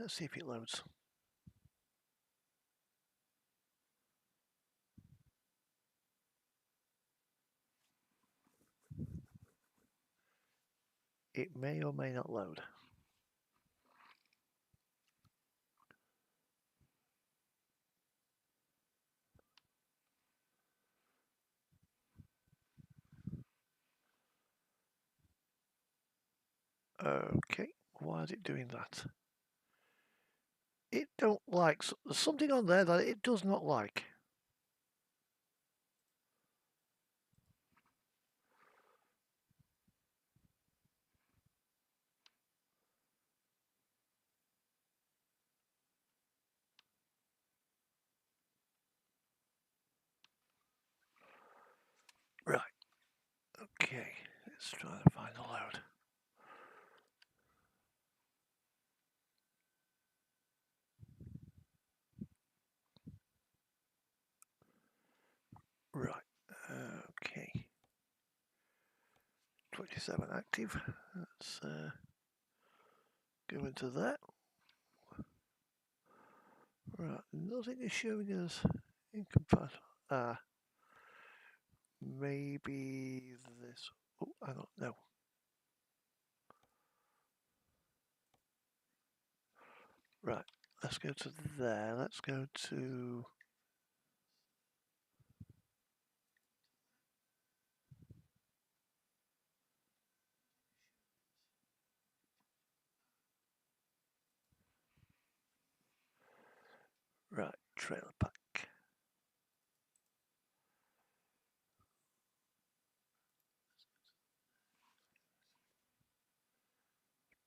Let's see if it loads. It may or may not load. Okay, why is it doing that? It don't like, there's something on there that it does not like. Right, okay, let's try to find the load. Right, okay. 27 active. Let's go into that. Right, nothing is showing us incompatible. Maybe this. Oh, hang on, no. Right, let's go to there. Let's go to. Right, trailer pack.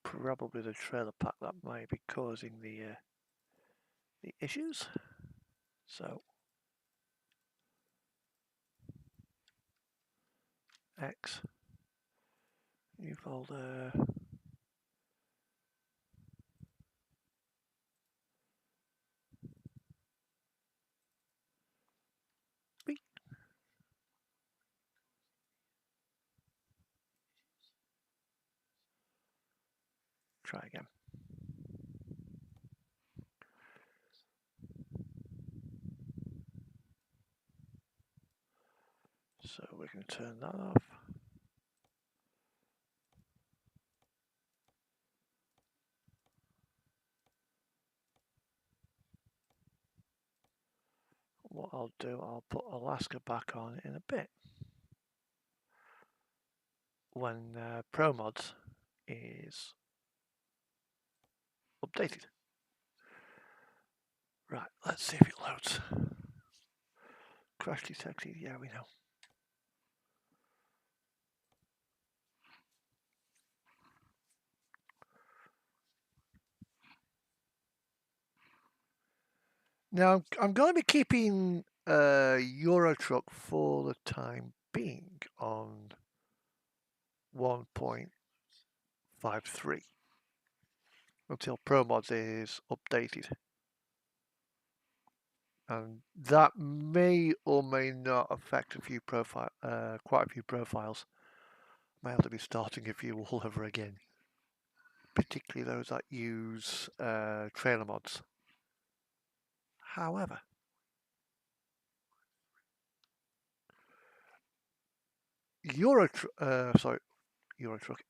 Probably the trailer pack that might be causing the issues. So X, new folder. B. Try again. So we can turn that off. What I'll do, I'll put Alaska back on in a bit when ProMods is updated. Right, let's see if it loads. Crash detected, yeah, we know. Now, I'm going to be keeping Eurotruck for the time being on 1.53 until ProMods is updated. And that may or may not affect a few quite a few profiles. May have to be starting a few all over again, particularly those that use trailer mods. However, Eurotruck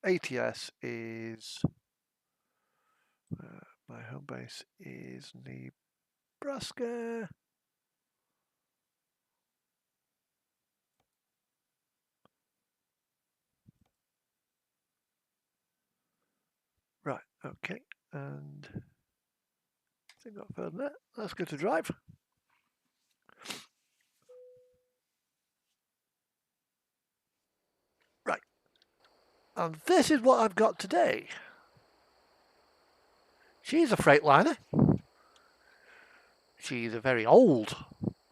ATS is my home base is Nebraska. Right, okay, and I think I've heard that. Let's go to drive. Right, and this is what I've got today. She's a Freightliner. She's a very old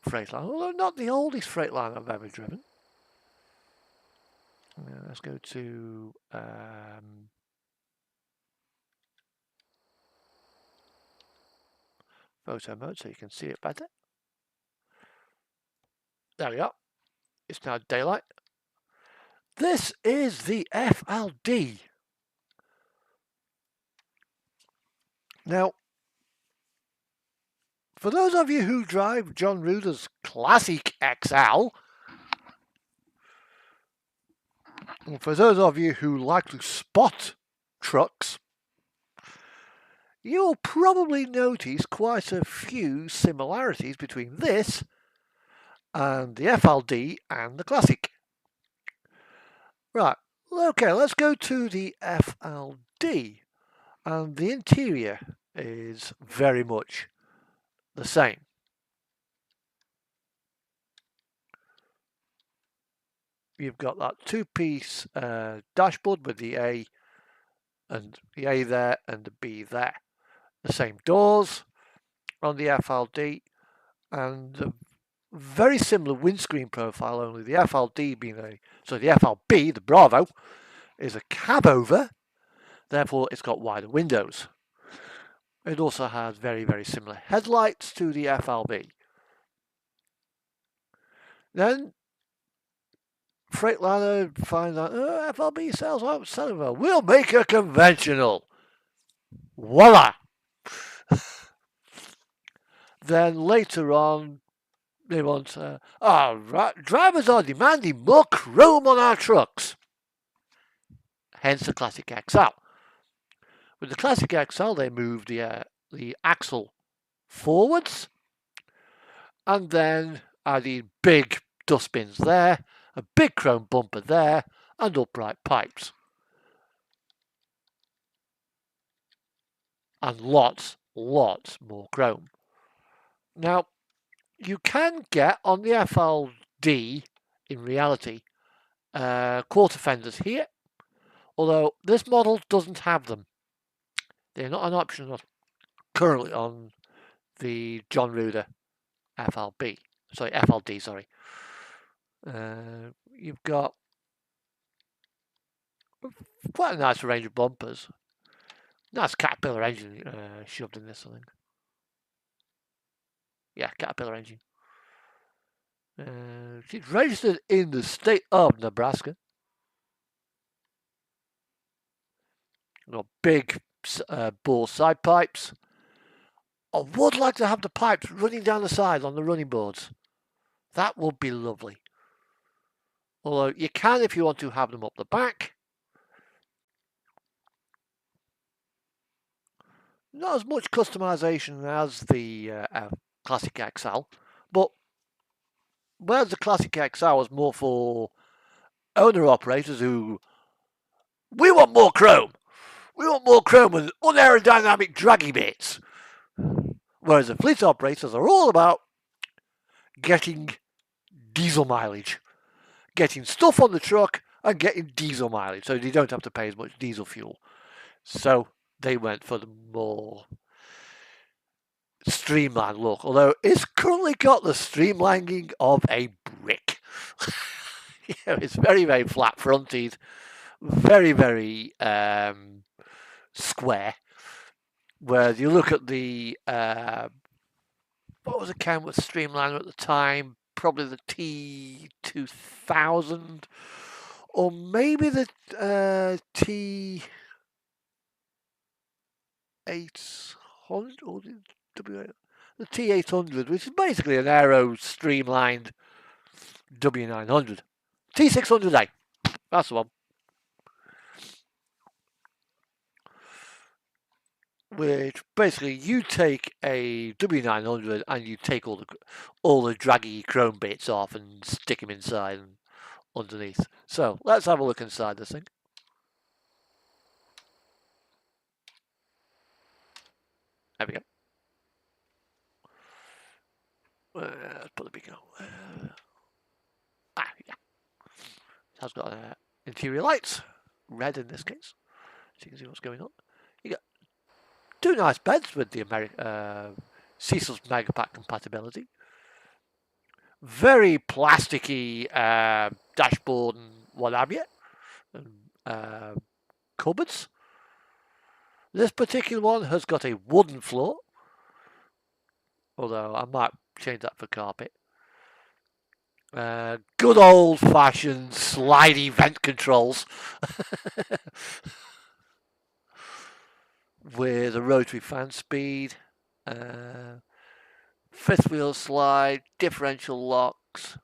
Freightliner, although not the oldest Freightliner I've ever driven. Let's go to photo mode so you can see it better. There we go. It's now daylight. This is the FLD. Now, For those of you who drive John Ruder's Classic XL, and for those of you who like to spot trucks, you'll probably notice quite a few similarities between this and the FLD and the Classic. Right, okay, let's go to the FLD, and the interior is very much the same. You've got that two-piece dashboard with the A and the A there and the B there. The same doors on the FLD, and a very similar windscreen profile, only the FLD being the FLB, the Bravo, is a cab over, therefore it's got wider windows. It also has very, very similar headlights to the FLB. Then Freightliner finds out, FLB sales aren't selling well. We'll make a conventional. Voila! Then later on, they want, drivers are demanding more chrome on our trucks. Hence the Classic XL. With the Classic XL, they moved the axle forwards, and then added big dustbins there, a big chrome bumper there, and upright pipes. And lots more chrome. Now, you can get on the FLD, in reality, quarter fenders here, although this model doesn't have them. They're not an option currently on the John Ruder FLD. You've got quite a nice range of bumpers. Nice Caterpillar engine shoved in this, I think. Yeah, Caterpillar engine. She's registered in the state of Nebraska. Got big bore side pipes. I would like to have the pipes running down the side on the running boards. That would be lovely. Although you can if you want to have them up the back. Not as much customization as the Classic XL, but whereas the Classic XL was more for owner-operators who, we want more chrome. We want more chrome with unaerodynamic draggy bits. Whereas the fleet operators are all about getting diesel mileage. Getting stuff on the truck and getting diesel mileage, so they don't have to pay as much diesel fuel. So they went for the more streamlined look, although it's currently got the streamlining of a brick. It's very, very flat fronted, very, very square. Where you look at the what was the Kenworth streamliner at the time? Probably the T2000, or maybe the T800 or the T800, which is basically an aero streamlined W900. T600A, that's the one. Which basically you take a W900 and you take all the draggy chrome bits off and stick them inside and underneath. So let's have a look inside this thing. There we go. Let's put the beacon on. Yeah. It has got interior lights, red in this case, so you can see what's going on. You got two nice beds with the Cecil's Megapack compatibility. Very plasticky dashboard and what have you. And, cupboards. This particular one has got a wooden floor, although I might change that for carpet. Good old-fashioned slidey vent controls with a rotary fan speed. fifth wheel slide, differential locks.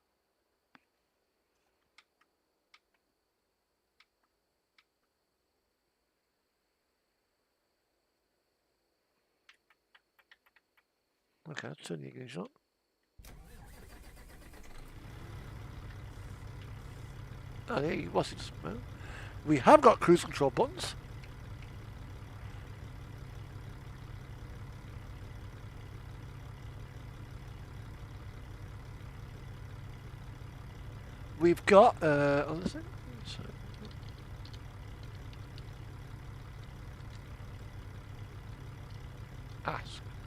Okay, let's turn the ignition on. Oh, yeah, what's it? We have got cruise control buttons. We've got on this thing.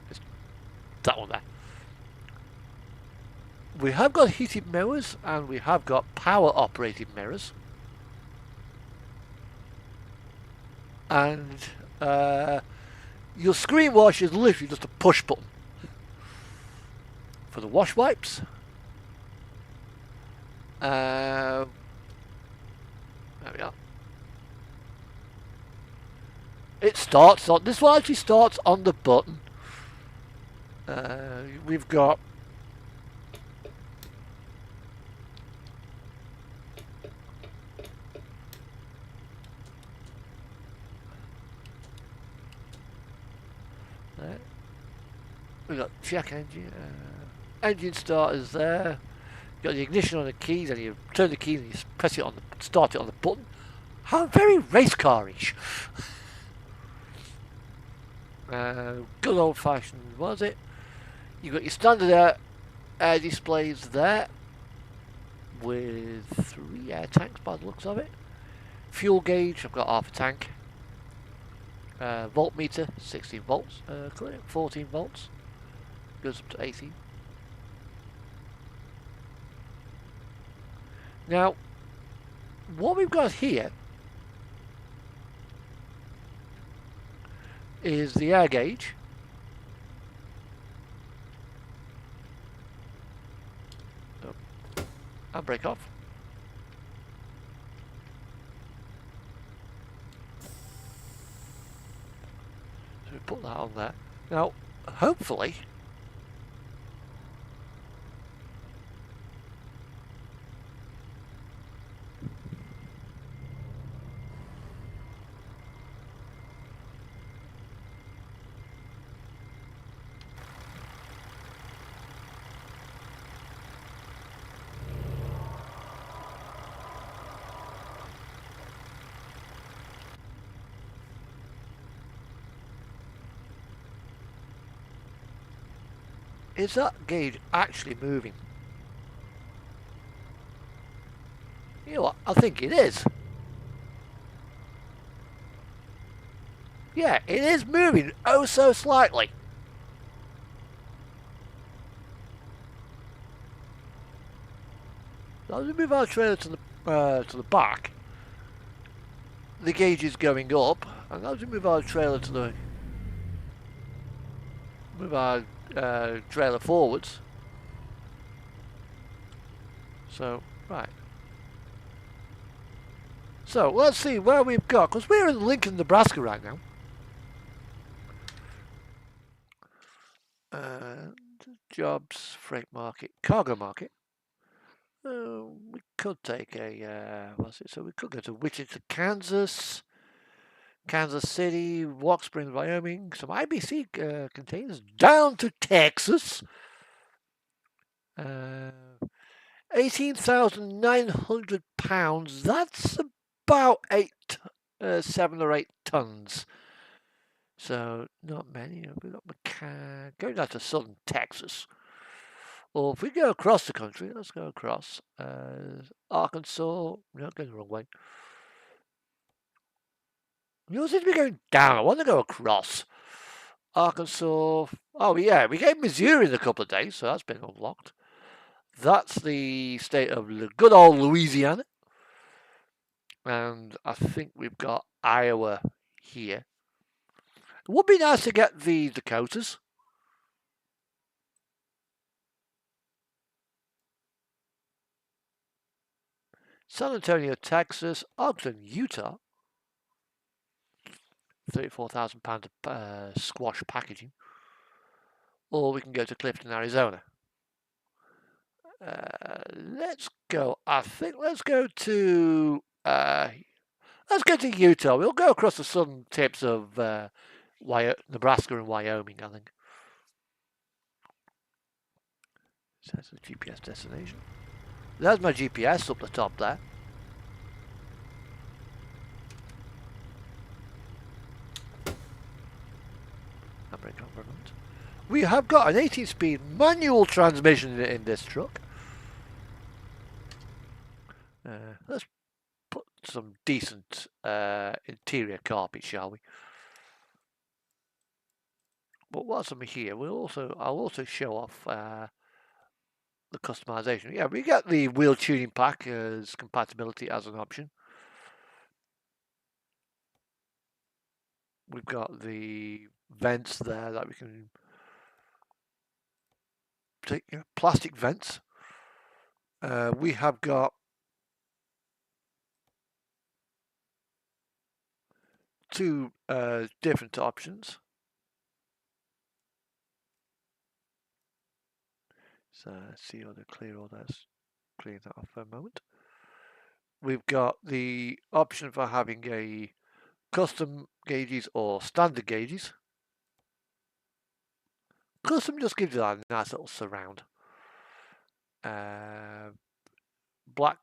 It's that one there. We have got heated mirrors and we have got power operated mirrors. And your screen wash is literally just a push button. For the wash wipes. There we are. It starts on, this one actually starts on the button. We've got there. We've got check engine, engine starters there. You've got the ignition on the keys, and you turn the keys and you press it on the, start it on the button. How very race car-ish. Good old fashioned, was it? You've got your standard air displays there with 3 air tanks by the looks of it. Fuel gauge, I've got half a tank. Voltmeter, 16 volts, 14 volts, goes up to 18. Now, what we've got here is the air gauge. Oh, and brake off. So we put that on there. Now, hopefully, is that gauge actually moving? You know what? I think it is. Yeah, it is moving oh so slightly. As we move our trailer to the back, the gauge is going up, and as we move our trailer to the trailer forwards. So right. So let's see where we've got, because we're in Lincoln, Nebraska right now. Jobs, freight market, cargo market. We could take a, what's it? So we could go to Wichita, Kansas, Kansas City, Rock Springs, Wyoming, some IBC containers down to Texas. 18,900 pounds. That's about 7 or 8 tons. So not many. We've got going down to southern Texas. Or if we go across the country, let's go across. Arkansas. No, going the wrong way. You seem to be going down. I want to go across. Arkansas. Oh, yeah. We gave Missouri in a couple of days, so that's been unlocked. That's the state of good old Louisiana. And I think we've got Iowa here. It would be nice to get the Dakotas. San Antonio, Texas. Ogden, Utah. £34,000 of squash packaging. or we can go to Clifton, Arizona. Let's go. I think let's go to Utah. We'll go across the southern tips of Nebraska and Wyoming, I think. So that's a GPS destination. There's my GPS up the top there. We have got an 18-speed manual transmission in this truck. Let's put some decent interior carpet, shall we? But whilst I'm here, I'll also show off the customization. Yeah, we get the wheel tuning pack as compatibility as an option. We've got the vents there that we can take, plastic vents. We have got two different options. So let's see how to clear all that. Clear that off for a moment. We've got the option for having a custom gauges or standard gauges. Custom just gives you that nice little surround. Black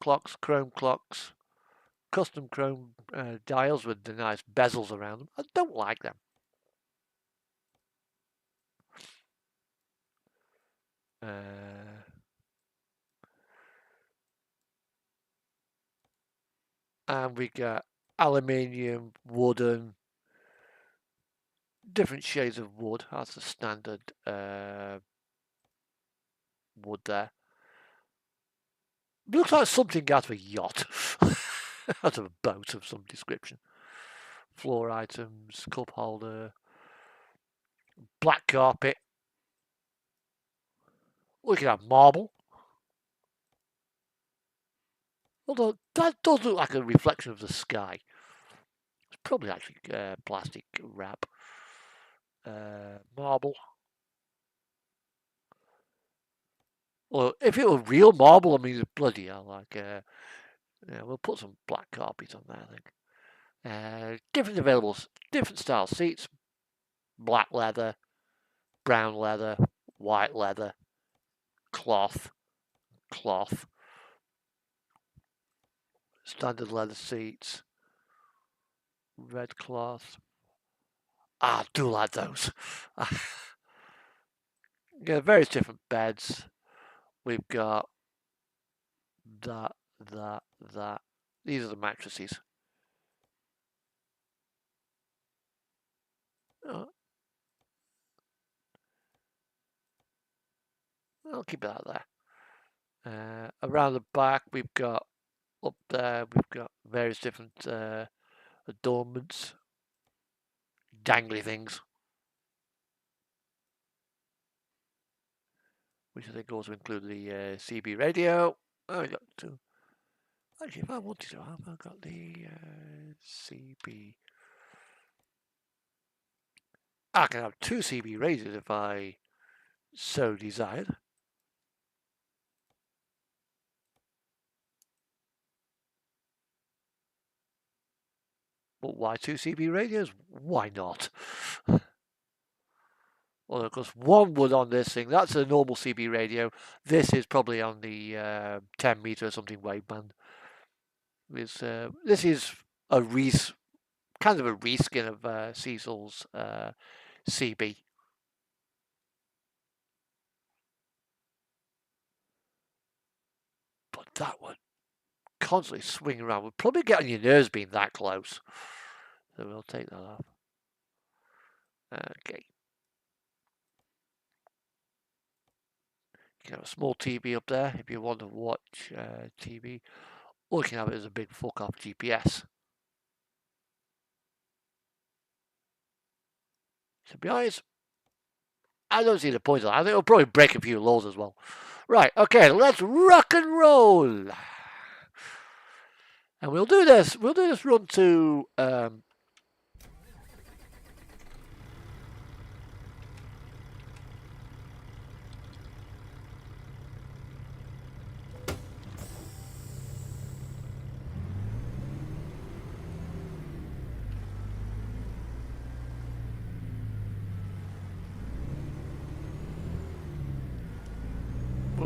clocks, chrome clocks, custom chrome dials with the nice bezels around them. I don't like them. And we got aluminium, wooden, different shades of wood. That's the standard wood there. Looks like something out of a yacht, out of a boat of some description. Floor items, cup holder, black carpet. We can have marble. Although that does look like a reflection of the sky. It's probably actually plastic wrap. Marble. Well, if it were real marble, I mean, bloody hell, like, yeah, we'll put some black carpet on there, I think. Different style seats, black leather, brown leather, white leather, cloth, standard leather seats, red cloth. I do like those. Yeah, various different beds. We've got that. These are the mattresses. I'll keep that there. Around the back, we've got up there. We've got various different adornments, dangly things, which I think also include the CB radio. Oh, we got two. Actually, if I wanted to, I've got the CB. I can have two CB radios if I so desired. But why two CB radios? Why not? Well, of course, one would on this thing. That's a normal CB radio. This is probably on the 10 meter or something waveband. This is a kind of a reskin of Cecil's CB. But that would constantly swing around. Would probably get on your nerves being that close. So we'll take that off. Okay. You can have a small TV up there if you want to watch TV. Or you can have it as a big fuck off GPS. To be honest, I don't see the point of that. I think it'll probably break a few laws as well. Right, okay, let's rock and roll. And we'll do this run to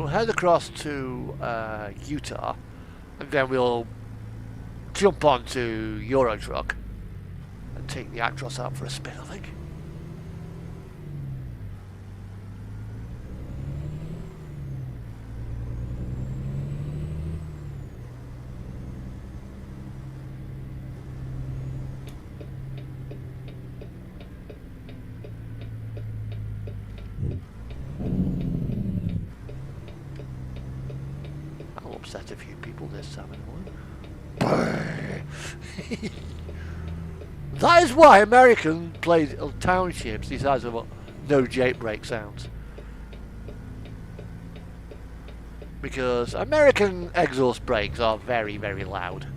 we'll head across to Utah, and then we'll jump onto Euro Truck and take the Actros out for a spin, I think. I'll upset a few people this time anyway. That is why American played townships decided to have no Jake brake sounds. Because American exhaust brakes are very, very loud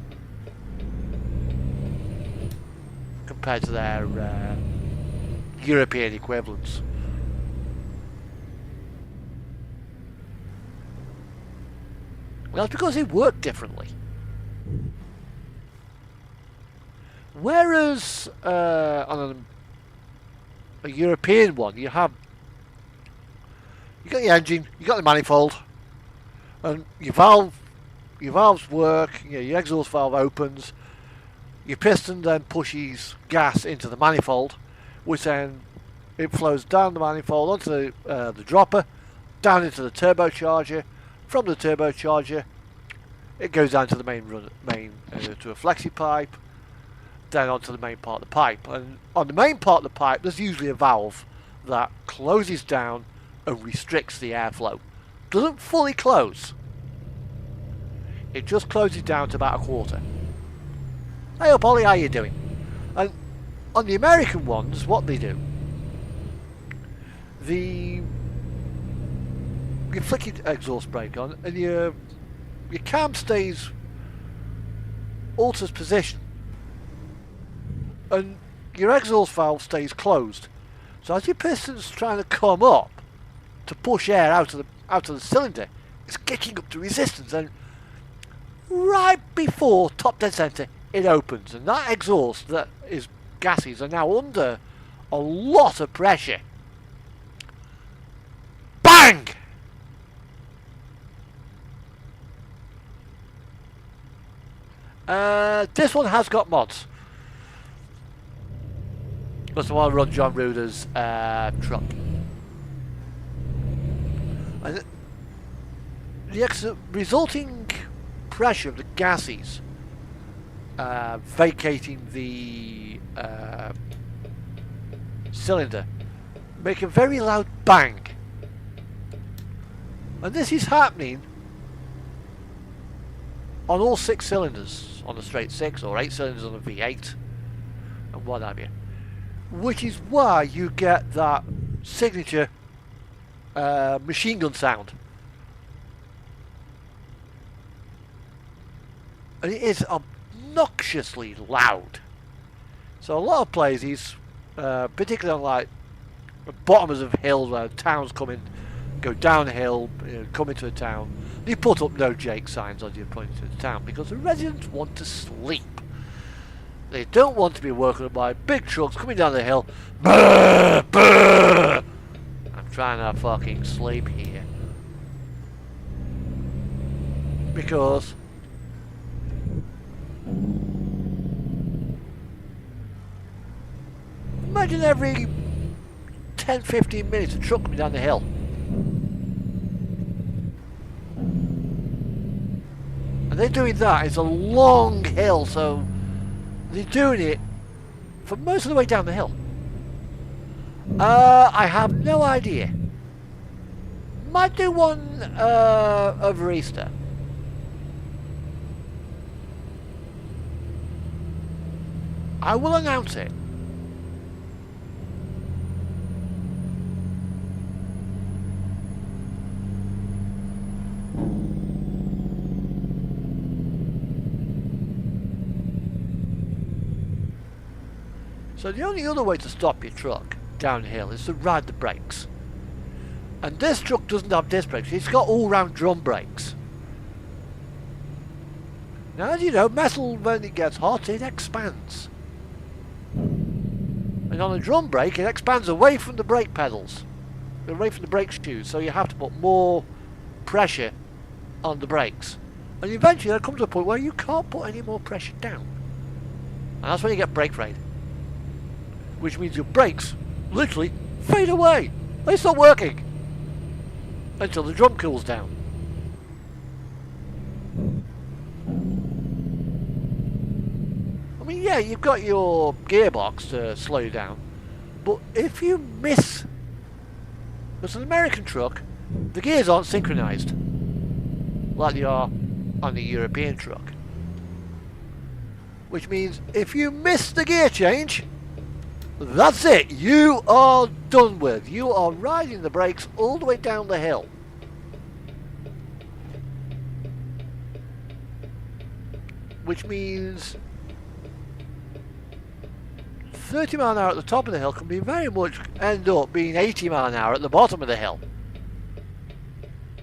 compared to their European equivalents. Well, that's because they work differently. Whereas on a European one, you got the engine, you got the manifold, and your valves work. You know, your exhaust valve opens, your piston then pushes gas into the manifold, which then it flows down the manifold onto the dropper, down into the turbocharger. From the turbocharger, it goes down to the main to a flexi pipe. Then onto the main part of the pipe, and on the main part of the pipe there's usually a valve that closes down and restricts the airflow. Doesn't fully close, it just closes down to about a quarter. Hey up Ollie, how you doing? And on the American ones, what they do, you flick your exhaust brake on and your cam alters position, and your exhaust valve stays closed. So as your piston's trying to come up to push air out of the cylinder, it's kicking up to resistance, and right before top dead center it opens, and that exhaust that is gases are now under a lot of pressure. Bang! This one has got mods. That's the one I run John Ruder's truck. And the resulting pressure of the gases vacating the cylinder make a very loud bang. And this is happening on all 6 cylinders, on the straight 6 or 8 cylinders on the V8 and what have you. Which is why you get that signature machine gun sound. And it is obnoxiously loud. So a lot of places, particularly on like the bottoms of hills where towns go downhill, come into a town, they put up no Jake signs as you're pointing to the town because the residents want to sleep. They don't want to be woken up by big trucks coming down the hill. Brr, brr. I'm trying to fucking sleep here. Because imagine every 10-15 minutes a truck coming down the hill. And they're doing that. It's a long hill, so they're doing it for most of the way down the hill. I have no idea. Might do one over Easter. I will announce it. So the only other way to stop your truck downhill is to ride the brakes. And this truck doesn't have disc brakes, it's got all-round drum brakes. Now, as you know, metal, when it gets hot, it expands. And on a drum brake, it expands away from the brake pedals, away from the brake shoes, so you have to put more pressure on the brakes. And eventually there comes a point where you can't put any more pressure down. And that's when you get brake fade. Which means your brakes literally fade away. They stop working. Until the drum cools down. I mean, yeah, you've got your gearbox to slow you down. But if you miss... It's an American truck, the gears aren't synchronised. Like they are on the European truck. Which means if you miss the gear change, that's it. You are done with. You are riding the brakes all the way down the hill. Which means 30 mile an hour at the top of the hill can be very much end up being 80 mile an hour at the bottom of the hill.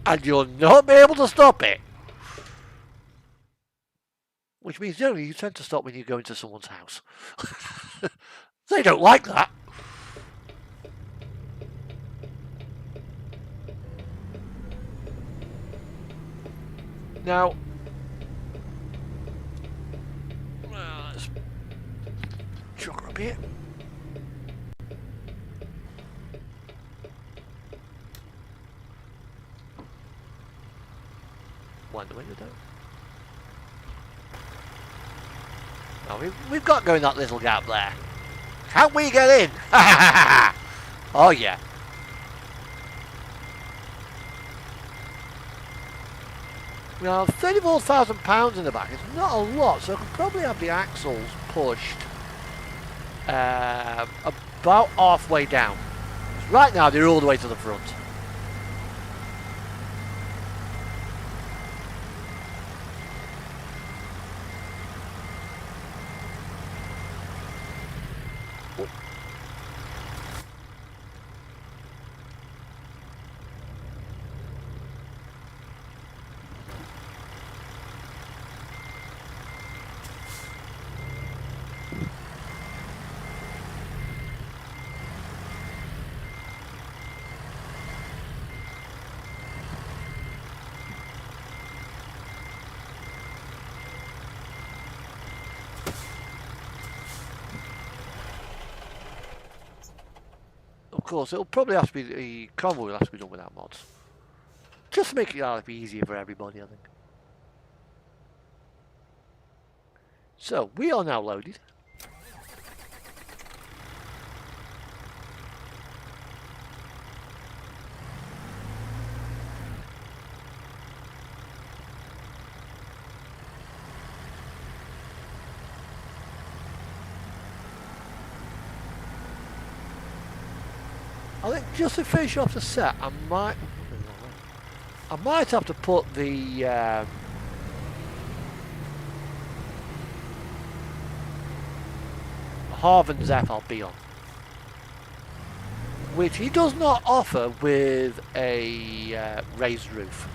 And you'll not be able to stop it. Which means generally you tend to stop when you go into someone's house. They don't like that. Now, let's chuck her up here. Wind the window down. Now we've got going that little gap there. Can we get in? Oh yeah. Now, £34,000 in the back is not a lot, so I can probably have the axles pushed about halfway down. Right now, they're all the way to the front. Of course, it'll probably have to be, the convoy will have to be done without mods. Just to make it a bit easier for everybody, I think. So, we are now loaded. I think just to finish off the set, I might have to put the Harvan's FLB on, which he does not offer with a raised roof.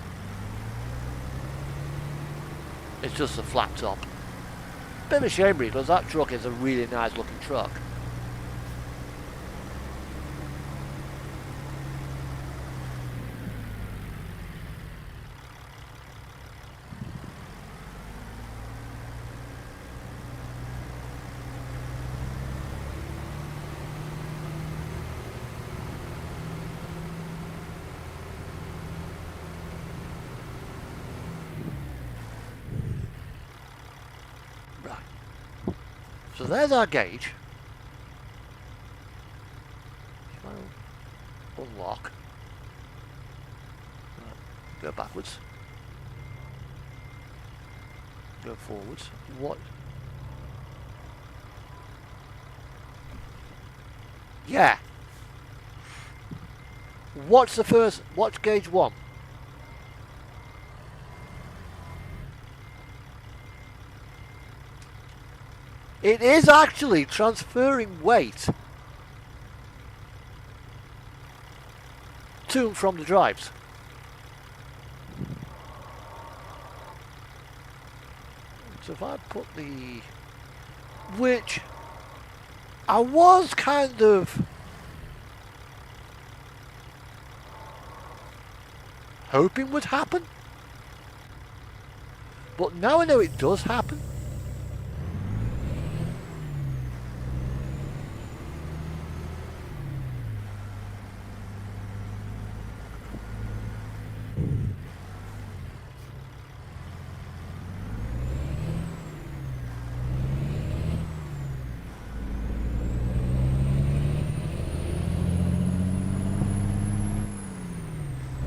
It's just a flat top. Bit of a shame really, because that truck is a really nice looking truck. So there's our gauge. Unlock. Go backwards. Go forwards. What? Yeah. What's the first? What's gauge 1? It is actually transferring weight to and from the drives. So if I put the... Which I was kind of hoping would happen. But now I know it does happen.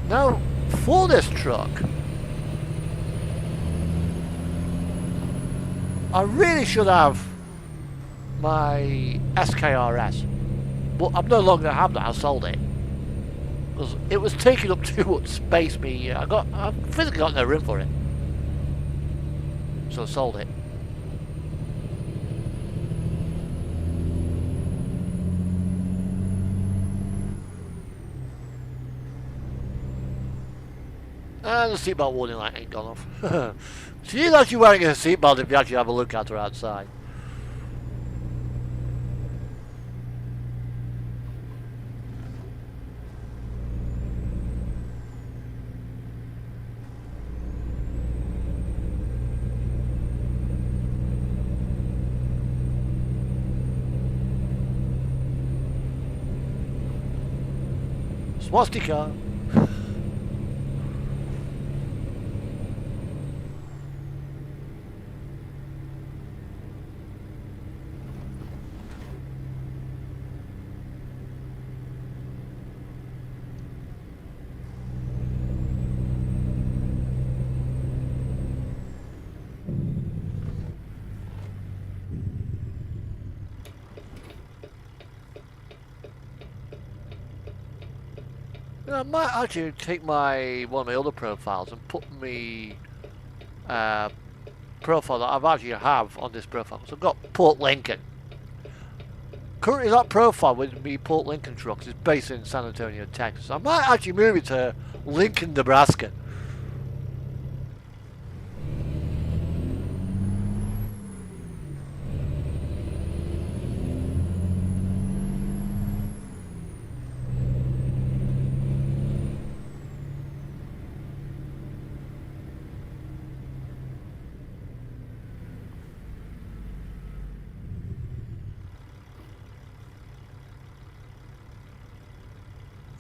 Now, for this truck, I really should have my SKRS, but I'm no longer have that. I sold it because it was taking up too much space. I physically got no room for it, so I sold it. And the seatbelt warning light ain't gone off. She's actually wearing a seatbelt if you actually have a look at her outside. Swastika. I might actually take one of my other profiles and put me profile that I've actually have on this profile. So I've got Port Lincoln. Currently that profile with me Port Lincoln trucks is based in San Antonio, Texas. I might actually move it to Lincoln, Nebraska.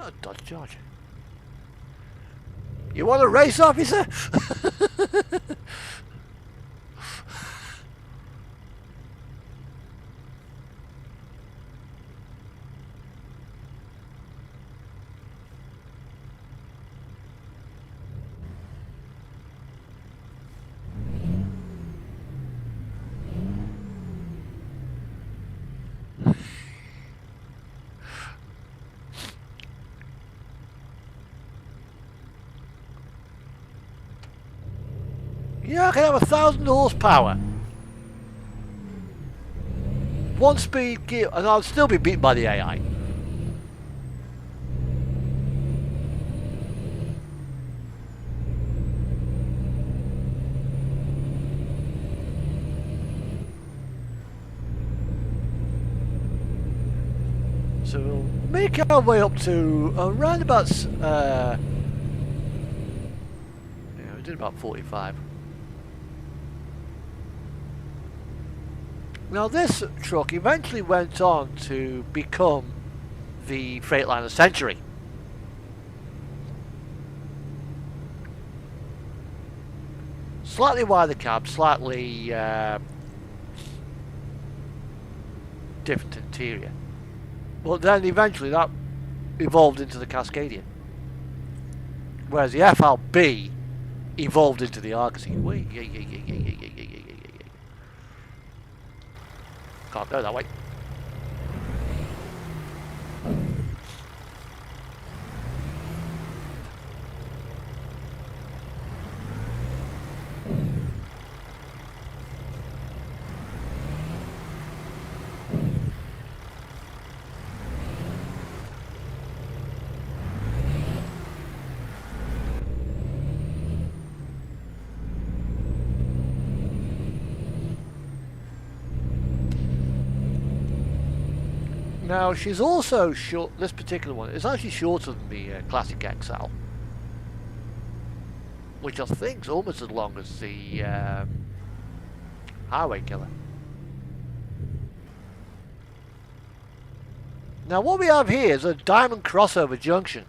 Oh, Dodge Charger. You want a race, officer? Yeah, I can have 1,000 horsepower. 1-speed gear, and I'll still be beaten by the AI. So we'll make our way up to around about, yeah, we did about 45. Now this truck eventually went on to become the Freightliner Century. Slightly wider cab, slightly different interior. But then eventually that evolved into the Cascadia. Whereas the FLB evolved into the Argosy. Can't go that way. Now she's also short. This particular one is actually shorter than the Classic XL. which I think's almost as long as the Highway Killer. Now what we have here is a diamond crossover junction.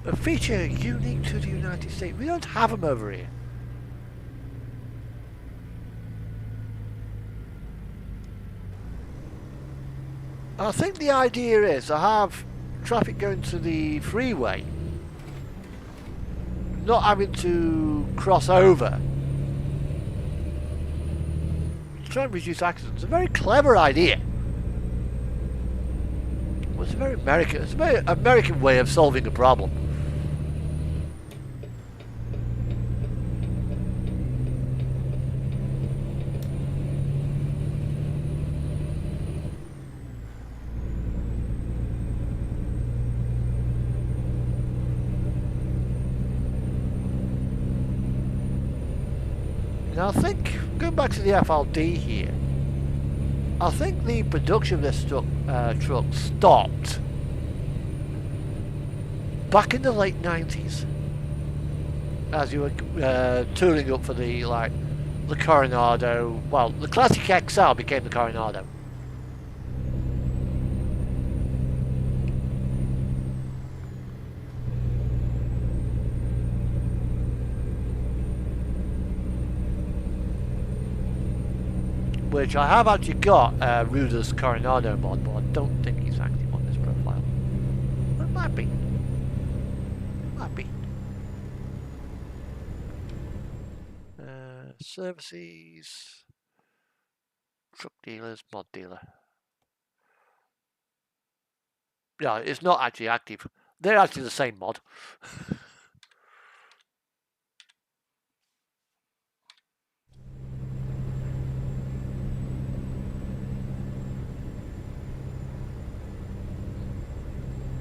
A feature unique to the United States. We don't have them over here. I think the idea is I have traffic going to the freeway, not having to cross over. Trying to reduce accidents. A very clever idea. Well, it's a very American way of solving a problem. Now I think, going back to the FLD here, I think the production of this truck stopped back in the late 90s as you were tooling up for the Coronado. Well, the Classic XL became the Coronado. Which I have actually got Ruder's Coronado mod, but I don't think he's actually on this profile. But it might be. Might be. Services. Truck dealers, mod dealer. Yeah, it's not actually active. They're actually the same mod.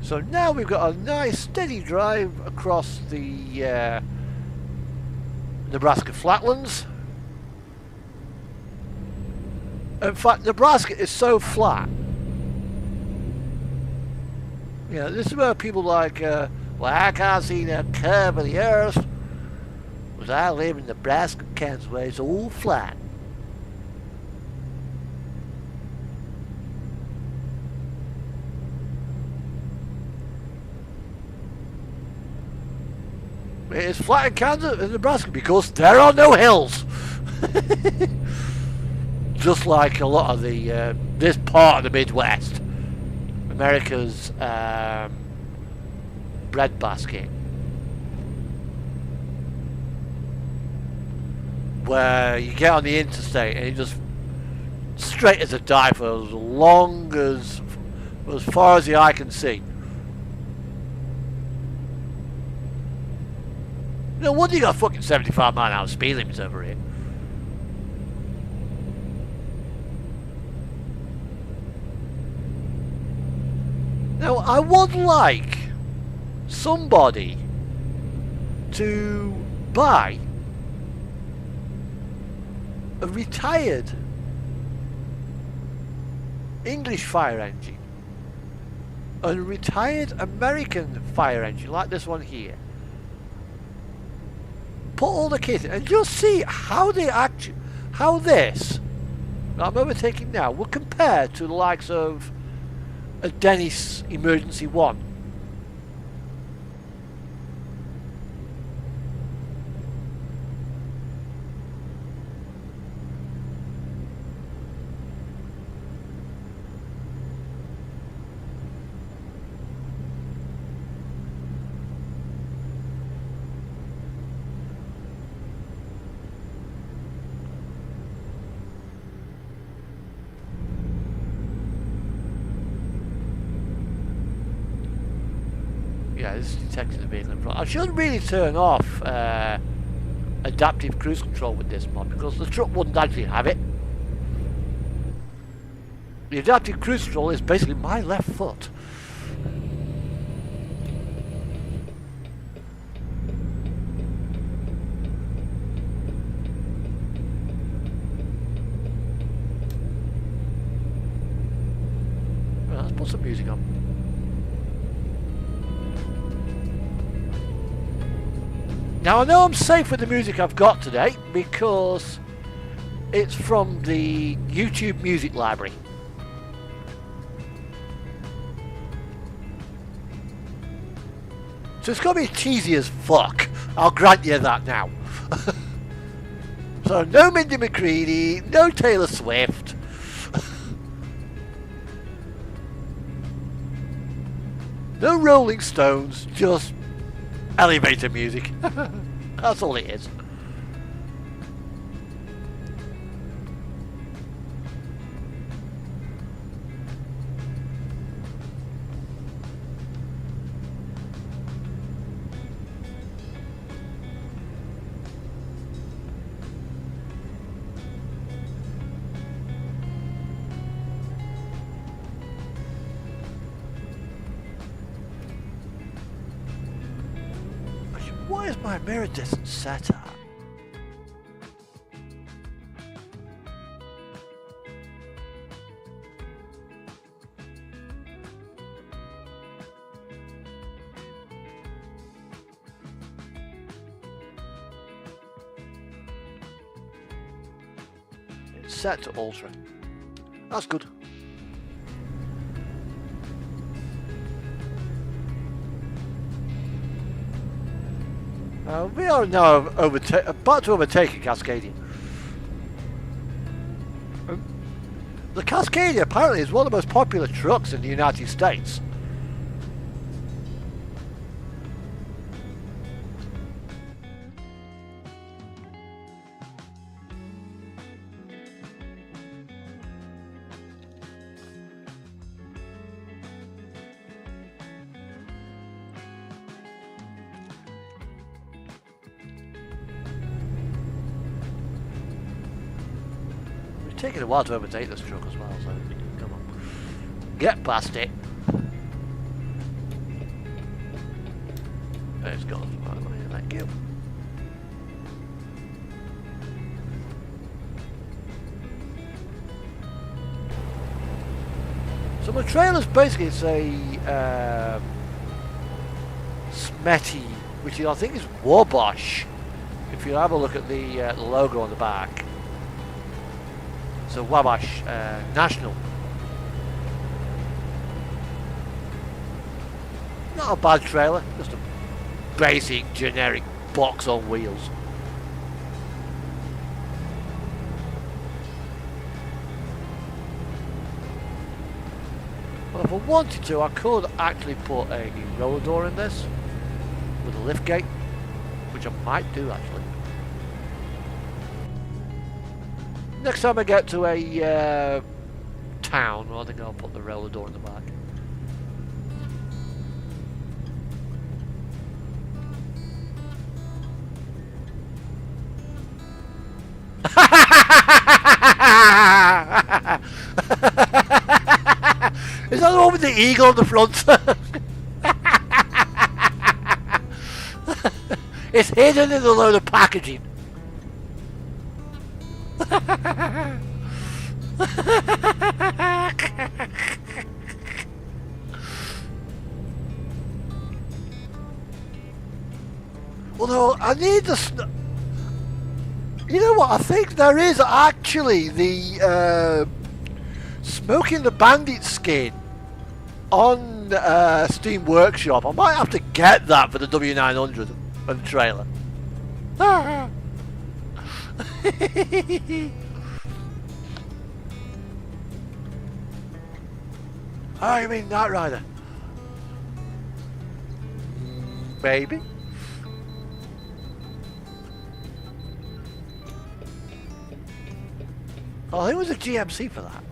So now we've got a nice steady drive across the Nebraska flatlands. In fact, Nebraska is so flat. You know, this is where people like, well, I can't see the curve of the earth. Because I live in Nebraska, Kansas, where it's all flat. It's flat in Kansas and Nebraska because there are no hills. Just like a lot of the this part of the Midwest, America's breadbasket, where you get on the interstate and you just straight as a die for as far as the eye can see. No wonder you got fucking 75 mile an hour speed limits over here. Now, I would like somebody to buy a retired English fire engine and a retired American fire engine like this one here. Put all the kit in and just see how this that I'm overtaking now will compare to the likes of a Dennis Emergency 1. Yeah, this is detecting the vehicle in front. I shouldn't really turn off adaptive cruise control with this mod because the truck wouldn't actually have it. The adaptive cruise control is basically my left foot. put some music on. Now I know I'm safe with the music I've got today because it's from the YouTube music library. So it's going to be cheesy as fuck. I'll grant you that now. So no Mindy McCready, no Taylor Swift. No Rolling Stones, just elevator music. That's all it is. Why is my mirror distance set at? It's set to ultra. That's good. We are now about to overtake a Cascadia. The Cascadia apparently is one of the most popular trucks in the United States. Taking a while to overtake this truck as well, so come on. Get past it. It's gone. Right, thank you. So my trailer's basically it's a Smetty, which I think is Wabash. If you have a look at the logo on the back. So Wabash National. Not a bad trailer, just a basic generic box on wheels. Well, if I wanted to, I could actually put a roller door in this with a lift gate, which I might do actually. Next time I get to a town, I think I'll put the roller door in the back. Is that the one with the eagle on the front? It's hidden in a load of packaging. Although I need the you know what, I think there is actually the Smoking the Bandit skin on Steam Workshop. I might have to get that for the W900 and the trailer. Oh, you mean Knight Rider? Maybe. Oh, who was a GMC for that?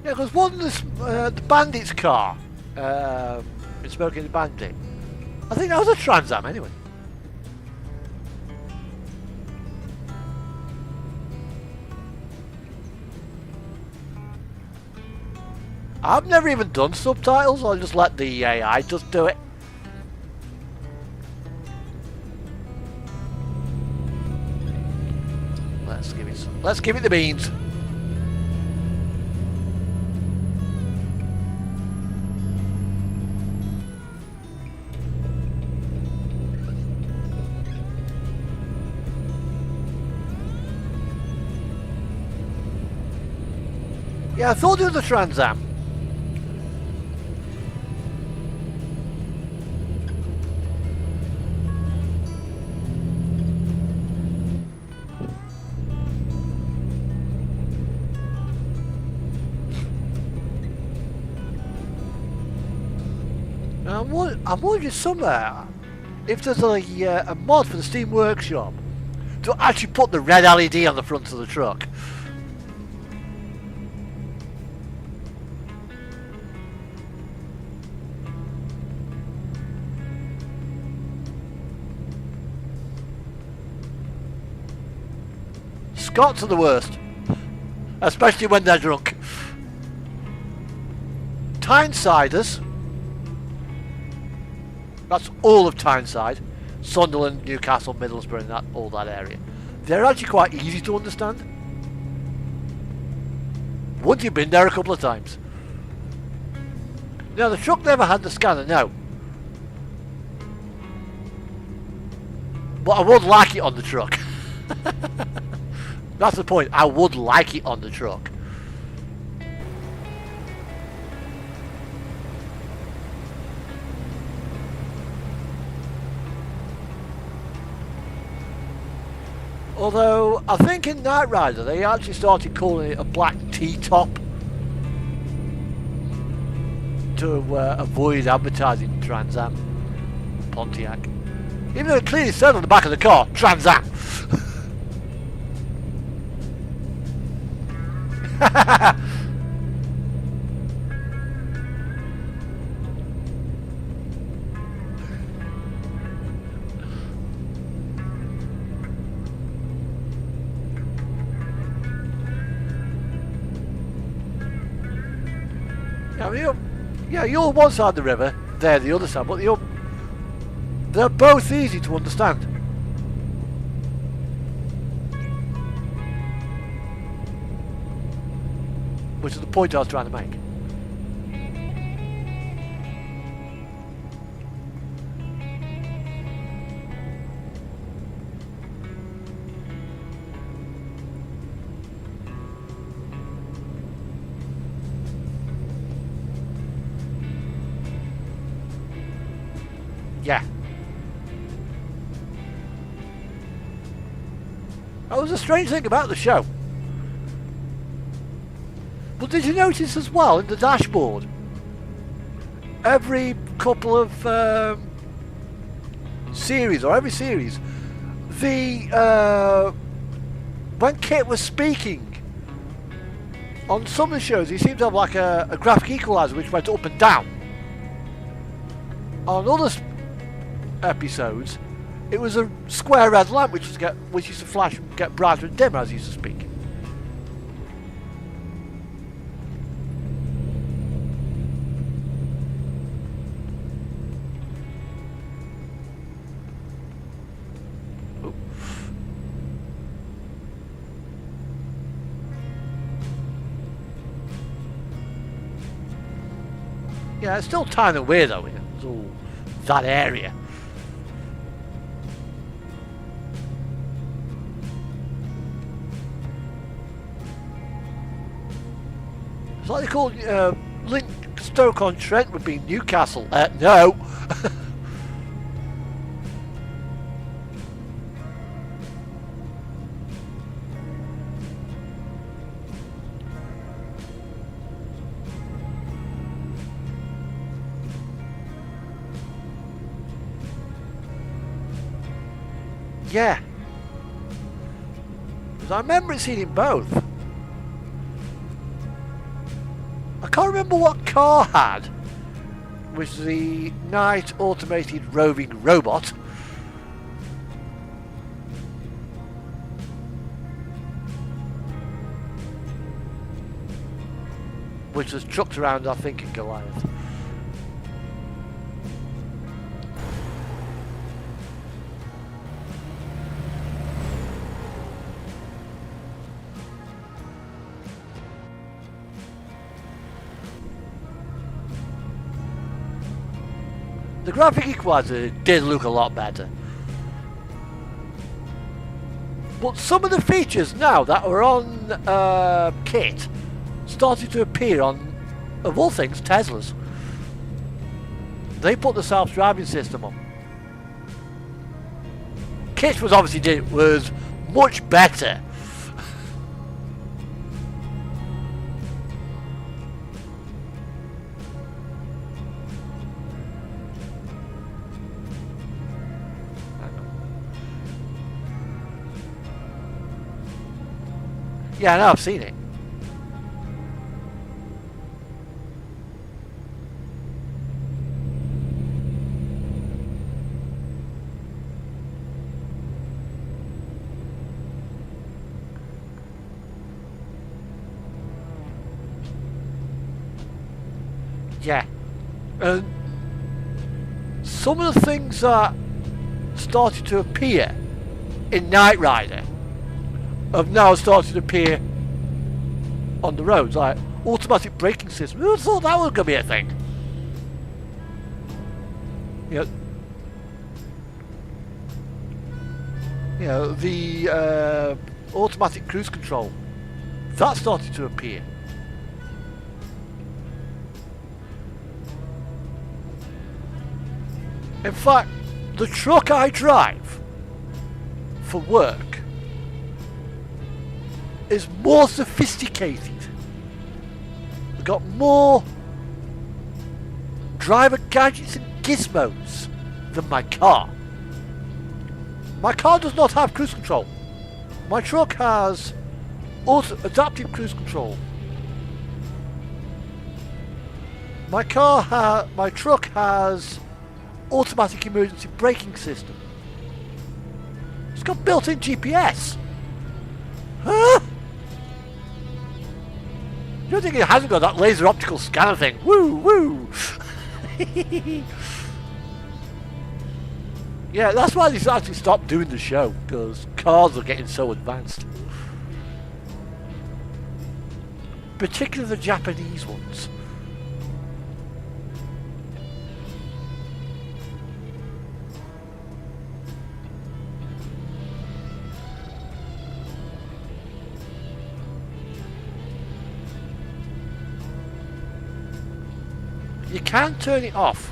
Yeah, because wasn't this the Bandit's car in Smoking the Bandit? I think that was a Trans Am anyway. I've never even done subtitles. I'll just let the AI just do it. Let's give it the beans. Yeah, I thought it was a Trans Am. I'm wondering somewhere if there's a mod for the Steam Workshop to actually put the red LED on the front of the truck. Scots are the worst, especially when they're drunk. Tynesiders. That's all of Tyneside, Sunderland, Newcastle, Middlesbrough, and all that area. They're actually quite easy to understand. Once you've been there a couple of times. Now the truck never had the scanner, no. But I would like it on the truck. That's the point, I would like it on the truck. Although, I think in Knight Rider they actually started calling it a black T-top to avoid advertising Trans Am Pontiac. Even though it clearly said on the back of the car, Trans Am. You're one side of the river, they're the other side, but they're both easy to understand. Which is the point I was trying to make. Yeah. That was a strange thing about the show. But did you notice as well in the dashboard, every couple of series, or every series, when Kit was speaking, on some of the shows he seemed to have like a graphic equalizer which went up and down. On other episodes, it was a square red lamp which used to flash and get brighter and dimmer as he used to speak. Yeah, it's still kind of weird though, it's all that area. It's like they call Stoke-on-Trent would be Newcastle. No. Yeah. Because I remember seeing both. can't remember what car had, which is the Night Automated Roving Robot. Which was trucked around, I think, in Goliath. The graphic equalizer did look a lot better. But some of the features now that are on kit started to appear on, of all things, Teslas. They put the self-driving system on. Kit was obviously was much better. Yeah, I know, I've seen it. Yeah. And some of the things that started to appear in Knight Rider have now started to appear on the roads, like automatic braking system. Who thought that was going to be a thing? You know, the automatic cruise control, that started to appear. In fact, the truck I drive for work is more sophisticated. We've got more driver gadgets and gizmos than my car. My car does not have cruise control. My truck has adaptive cruise control. My truck has automatic emergency braking system. It's got built-in GPS. Huh? You don't think it hasn't got that laser optical scanner thing? Woo, woo. Yeah, that's why they actually stopped doing the show, because cars are getting so advanced. Particularly the Japanese ones. You can turn it off.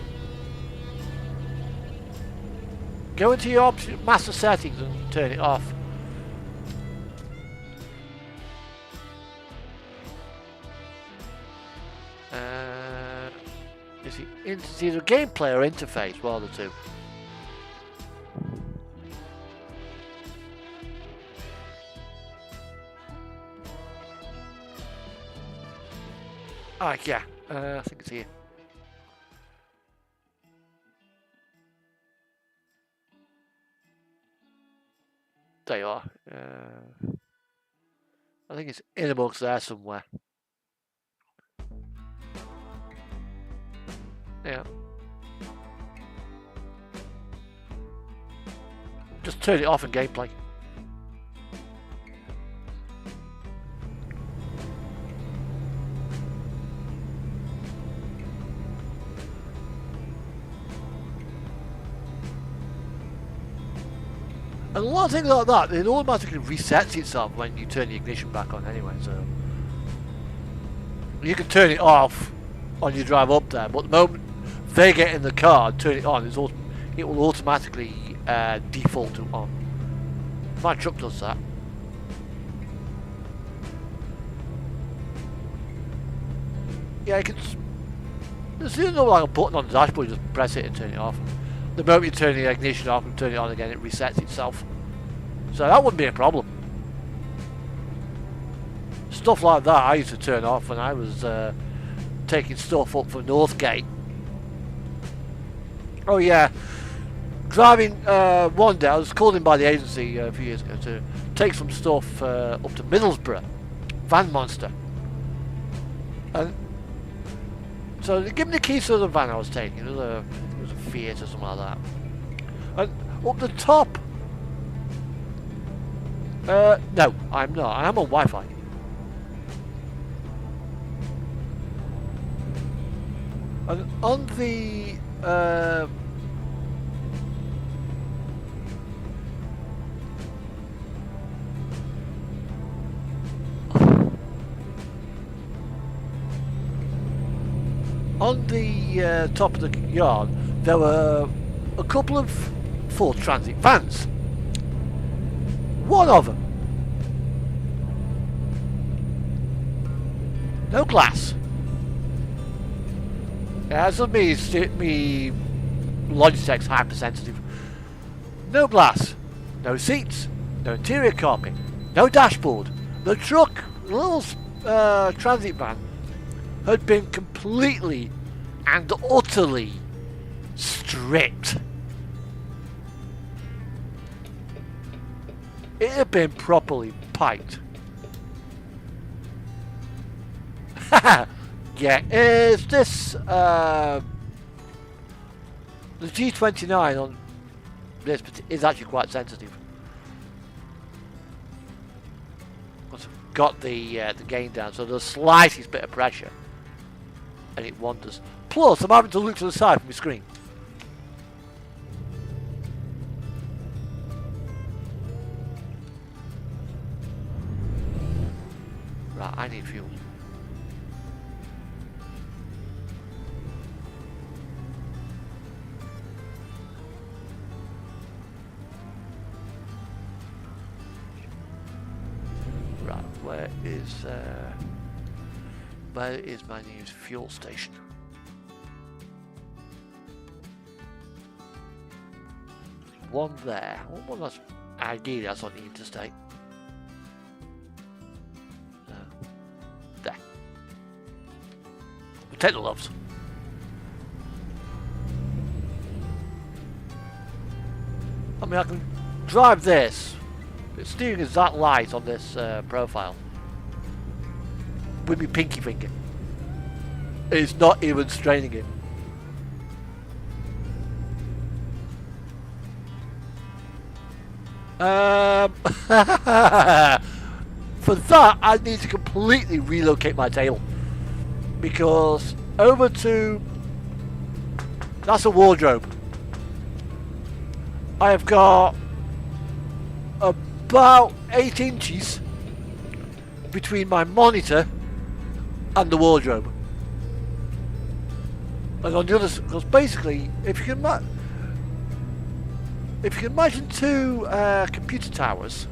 Go into your master settings and turn it off. Is it either gameplay or interface? One of the two. Ah, yeah. I think it's here. There you are. I think it's in amongst there somewhere. Yeah. Just turn it off in gameplay. And a lot of things like that, it automatically resets itself when you turn the ignition back on anyway, so you can turn it off on your drive up there, but the moment they get in the car and turn it on, it will automatically default to on. My truck does that. Yeah, you can. There's no like a button on the dashboard, you just press it and turn it off. The moment you turn the ignition off and turn it on again, it resets itself. So that wouldn't be a problem. Stuff like that I used to turn off when I was taking stuff up from Northgate. Oh yeah, driving one day, I was called in by the agency a few years ago to take some stuff up to Middlesbrough, Van Monster. And so they gave me the keys to the van I was taking. It was a Fiat or something like that. And up the top, no, I'm not. I am on Wi-Fi. And on the top of the yard, there were a couple of Ford Transit vans. One of them, no glass. As of me Logitech's hypersensitive. No glass, no seats, no interior carpet, no dashboard. The truck, the little transit van, had been completely and utterly stripped. It had been properly piped. Yeah, is this the G29 on this is actually quite sensitive. I've got the gain down, so the slightest bit of pressure, and it wanders. Plus, I'm having to look to the side from my screen. Right, I need fuel. Right, where is my nearest fuel station? One there. One that's ideally that's on the interstate. There. We'll take the loves. I mean, I can drive this. The steering is that light on this profile with my pinky finger. It's not even straining it. For that, I need to completely relocate my table, because over to that's a wardrobe. I have got about 8 inches between my monitor and the wardrobe. And on the other, because basically, if you can imagine two computer towers,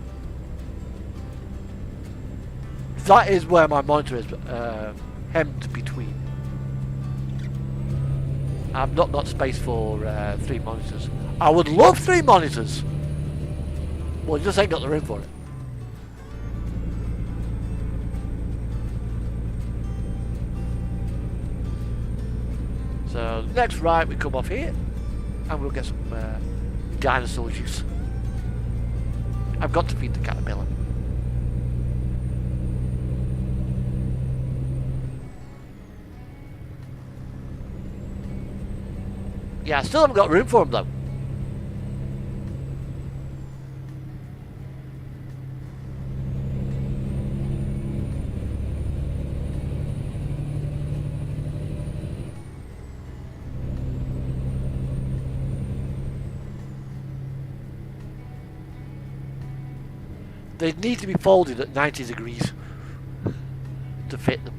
that is where my monitor is hemmed between. I've not got space for 3 monitors. I would love 3 monitors. Well, just ain't got the room for it. So next right, we come off here, and we'll get some dinosaur juice. I've got to feed the caterpillar. Yeah, I still haven't got room for him though. They need to be folded at 90 degrees to fit them.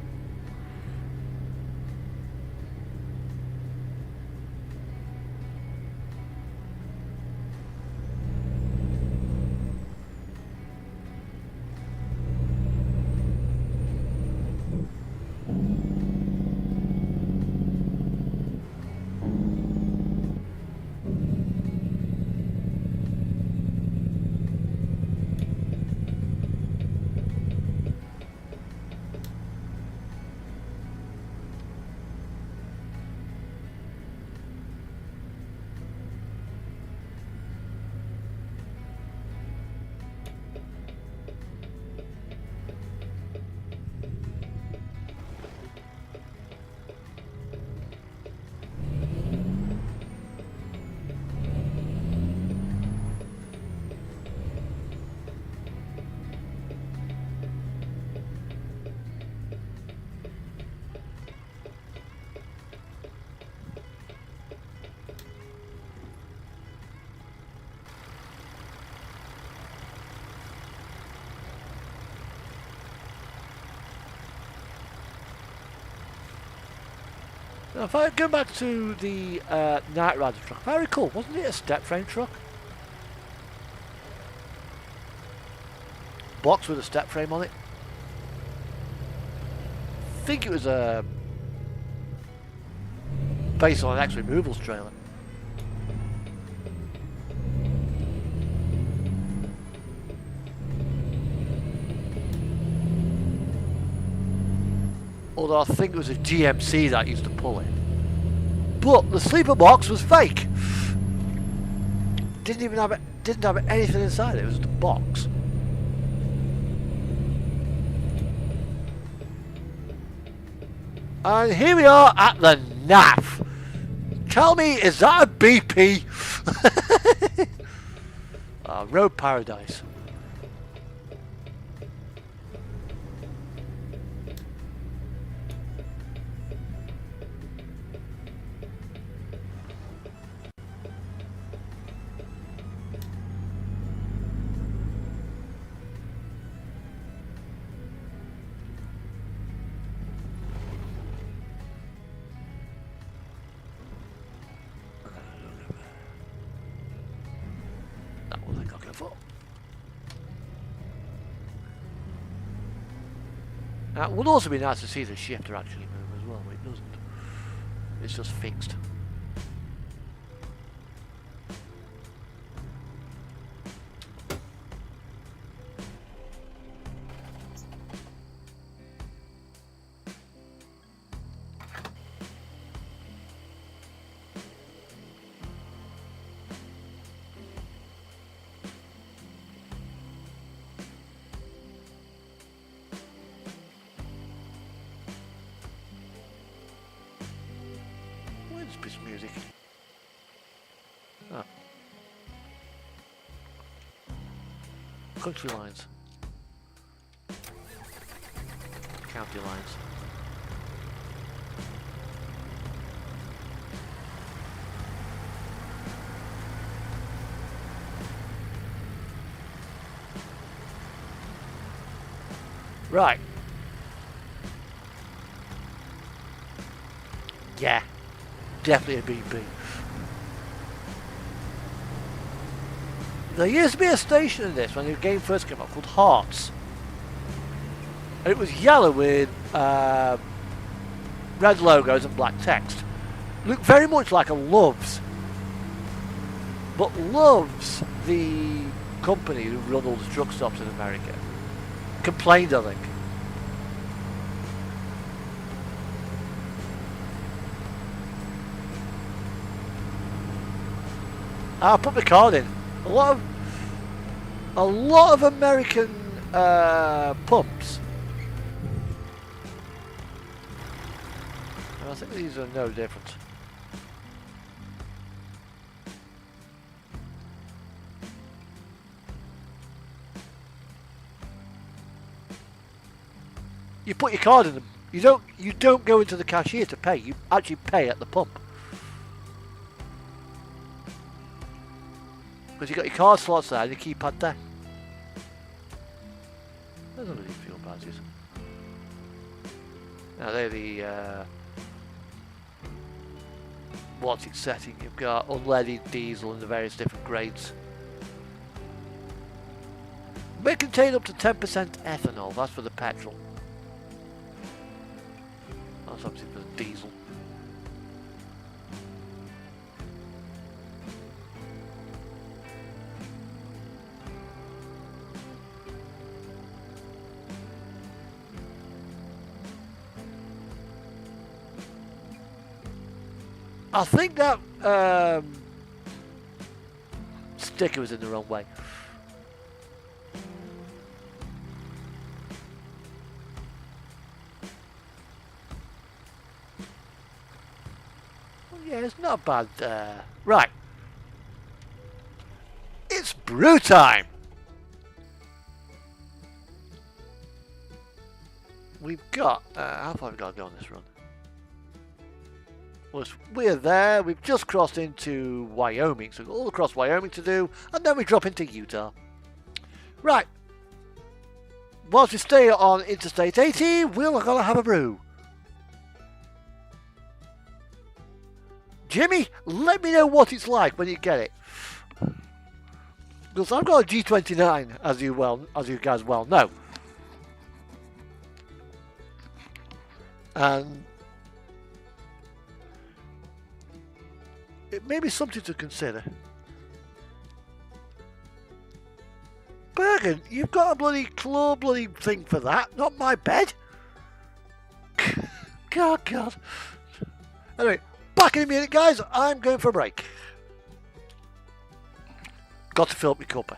If I go back to the Night Rider truck, very cool. Wasn't it a step frame truck? Box with a step frame on it. I think it was based on an X-Removals trailer. Although I think it was a GMC that used to pull it. But the sleeper box was fake. Didn't have anything inside it. It was just a box. And here we are at the NAF. Tell me, is that a BP? Road Paradise. It would also be nice to see the shifter actually move as well, but it doesn't. It's just fixed. Music. Oh. Country lines. County lines. Right. Yeah. Definitely a BP. There used to be a station in this when the game first came out called Hearts. And it was yellow with red logos and black text. Looked very much like a Loves. But Loves, the company who run all the truck stops in America, complained, I think. I'll put my card in. A lot of American pumps. And I think these are no different. You put your card in them. You don't go into the cashier to pay. You actually pay at the pump. Because you've got your card slots there and your keypad there. There's none of these fuel badges. Now they're the what's it setting. You've got unleaded, diesel and the various different grades. May contain up to 10% ethanol. That's for the petrol. That's obviously for the diesel. I think that sticker was in the wrong way. Well, yeah, it's not bad. Right. It's brew time. We've got, how far have we got to go on this run? Well, we're there, we've just crossed into Wyoming, so we've got all across Wyoming to do, and then we drop into Utah. Right. Whilst we stay on Interstate 80, we're going to have a brew. Jimmy, let me know what it's like when you get it. Because I've got a G29, as you guys well know. And it may be something to consider. Bergen, you've got a bloody claw bloody thing for that, not my bed. God. Anyway, back in a minute, guys. I'm going for a break. Got to fill up my cuppa.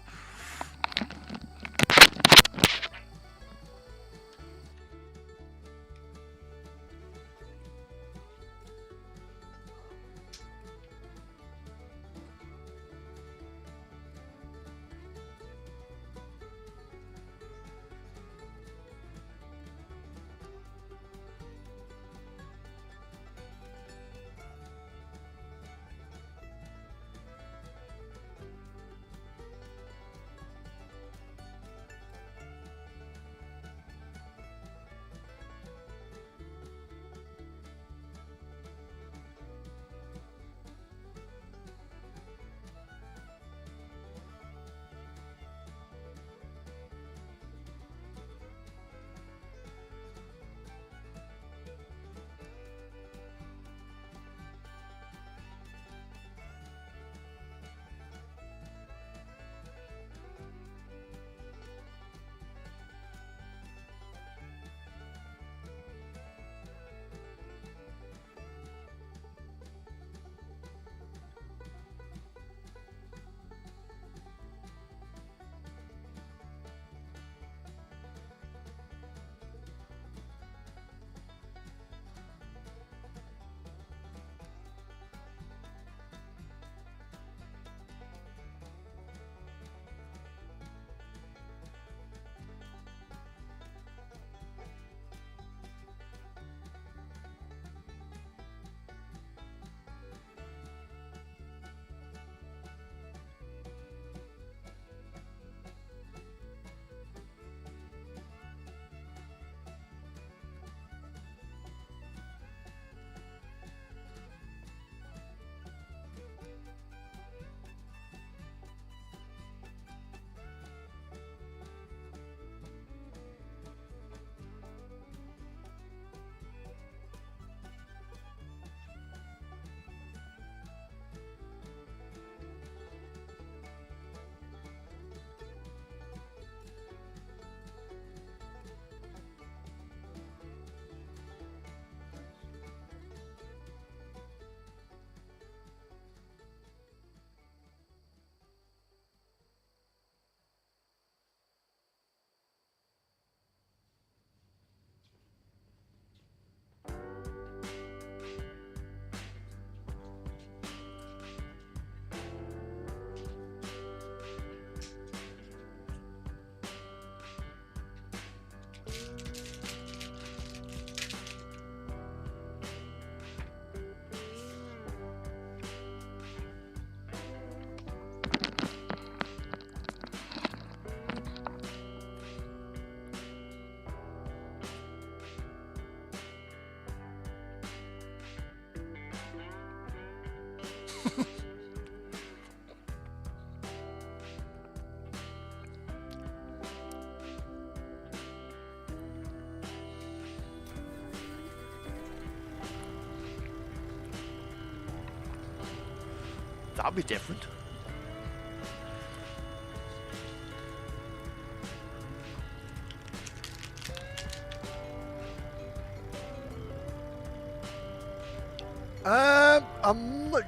That'll be different.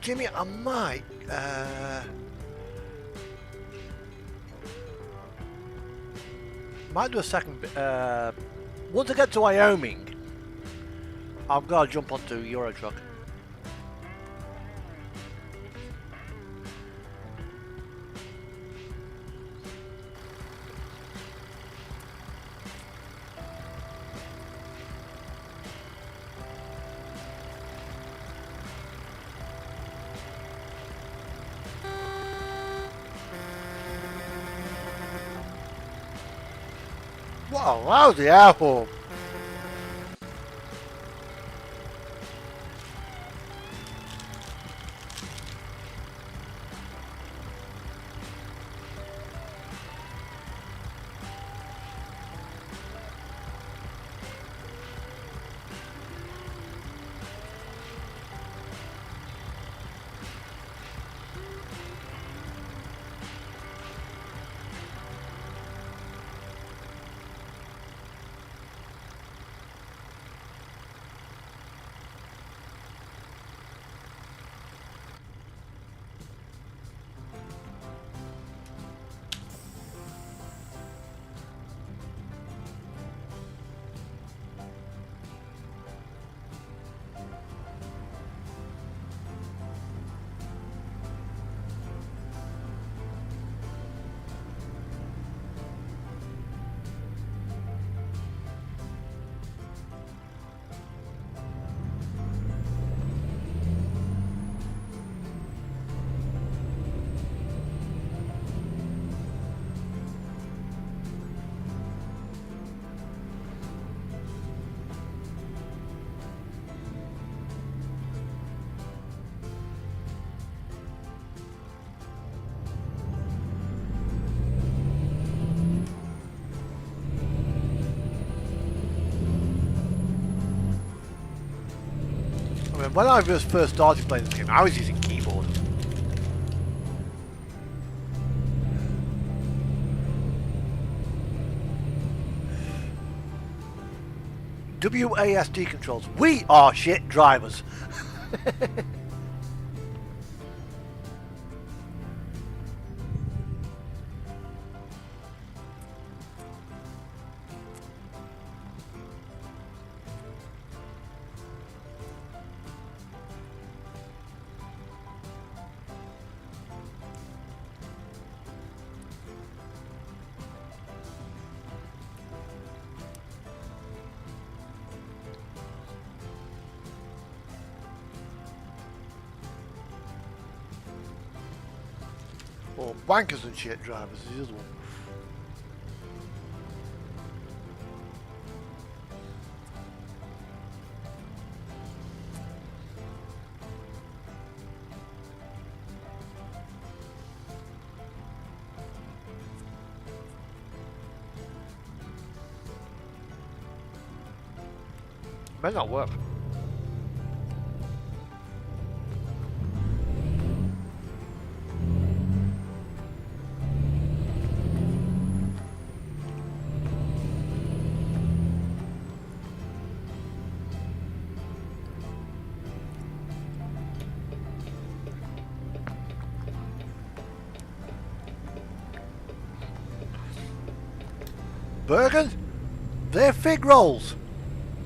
Jimmy, I might. Might do a second. Once I get to Wyoming, I've got to jump onto Euro Truck. What a lousy apple! when I first started playing this game, I was using keyboard. WASD controls. We are shit drivers. Or wankers and shit drivers is the other one. May not work. Bergen, they're fig rolls.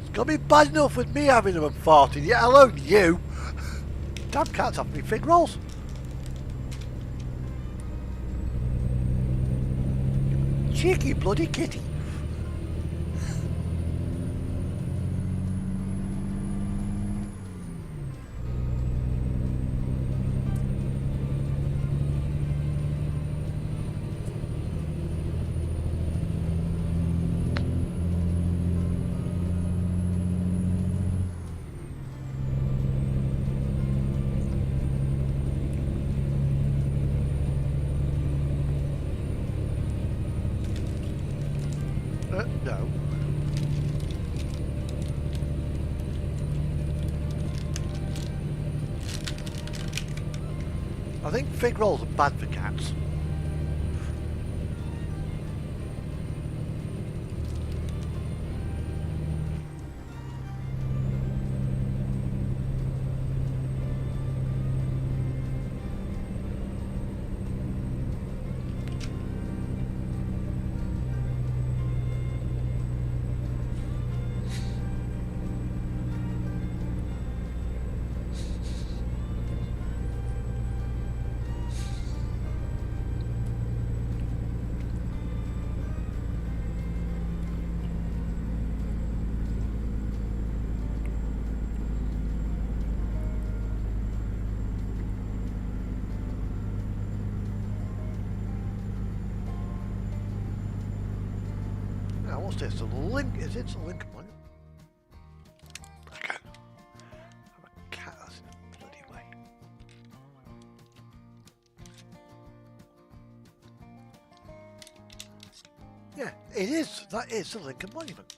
It's gonna be bad enough with me having them and farting, yet alone you. Damn cats have me fig rolls. Cheeky bloody kitty. No. I think fig rolls are bad for cats. Now, what's this? The link? Is it the Lincoln one? Okay. I'm a cat. That's in a bloody way. Yeah, it is. That is the Lincoln Monument.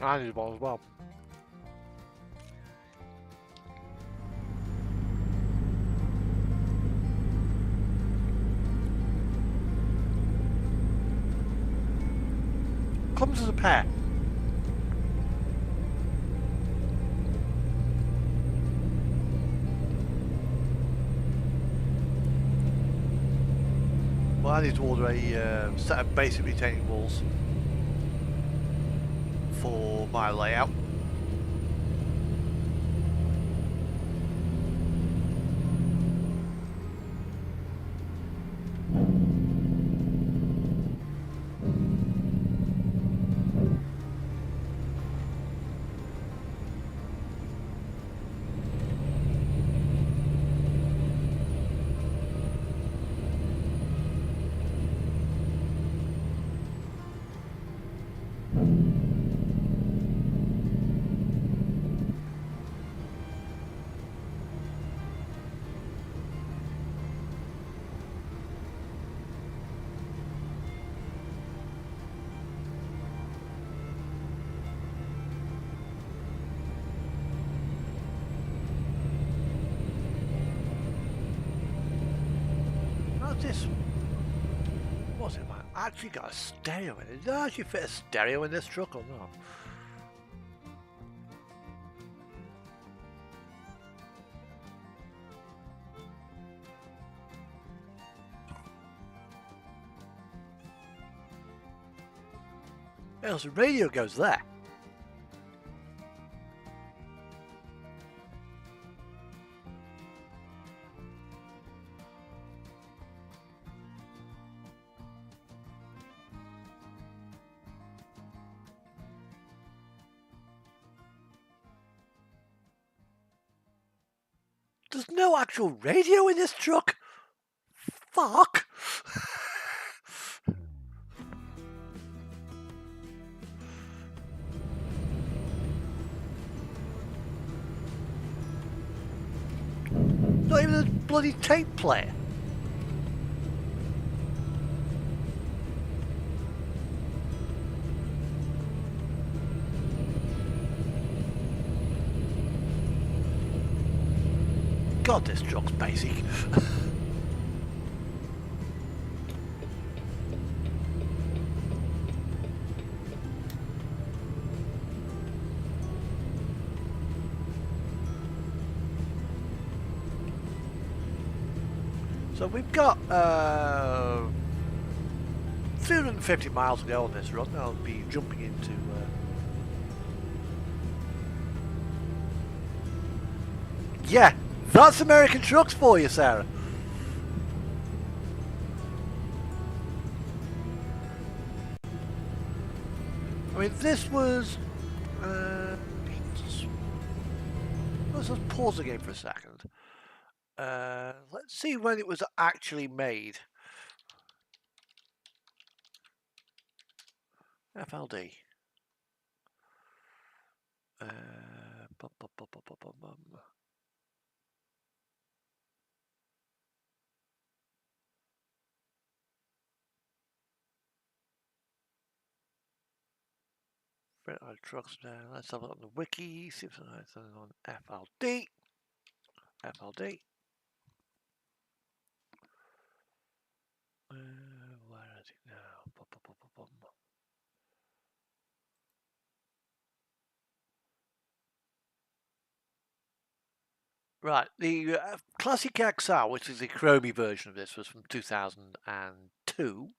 I need one as well. Comes as a pair. Well, I need to order a set of basic retaining walls for my layout. What's this? What's it, man? Actually got a stereo in it. Did I actually fit a stereo in this truck or not? Else the radio goes there. There's no actual radio in this truck. Fuck. Not even a bloody tape player. God, this truck's basic. So we've got 350 miles to go on this run. I'll be jumping into yeah, that's American trucks for you, Sarah. I mean, this was let's just pause again for a second. Let's see when it was actually made. FLD. Trucks now. Let's have a look on the wiki. See if there's anything on FLD. FLD. Where is it now? Right, the Classic XR, which is the Chromie version of this, was from 2002.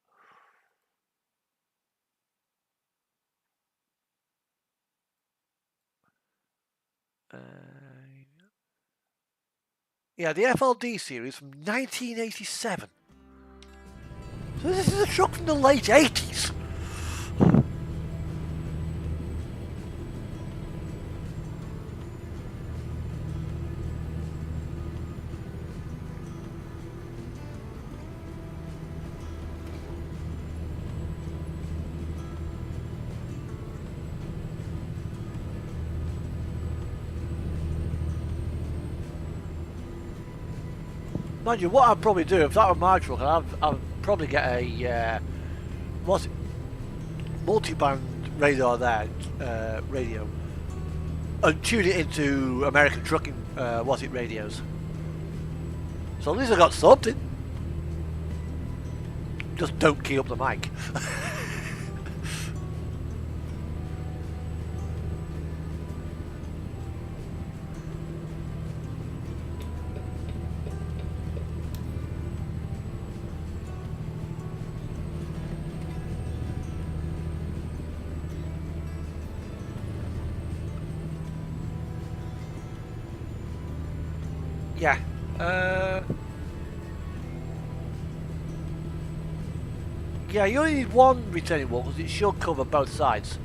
Yeah, the FLD series from 1987. So this is a truck from the late 80s. Mind you, what I'd probably do, if that were my truck, I'd probably get a, what's it, multi-band radar there, radio, and tune it into American trucking, radios. So at least I got something. Just don't key up the mic. Yeah. Yeah, you only need one retaining wall because it should cover both sides.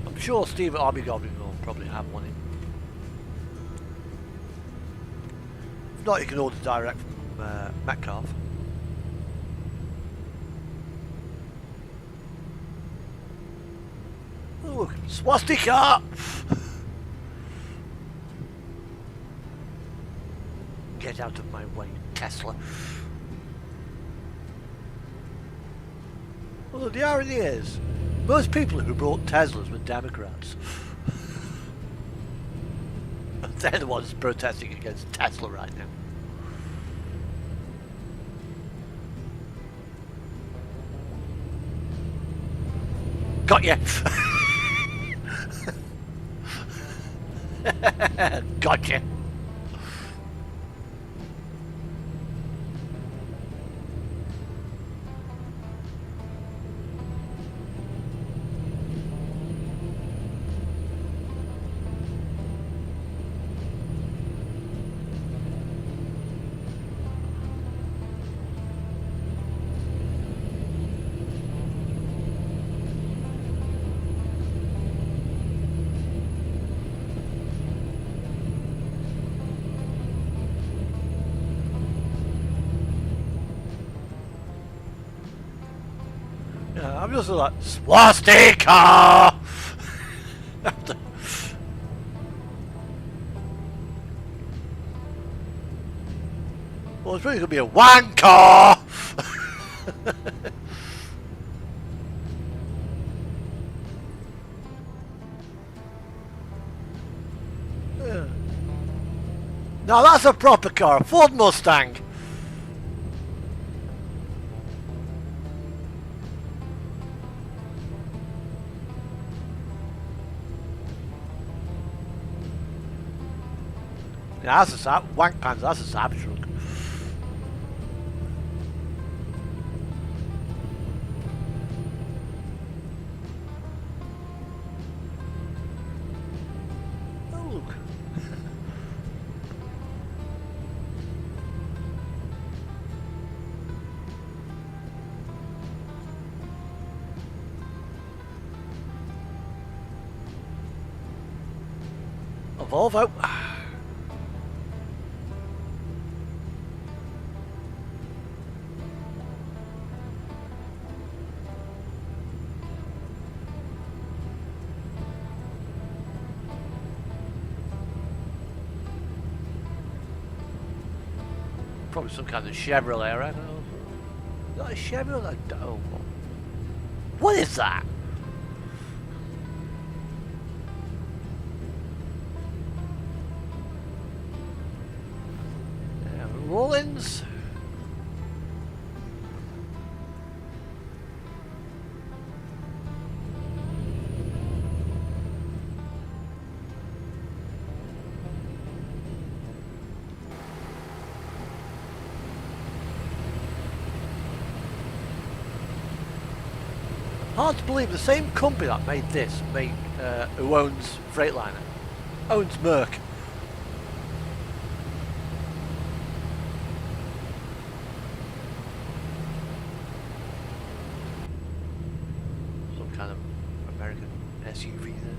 I'm sure Steve at Army Goblin will probably have one in. If not, you can order direct from Metcalf. Ooh, swastika! Get out of my way, Tesla. Although the irony is, Most people who bought Teslas were Democrats. They're the ones protesting against Tesla right now. Got you. Gotcha. I'm just like, swastika! Well, it's really going to be a wanker! Yeah. Now that's a proper car, a Ford Mustang. Yeah, that's a wank pants, that's a Cybertruck. Oh look. A Volvo. Probably some kind of Chevrolet, I don't know. Is that a Chevrolet? Oh, what is that? Rollins. Hard to believe the same company that made this, who owns Freightliner, owns Merck. Some kind of American SUV there.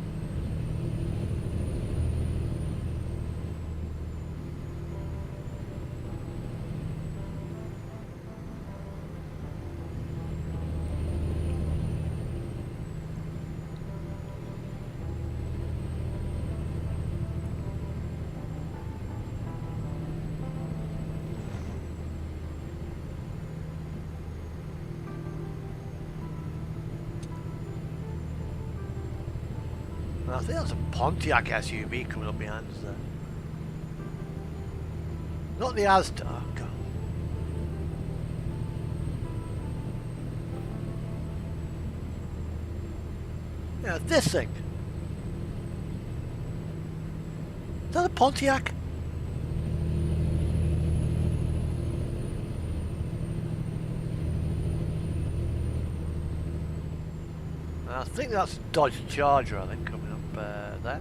I think that's a Pontiac SUV coming up behind us there. Not the Asda. Oh, God. Yeah, this thing. Is that a Pontiac? I think that's Dodge Charger, I think, coming up there.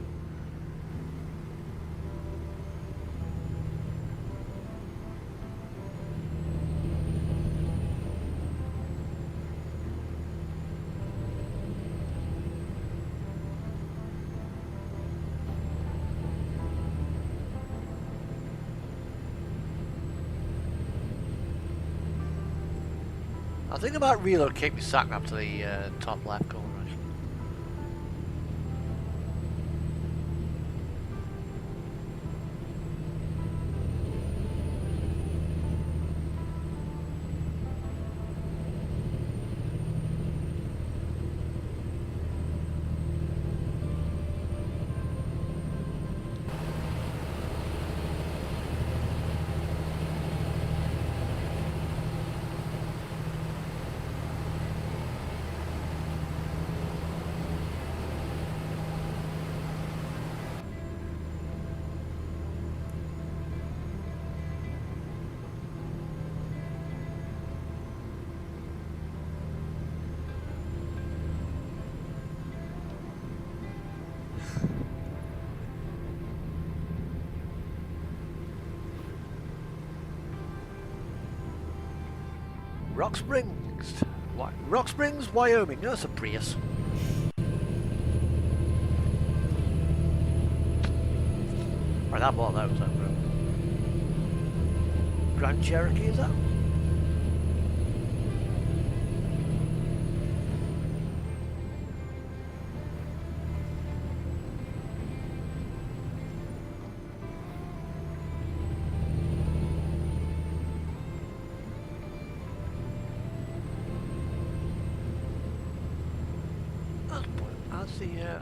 I think I might relocate my sat nav to the top left corner. Rock Springs. Rock Springs, Wyoming. That's a Prius. Right, I bought those over. Grand Cherokee, is that?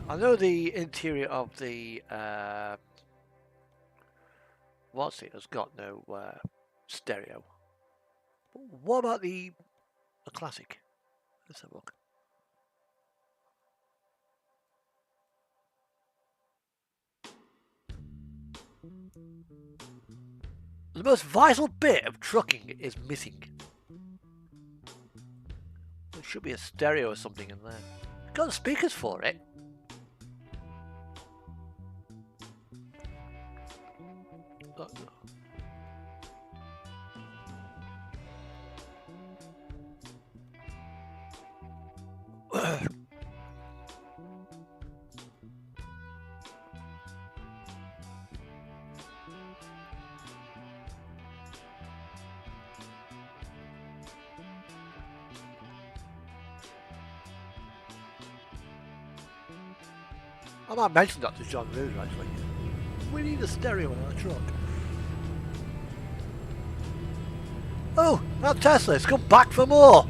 I know the interior of the what's it has got no stereo. But what about the classic? Let's have a look. The most vital bit of trucking is missing. There should be a stereo or something in there. Got the speakers for it. Oh, no. I might mention that to John Roos actually. We need a stereo in our truck. Oh, that Tesla, it's come back for more.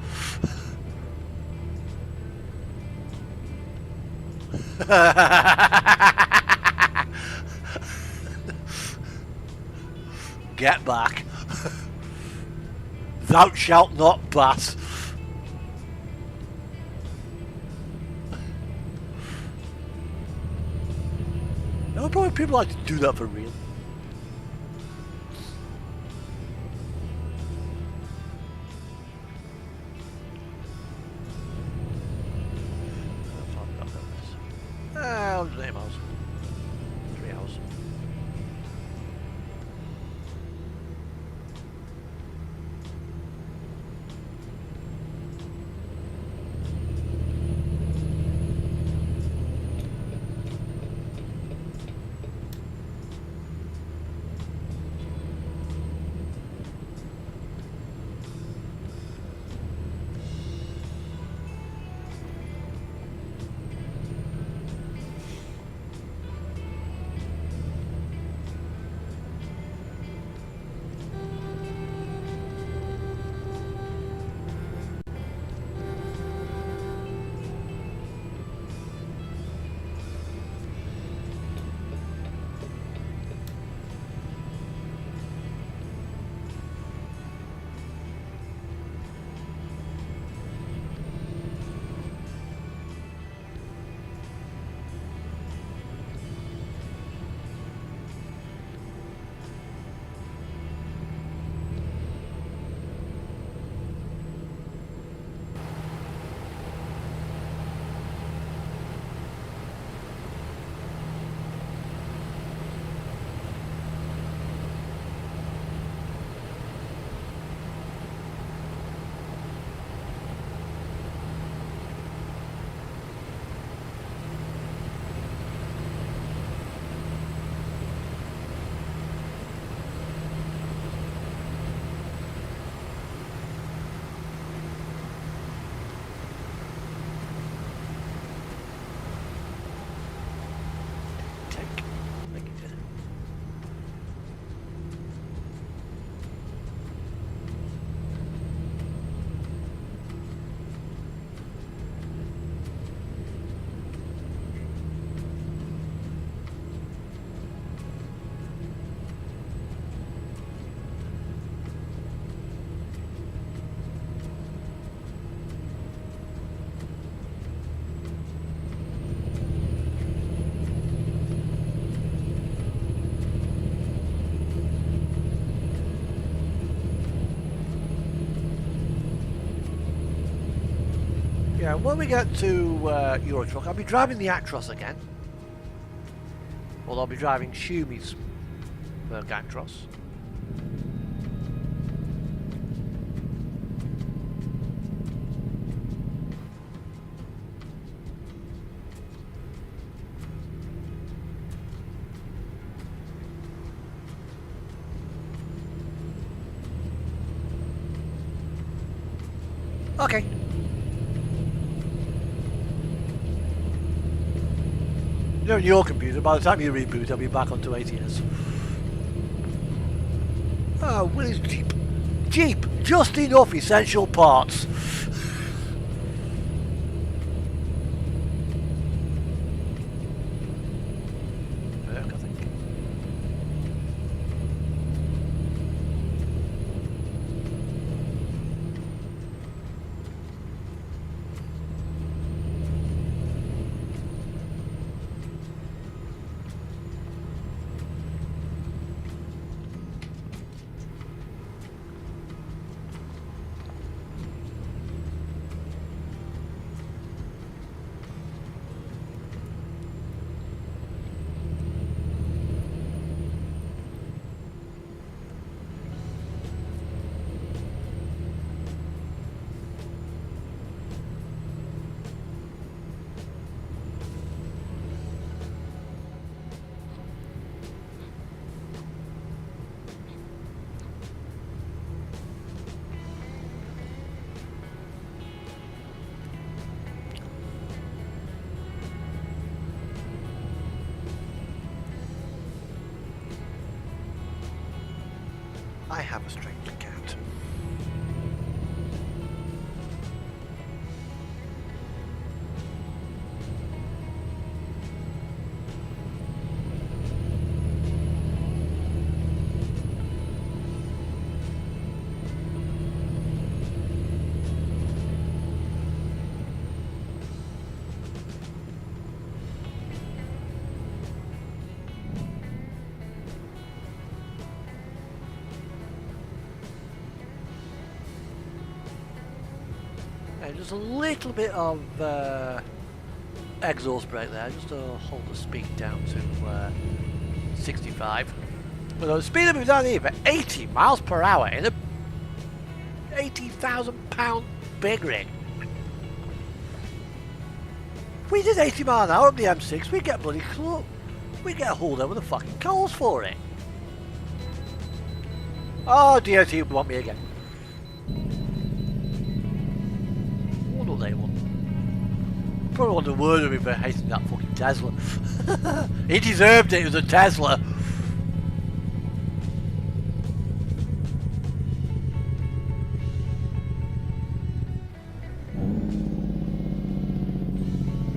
Get back. Thou shalt not pass. No, probably people like to do that for real. I'll do 8 miles. 3 hours. Yeah, when we get to Eurotruck, I'll be driving the Actros again. Or I'll be driving Schumi's Actros. Okay. You know, in your computer, by the time you reboot, I'll be back onto ATS. Oh, Willie's Jeep. Jeep! Just enough essential parts. Work, I think. I have a strange cat. And just a little bit of exhaust brake there, just to hold the speed down to 65. But the speed limit down here for 80 miles per hour in a 80,000-pound big rig. If we did 80 miles an hour up the M6, we'd get bloody we'd get hauled over the fucking coals for it. Oh, DOT would want me again. What do they want? Probably want to murder me for hating that fucking Tesla. He deserved it, it was a Tesla.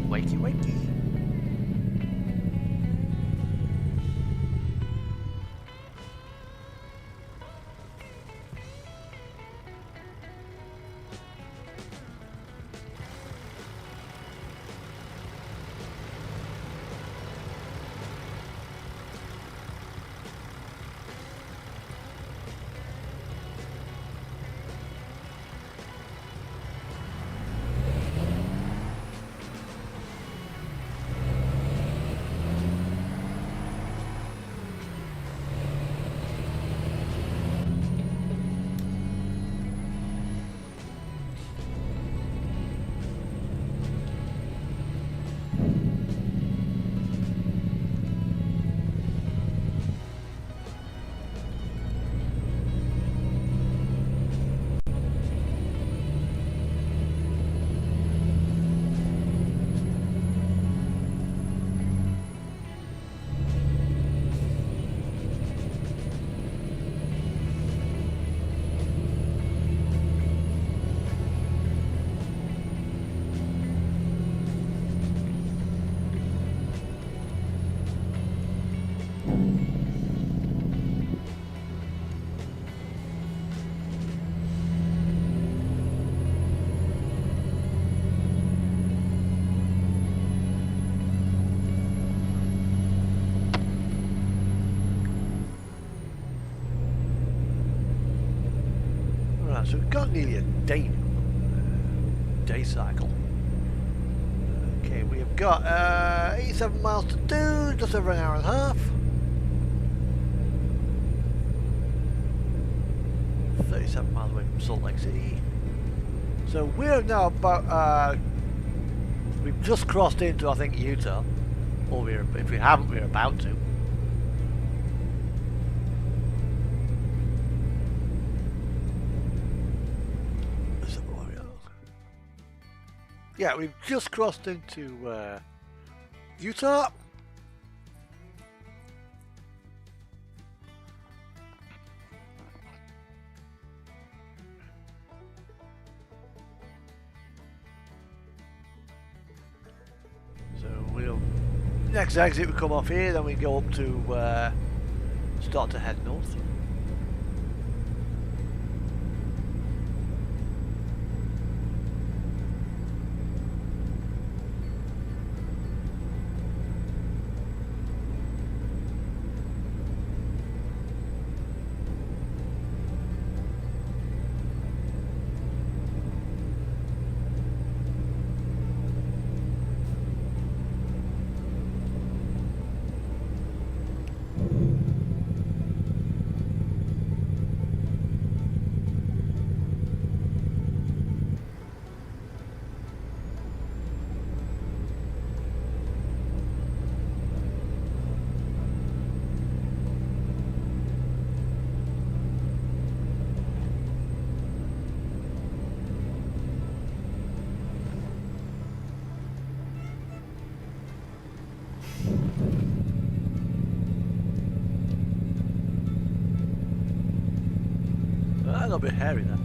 Wakey wakey. So we've got nearly a day cycle. Okay, we have got 87 miles to do, just over an hour and a half. 37 miles away from Salt Lake City. So we're now about, we've just crossed into, I think, Utah. Or if we haven't, we're about to. Yeah, we've just crossed into Utah. So we'll next exit we come off here, then we go up to start to head north. A little bit hairy there.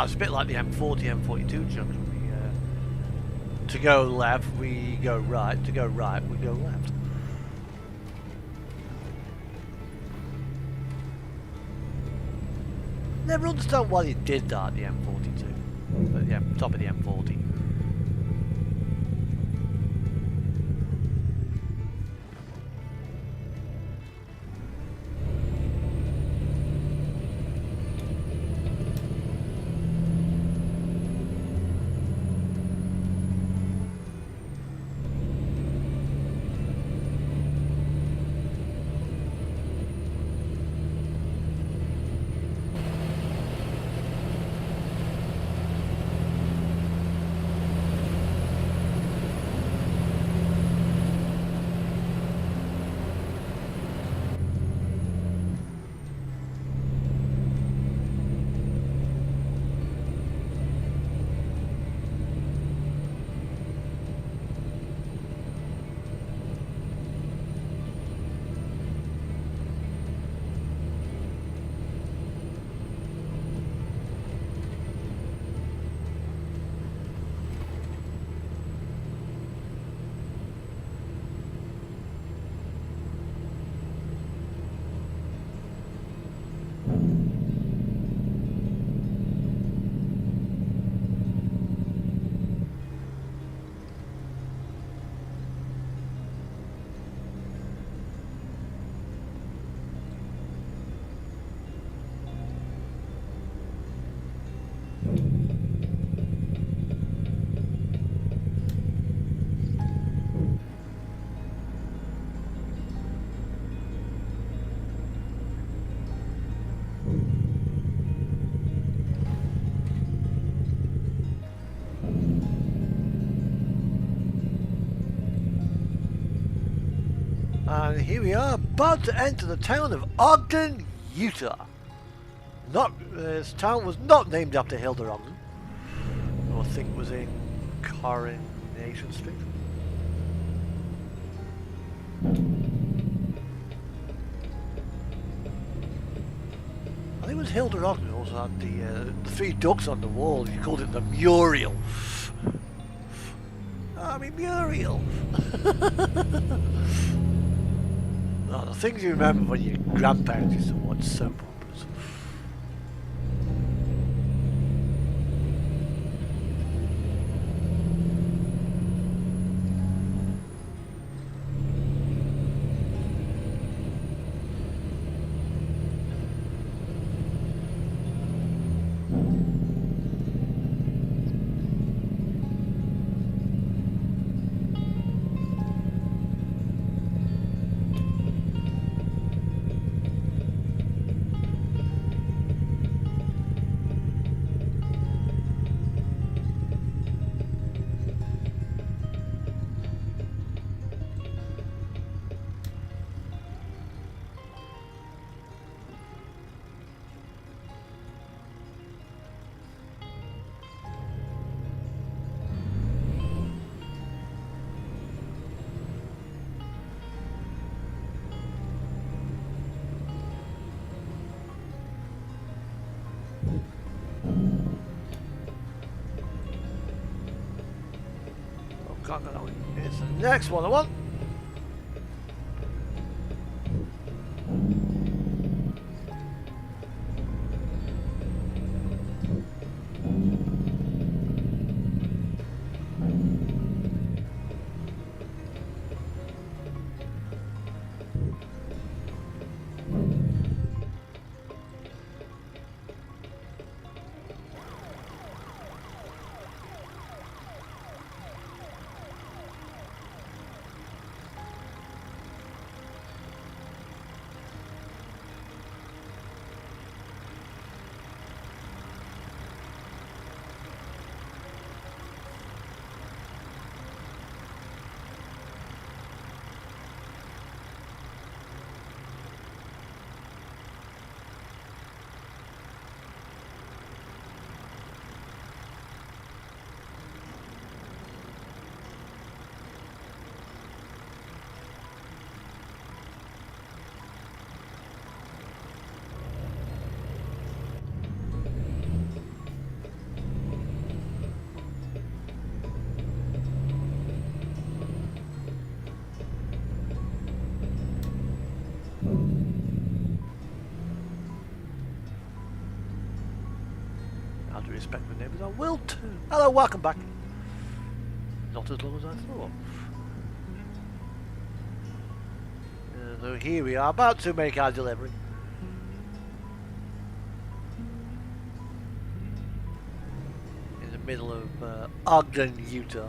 It's a bit like the M40, M42 junction. To go left, we go right. To go right, we go left. Never understand why they did that at the M42. At the top of the M40. And here we are, about to enter the town of Ogden, Utah. This town was not named after Hilda Ogden. I think it was in Coronation Street. I think it was Hilda Ogden who also had the three ducks on the wall. She called it the Muriel. I mean, Muriel. Oh, the things you remember when your grandparents used to watch soap operas. Oh, can't go that way. It's the next one I want. How to respect the neighbours, I will too. Hello, welcome back. Not as long as I thought. So here we are, about to make our delivery. In the middle of Ogden, Utah.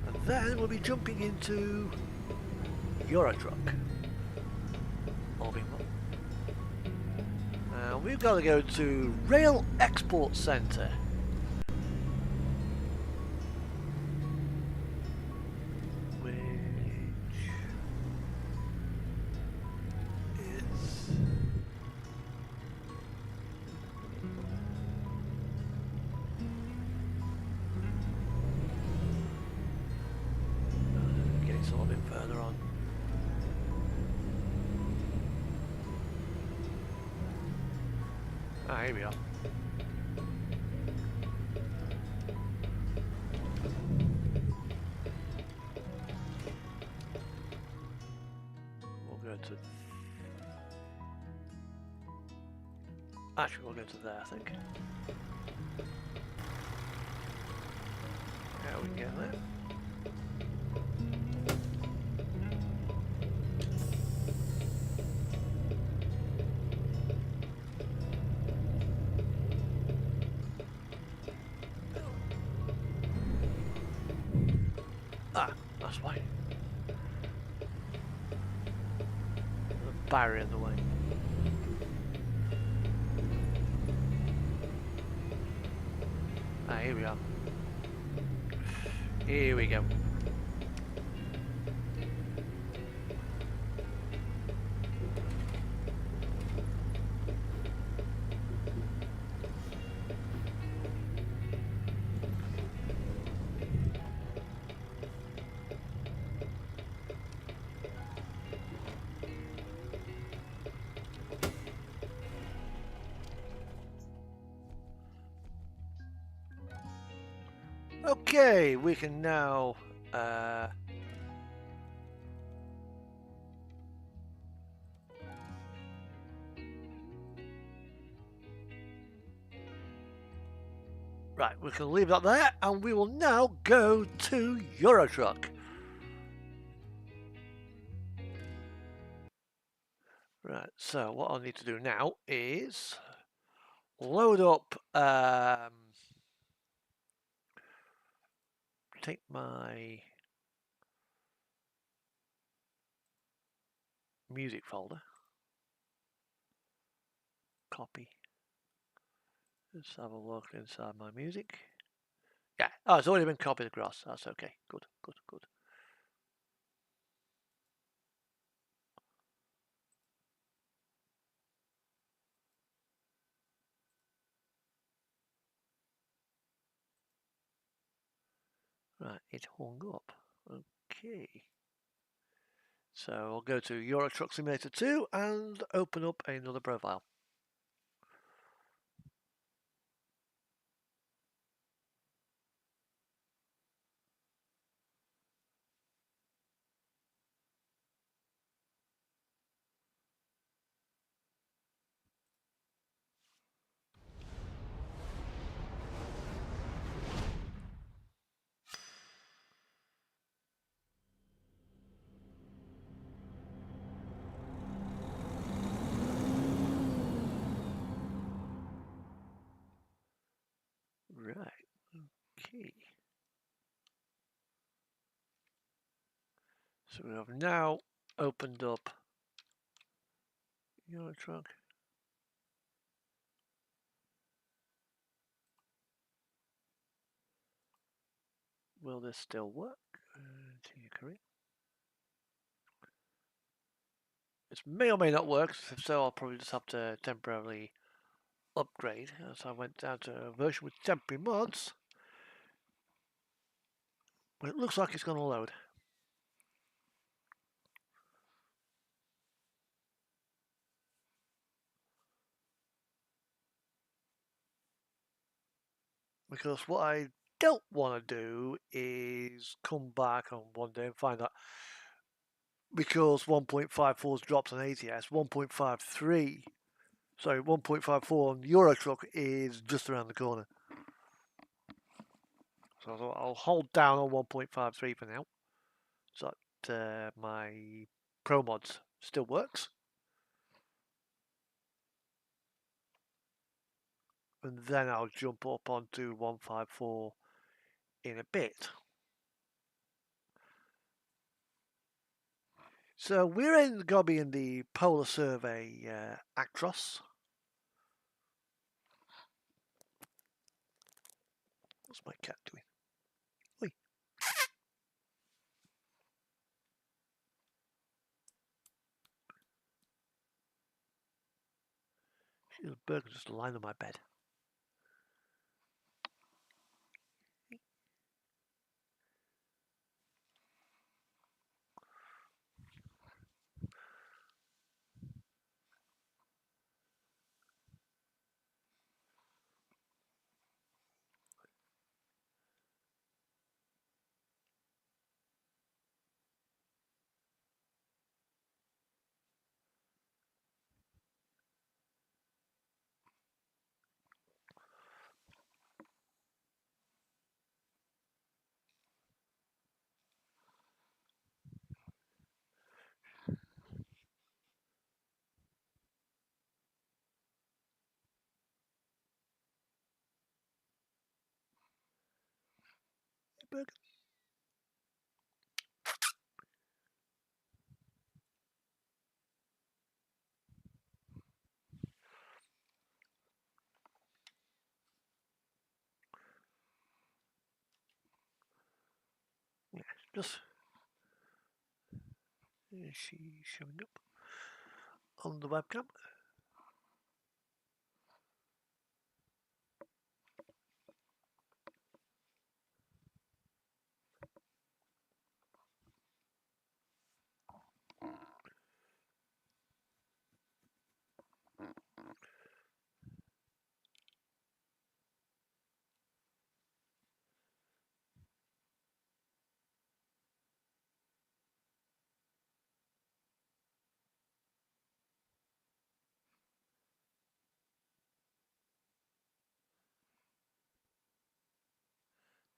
And then we'll be jumping into Eurotruck. All being well. And we've got to go to Rail Export Centre. Which is... getting a little bit further on. Ah, here we are. We'll go to... Actually, we'll go to there, I think. Yeah, we can get there. Ah, that's why. The barrier in the way. Ah, here we are. Here we go. Okay, we can now right, we can leave that there, and we will now go to Eurotruck. Right, so what I'll need to do now is load up, take my music folder, copy, let's have a look inside my music. Yeah, oh, it's already been copied across, that's okay, good, good, good. Right, it hung up. Okay. So I'll go to Euro Truck Simulator 2 and open up another profile. Right, okay. So we have now opened up Euro Truck. Will this still work? Continue career. This may or may not work, if so I'll probably just have to temporarily upgrade. So I went down to a version with temporary mods. But it looks like it's going to load. Because what I don't want to do is come back on one day and find out, because 1.54's dropped on ATS, 1.53, sorry, 1.54 on Euro Truck is just around the corner. So I'll hold down on 1.53 for now, so that my Pro Mods still works. And then I'll jump up onto 154 in a bit. So we're going to be in the Polar Survey Actros. What's my cat doing? Oi. She's a burger just lying on my bed. Burger. Yeah, just is she showing up on the webcam?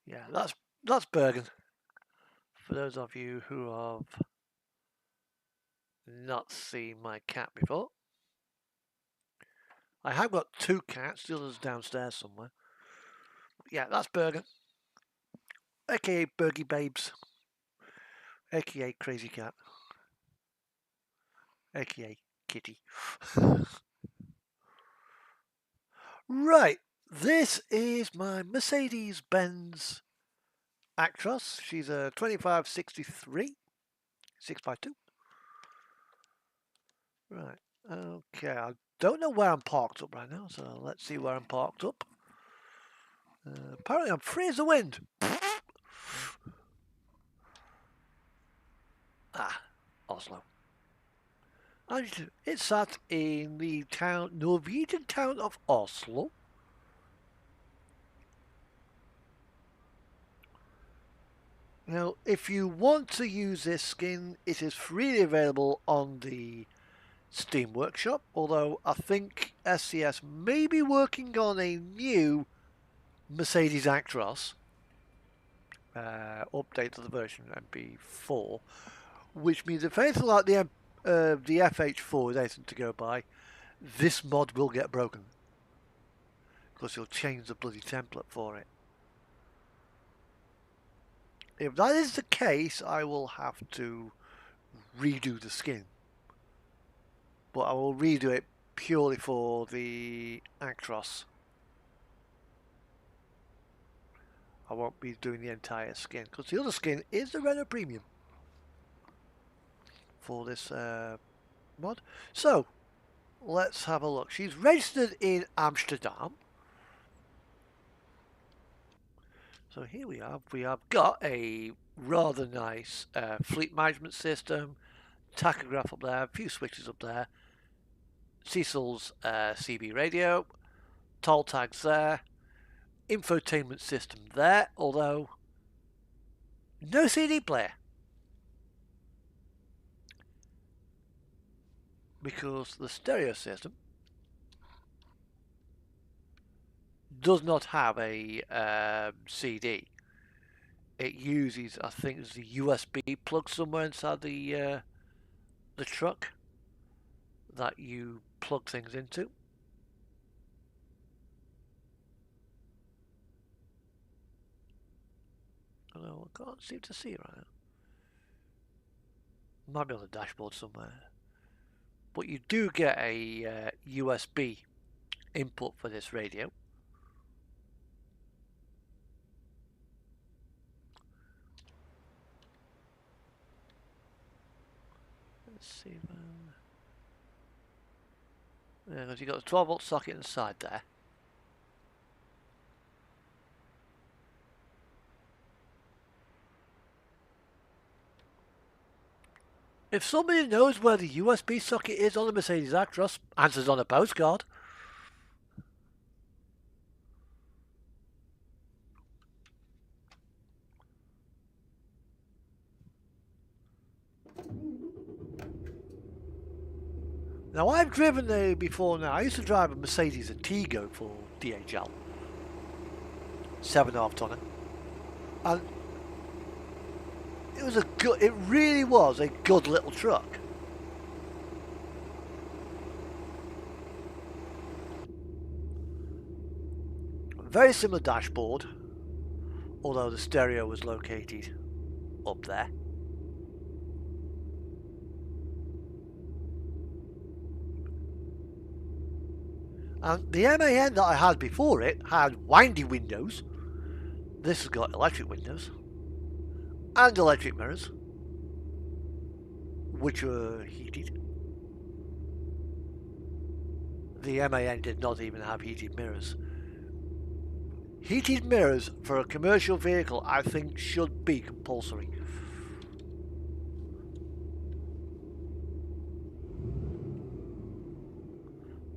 Yeah, that's Bergen. For those of you who have not seen my cat before, I have got two cats. The other's downstairs somewhere. Yeah, that's Bergen, aka Bergie Babes, aka Crazy Cat, aka Kitty. Right, this is my Mercedes-Benz Actros. She's a 2563 6x2. Right, okay, I don't know where I'm parked up right now, so let's see where I'm parked up. Apparently I'm free as the wind. Oslo. And it's sat in the Norwegian town of Oslo. Now, if you want to use this skin, it is freely available on the Steam Workshop, although I think SCS may be working on a new Mercedes Actros update to the version MP4, which means if anything like the FH4 is anything to go by, this mod will get broken because you'll change the bloody template for it. If that is the case, I will have to redo the skin, but I will redo it purely for the Actros. I won't be doing the entire skin because the other skin is the Renault Premium for this mod. So let's have a look. She's registered in Amsterdam. So here we have got a rather nice fleet management system, tachograph up there, a few switches up there, Cecil's CB radio, toll tags there, infotainment system there, although no CD player. Because the stereo system does not have a CD. It uses, I think, there's a USB plug somewhere inside the truck that you plug things into. Although I can't seem to see it right now. Might be on the dashboard somewhere. But you do get a USB input for this radio. Let's see. Yeah, because you've got a 12-volt socket inside there. If somebody knows where the USB socket is on the Mercedes Actros, answers on a postcard. Now I've driven before now. I used to drive a Mercedes Atego for DHL. 7.5 tonner. And it really was a good little truck. Very similar dashboard, although the stereo was located up there. And the MAN that I had before it had windy windows. This has got electric windows and electric mirrors, which were heated. The MAN did not even have heated mirrors. Heated mirrors for a commercial vehicle, I think, should be compulsory.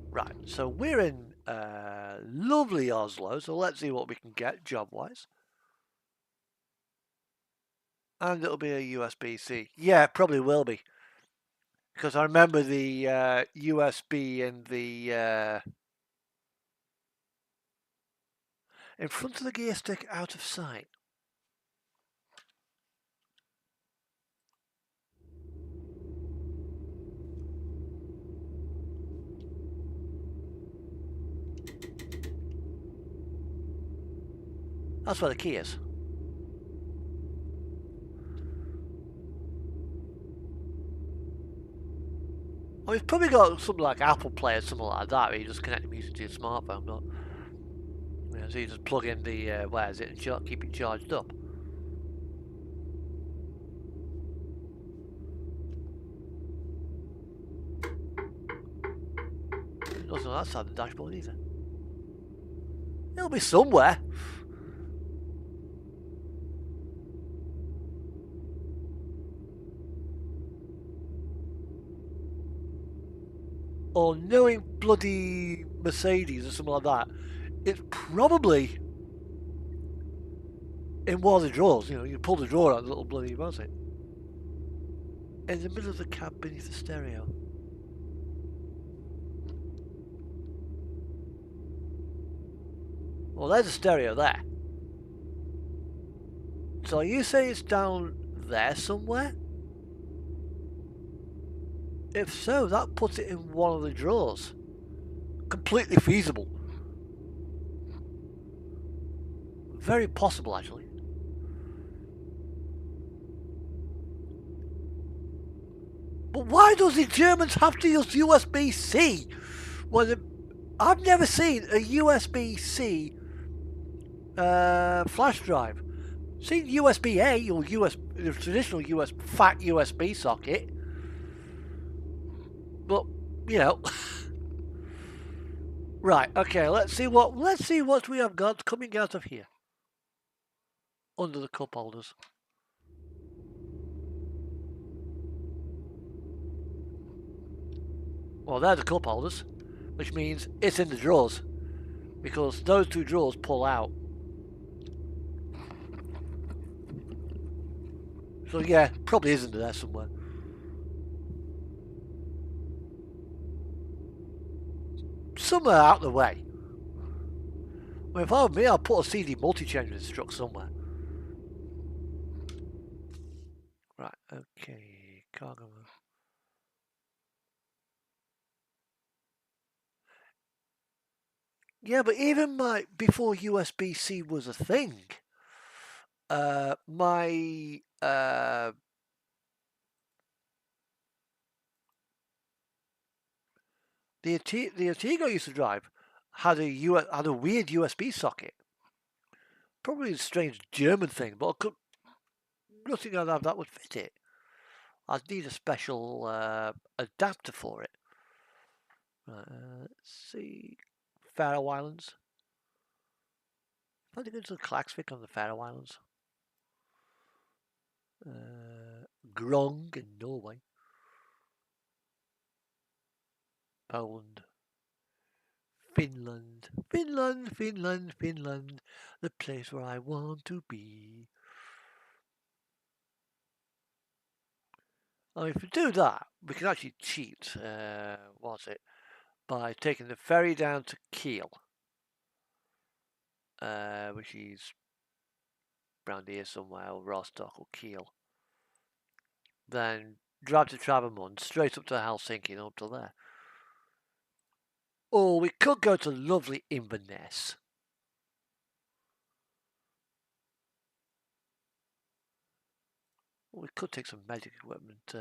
Right, so we're in lovely Oslo, so let's see what we can get job-wise. And it'll be a USB-C. Yeah, it probably will be. Because I remember the USB in the in front of the gear stick out of sight. That's where the key is. I mean, it's probably got something like Apple Play or something like that, where you just connect the music to your smartphone, but yeah, so you just plug in the where's it and keep it charged up. Nothing on that side of the dashboard either. It'll be somewhere. or knowing bloody Mercedes or something like that, it's probably in one of the drawers. You know, you pull the drawer out, the little bloody, what's it? In the middle of the cab beneath the stereo. Well, there's a stereo there. So you say it's down there somewhere? If so, that puts it in one of the drawers. Completely feasible. Very possible, actually. But why does the Germans have to use USB-C? Well, I've never seen a USB-C flash drive. Seen USB-A or the traditional fat USB socket. But, you know. Right, okay, let's see what we have got coming out of here. Under the cup holders. Well, they're the cup holders, which means it's in the drawers, because those two drawers pull out. So yeah, probably is in there somewhere. Somewhere out of the way. I mean, if I were me, I'd put a CD multi-changer instruct somewhere. Right, okay, cargo. Yeah, but even before USB-C was a thing, my the Ertiga I used to drive had a weird USB socket. Probably a strange German thing, but nothing I'd have that would fit it. I'd need a special adapter for it. Right, let's see. Faroe Islands. I'd go to the Klaksvik on the Faroe Islands. Grong in Norway. Poland. Finland. Finland, Finland, Finland. The place where I want to be. I mean, if we do that, we can actually cheat. What's it? By taking the ferry down to Kiel. Which is around here somewhere, or Rostock or Kiel. Then drive to Travemund, straight up to Helsinki and up to there. Or we could go to lovely Inverness. Or we could take some magic equipment.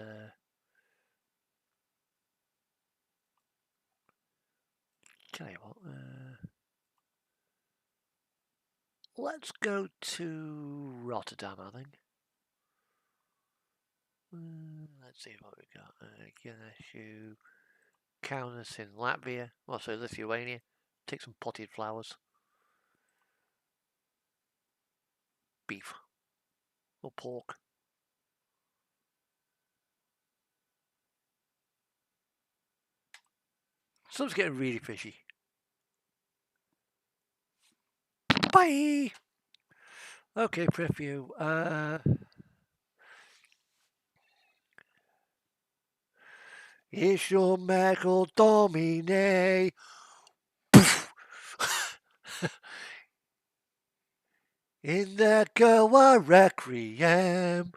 Tell you what, let's go to Rotterdam, I think. Let's see what we got. Guineshu, Kaunas in Latvia. Also Lithuania. Take some potted flowers. Beef. Or pork. Stuff's getting really fishy. Bye! Okay, preview. Isho Michael Domine. In the Goa Requiem.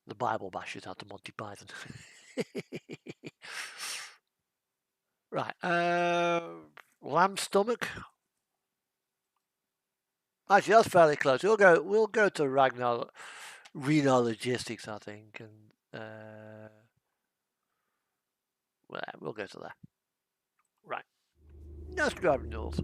The Bible bashers out to Monty Python. Right, lamb stomach. Actually, that's fairly close. We'll go to Ragnar Logistics, I think, and well, we'll go to there. Right, let's drive north.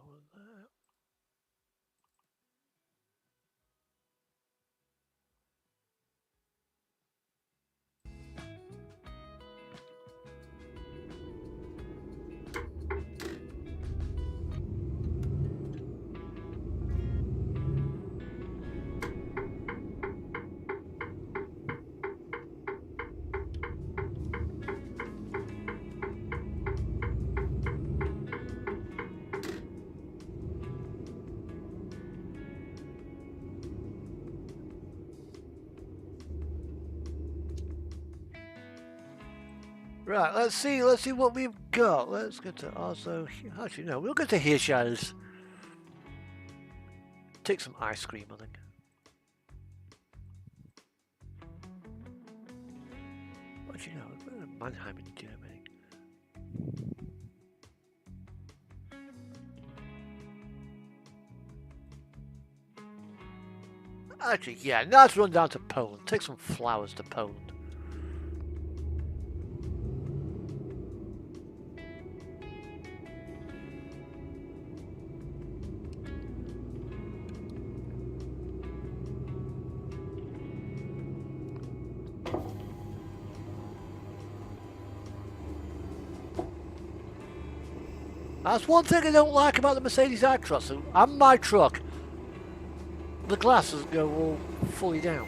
one there. Right, let's see what we've got. Let's go to also, actually no, we'll go to Hirschels. Take some ice cream, I think. Actually no, we're going to Mannheim in Germany. Actually, yeah, now let's run down to Poland. Take some flowers to Poland. That's one thing I don't like about the Mercedes Actros and my truck. The glasses go all fully down.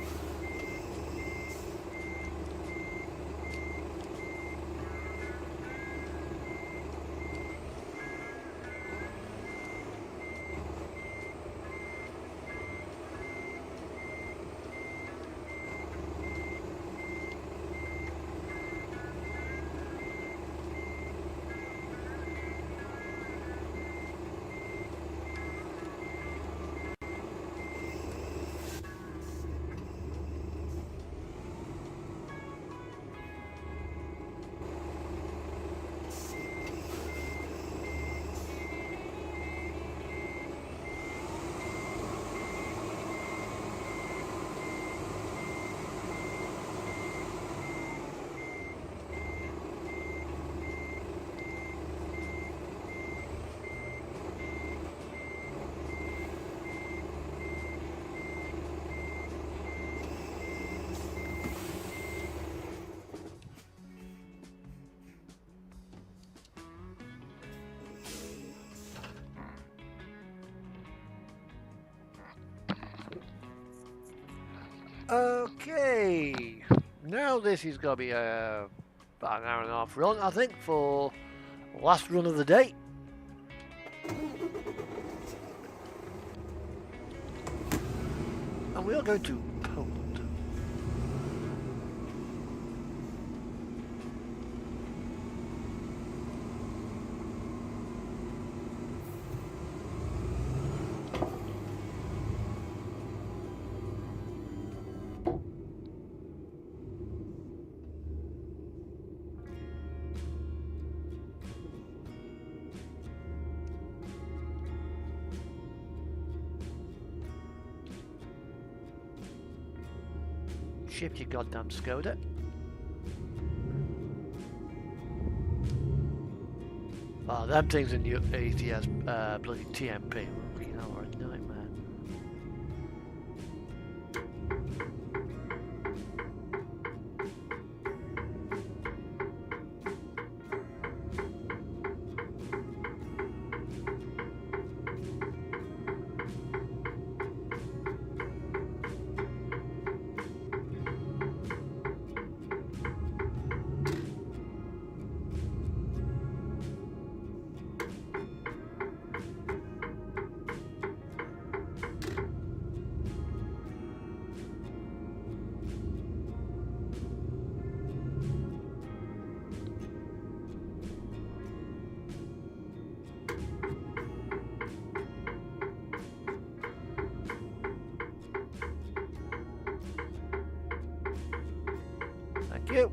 Okay, now this is going to be about an hour and a half run, I think, for the last run of the day. And we are going to Poland. Shift your goddamn Skoda. Oh, them things in your ATS bloody TMP. You know, are a nightmare. Thank you.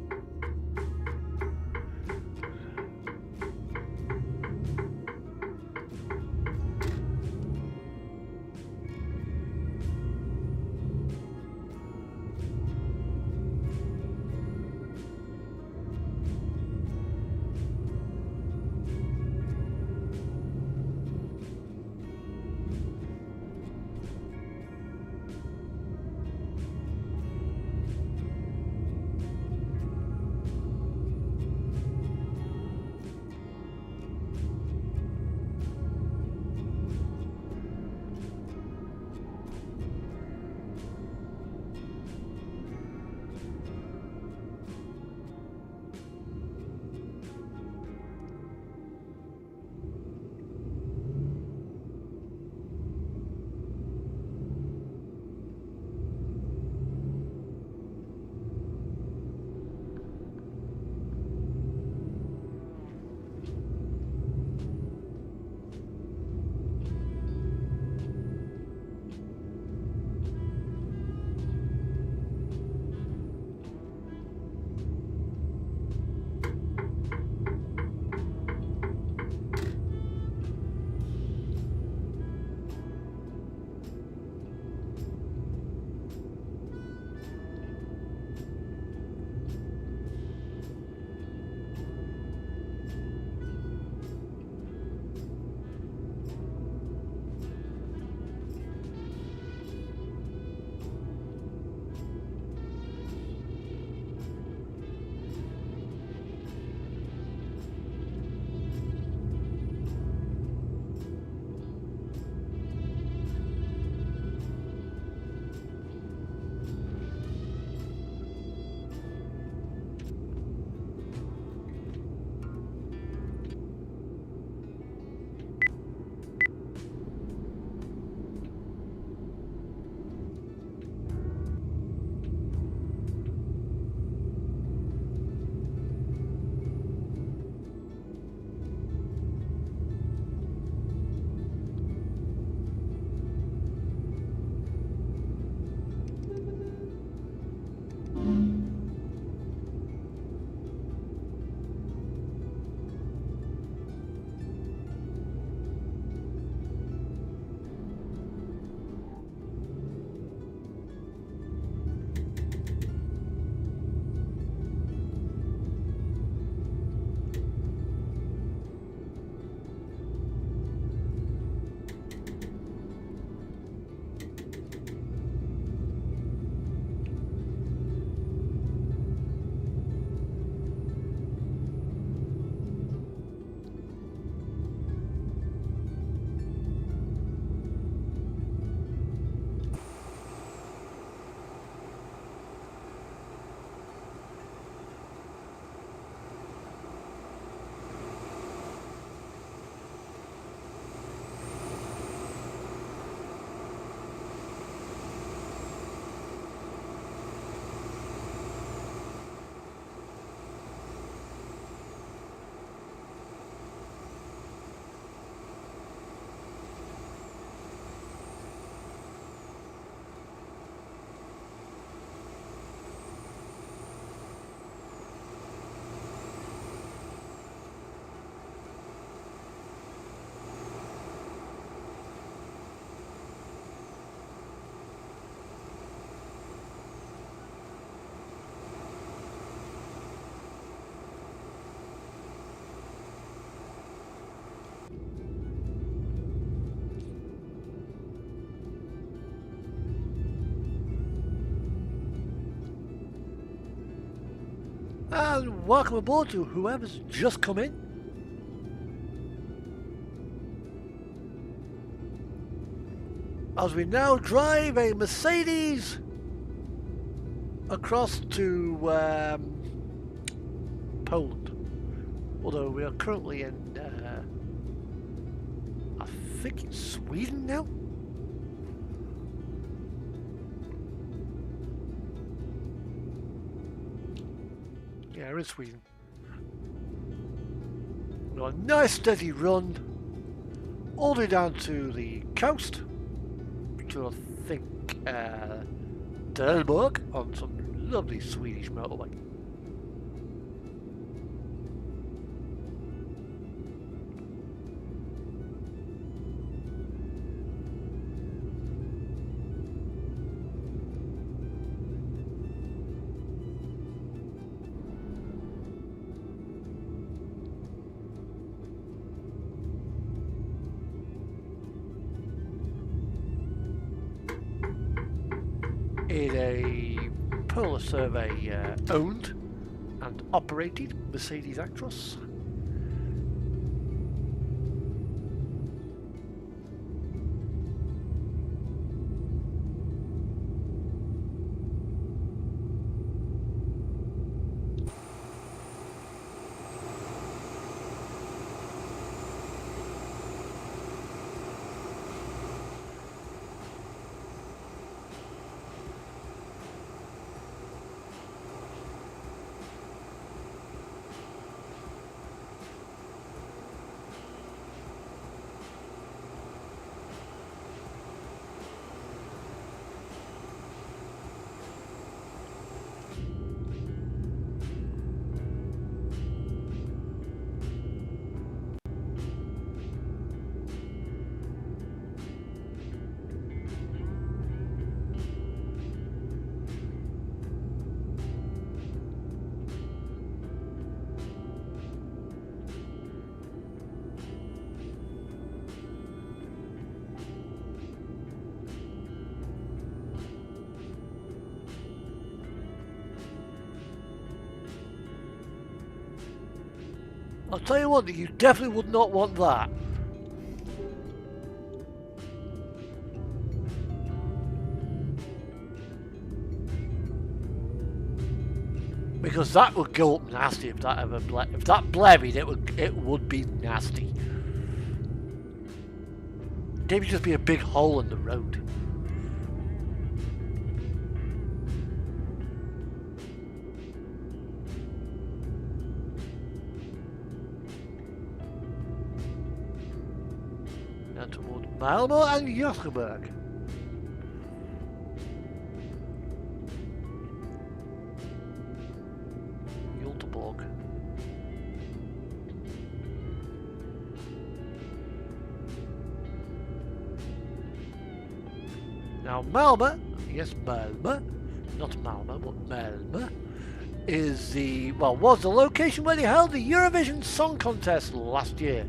And welcome aboard to whoever's just come in. As we now drive a Mercedes across to Poland. Although we are currently in, I think it's Sweden now? Yeah, we're in Sweden. We've got a nice steady run all the way down to the coast, to I think Delborg on some lovely Swedish motorway. In a Polar Survey owned and operated Mercedes Actros. I'll tell you what, you definitely would not want that. Because that would go up nasty if that ever if that blevied, it would be nasty. Maybe just be a big hole in the road. Now towards Malmo and Göteborg. Göteborg. Now Malmo, yes Malmo, not Malmo but Malmo, is the, well, was the location where they held the Eurovision Song Contest last year.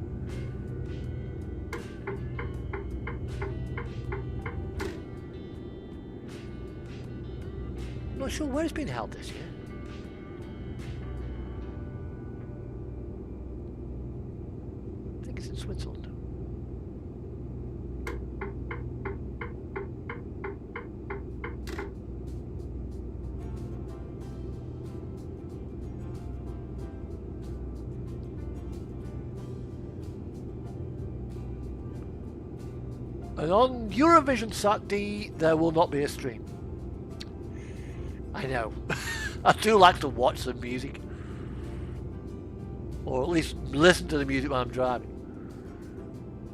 Not sure where it's been held this year. I think it's in Switzerland. And on Eurovision Saturday, there will not be a stream. I know. I do like to watch the music. Or at least listen to the music while I'm driving.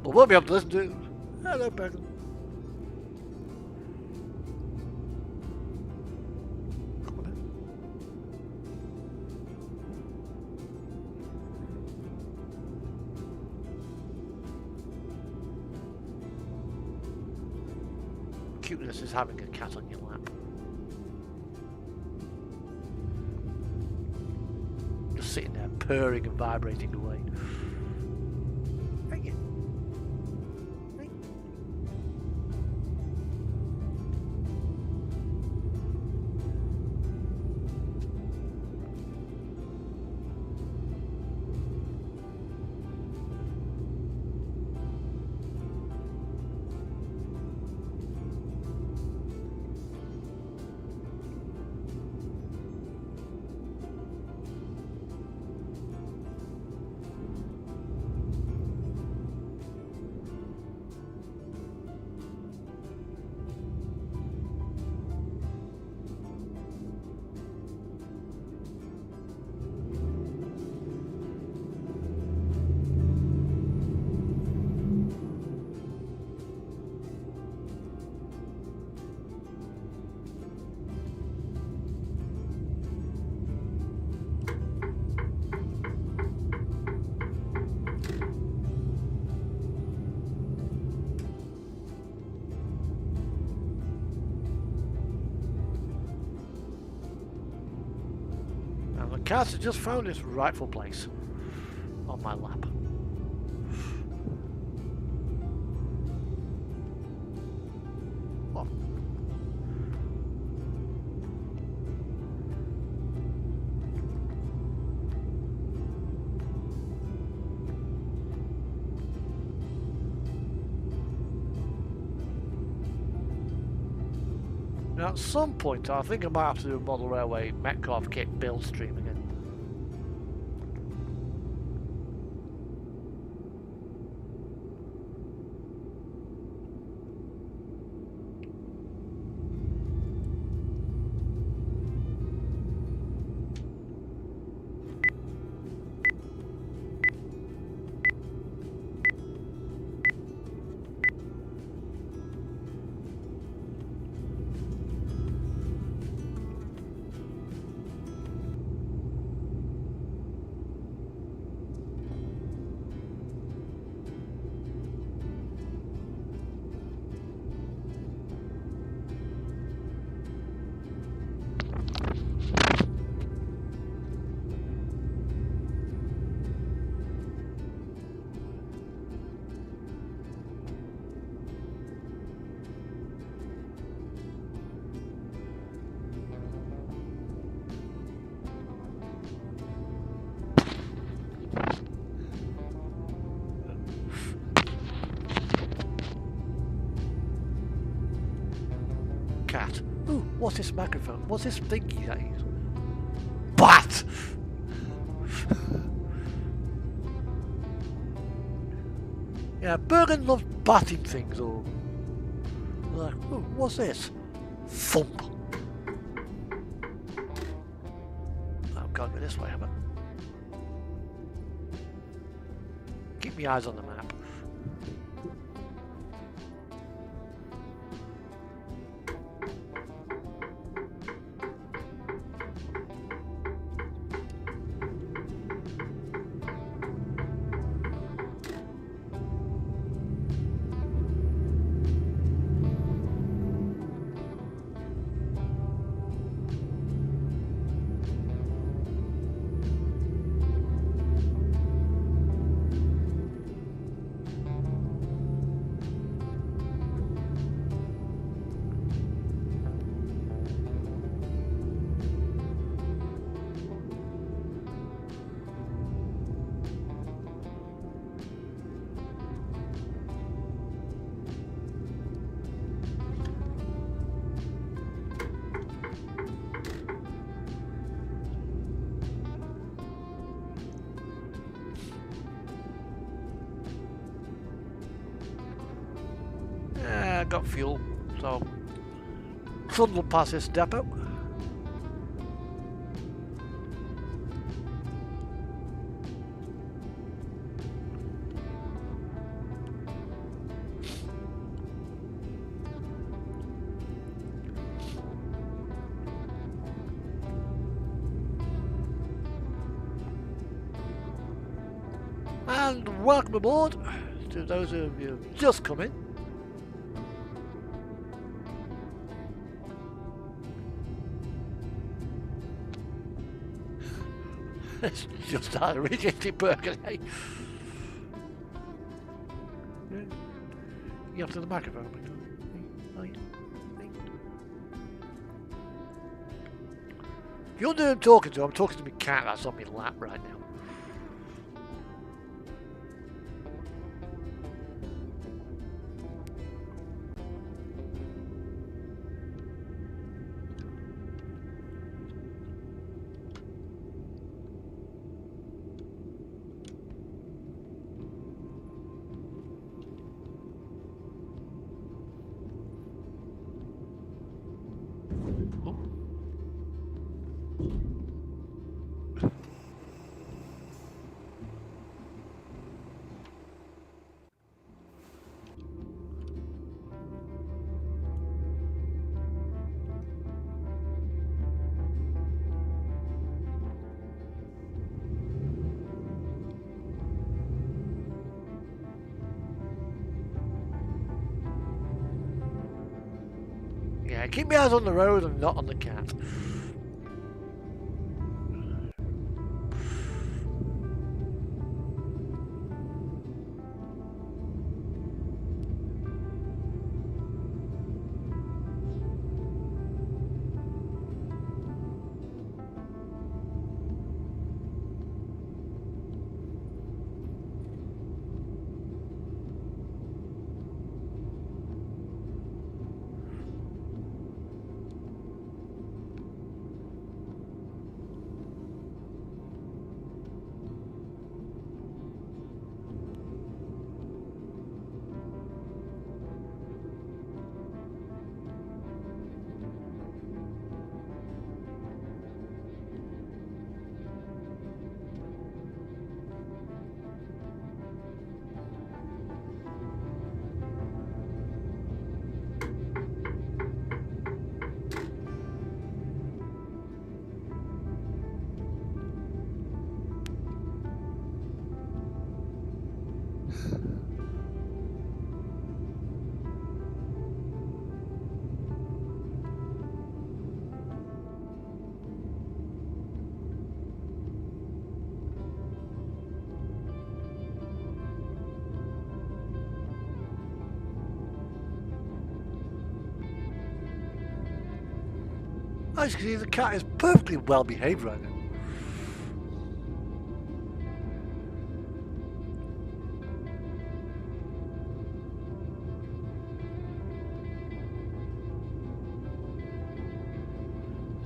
But won't be able to listen to it. Hello, Bergen. Cuteness is having a cat on your lap. Just sitting there purring and vibrating away. Thank you. cat has just found its rightful place on my lap. Oh. Now at some point I think I might have to do a model railway Metcalfe kit build stream again. Cat. Ooh, what's this microphone? What's this thingy that is? Bat! Yeah, Bergen loves batting things, or like, ooh, what's this? Thump. I've got to go this way, haven't I? Keep my eyes on the map. Got fuel, so trundle past this depot. And welcome aboard to those of you who've just come in. It's just out of rejected Bergen, eh? Yeah. You have to the microphone. Oh, yeah. If you're doing talking to, I'm talking to my cat that's on my lap right now. Yeah, keep my eyes on the road and not on the cat. As you can see, the cat is perfectly well behaved right now.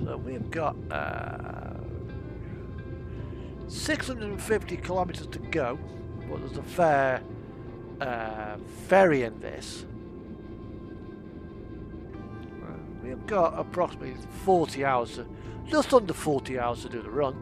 So we've got 650 kilometers to go, but there's a fair ferry in this. We've got approximately 40 hours, just under 40 hours to do the run.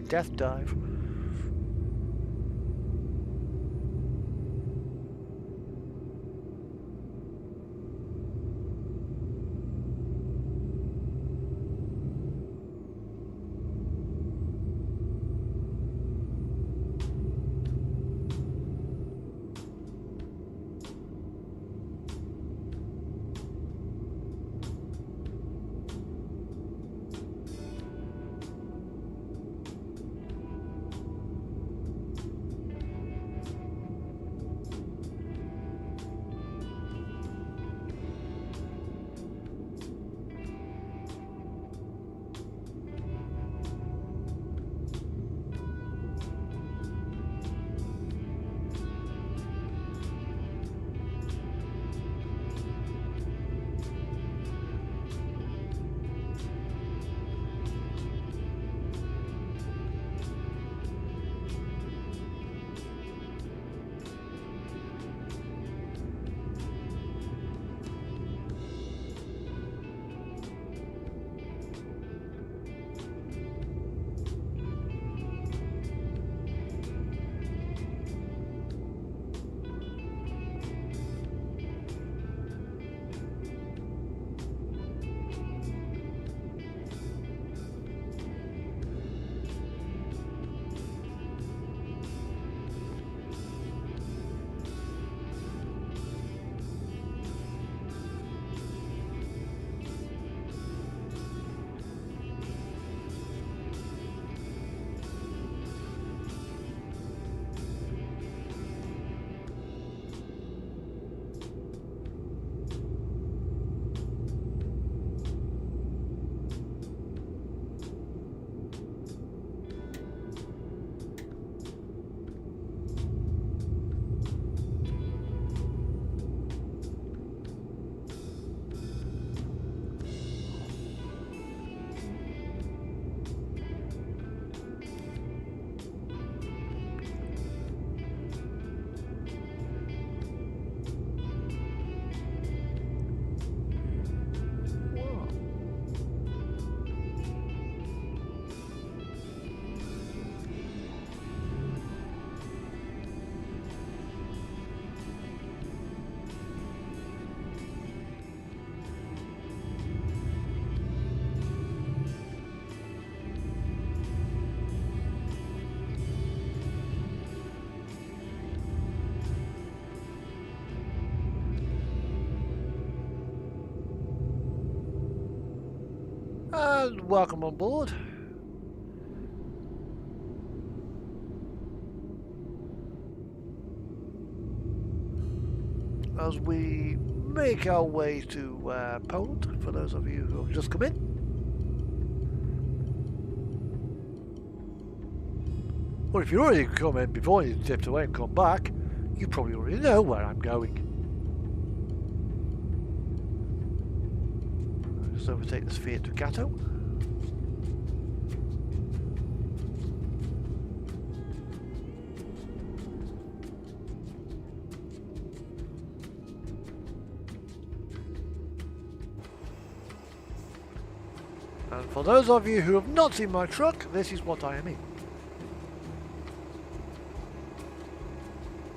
Death dive. And welcome on board. As we make our way to Poland, for those of you who have just come in. Or if you already come in before you dipped away and come back, you probably already know where I'm going. I'll just overtake this Fiat Ducato. And for those of you who have not seen my truck, this is what I am in.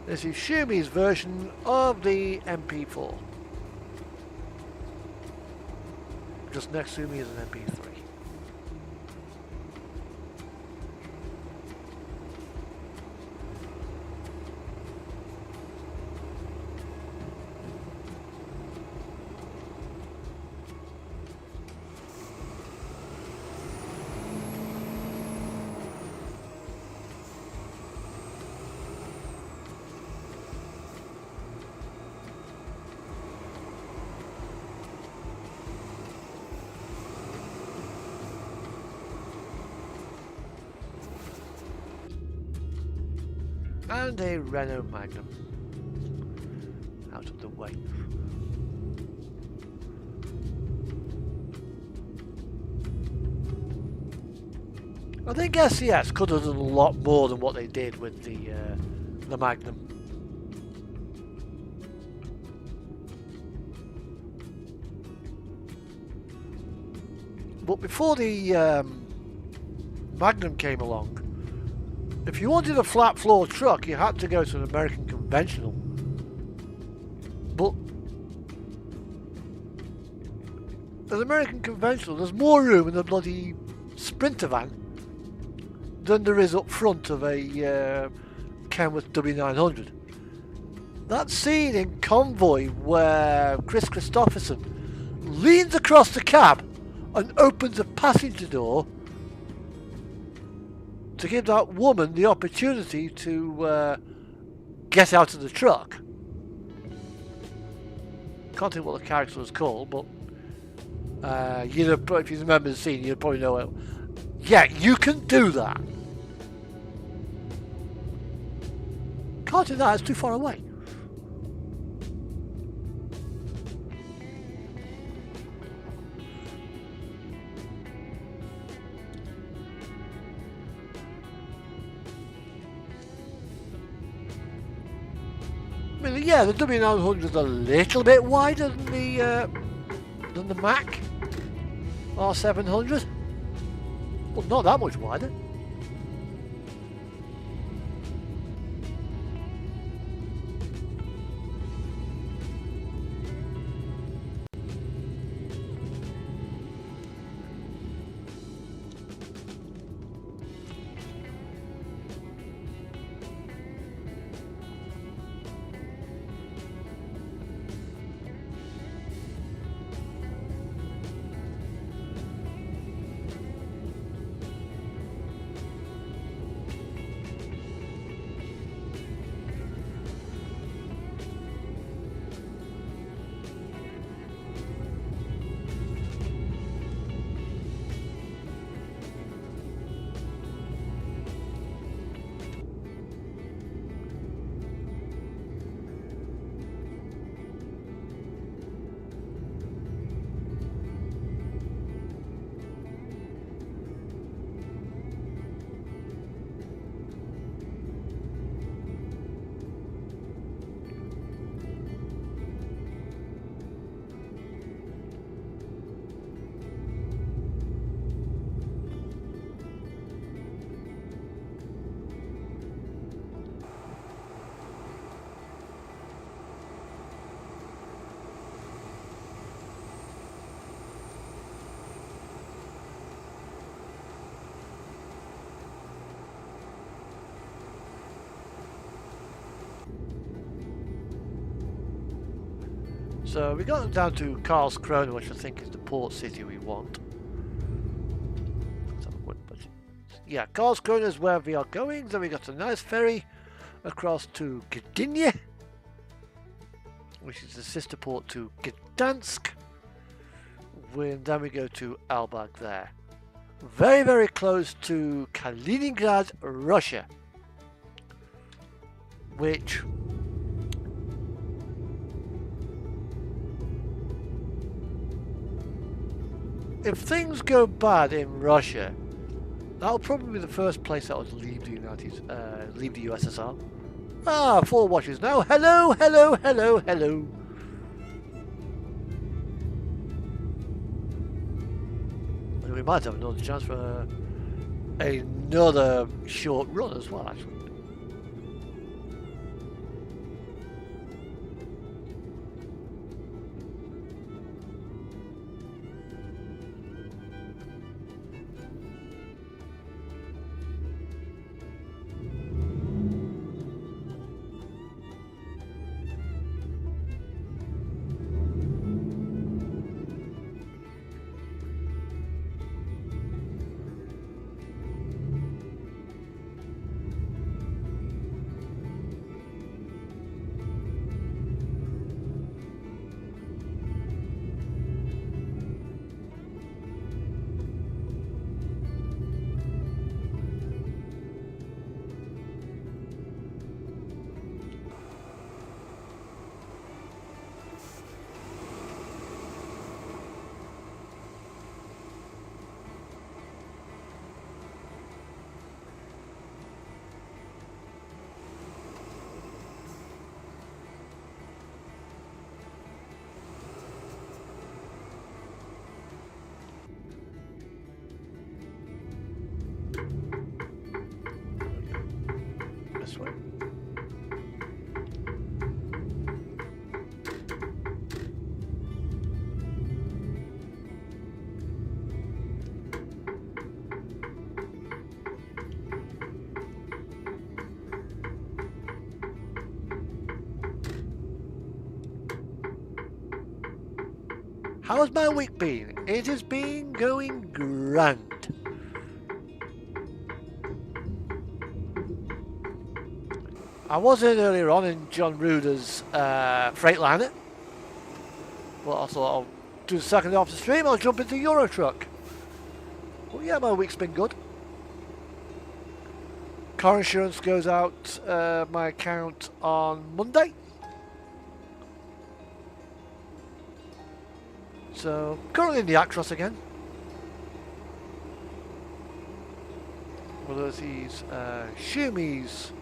This is Xiaomi's version of the MP4. Just next to me is an MP3. And a Renault Magnum out of the way. I think SCS could have done a lot more than what they did with the Magnum. But before the Magnum came along, if you wanted a flat floor truck, you had to go to an American conventional. But an American conventional, there's more room in a bloody Sprinter van than there is up front of a Kenworth W900. That scene in Convoy where Chris Christopherson leans across the cab and opens a passenger door to give that woman the opportunity to get out of the truck. Can't think what the character was called, but if you remember the scene, you'd probably know it. Yeah, you can do that. Can't do that, it's too far away. I mean, yeah, the W900 is a little bit wider than the Mack R700, but not that much wider. So we got down to Karlskrona, which I think is the port city we want. Let's have a quick budget. Yeah, Karlskrona is where we are going. Then we got a nice ferry across to Gdynia, which is the sister port to Gdansk. Then we go to Albag there. Very, very close to Kaliningrad, Russia, which if things go bad in Russia, that'll probably be the first place that would leave the leave the USSR. Ah, 4 watches now. Hello, hello, hello, hello. And we might have another chance for another short run as well, actually. How has my week been? It has been going grand. I was in earlier on in John Ruder's Freightliner, but I thought I'll do the second half of the stream. I'll jump into Eurotruck. Well, yeah, my week's been good. Car insurance goes out my account on Monday. So, currently in the Actros again. Well, there's his Xiaomi's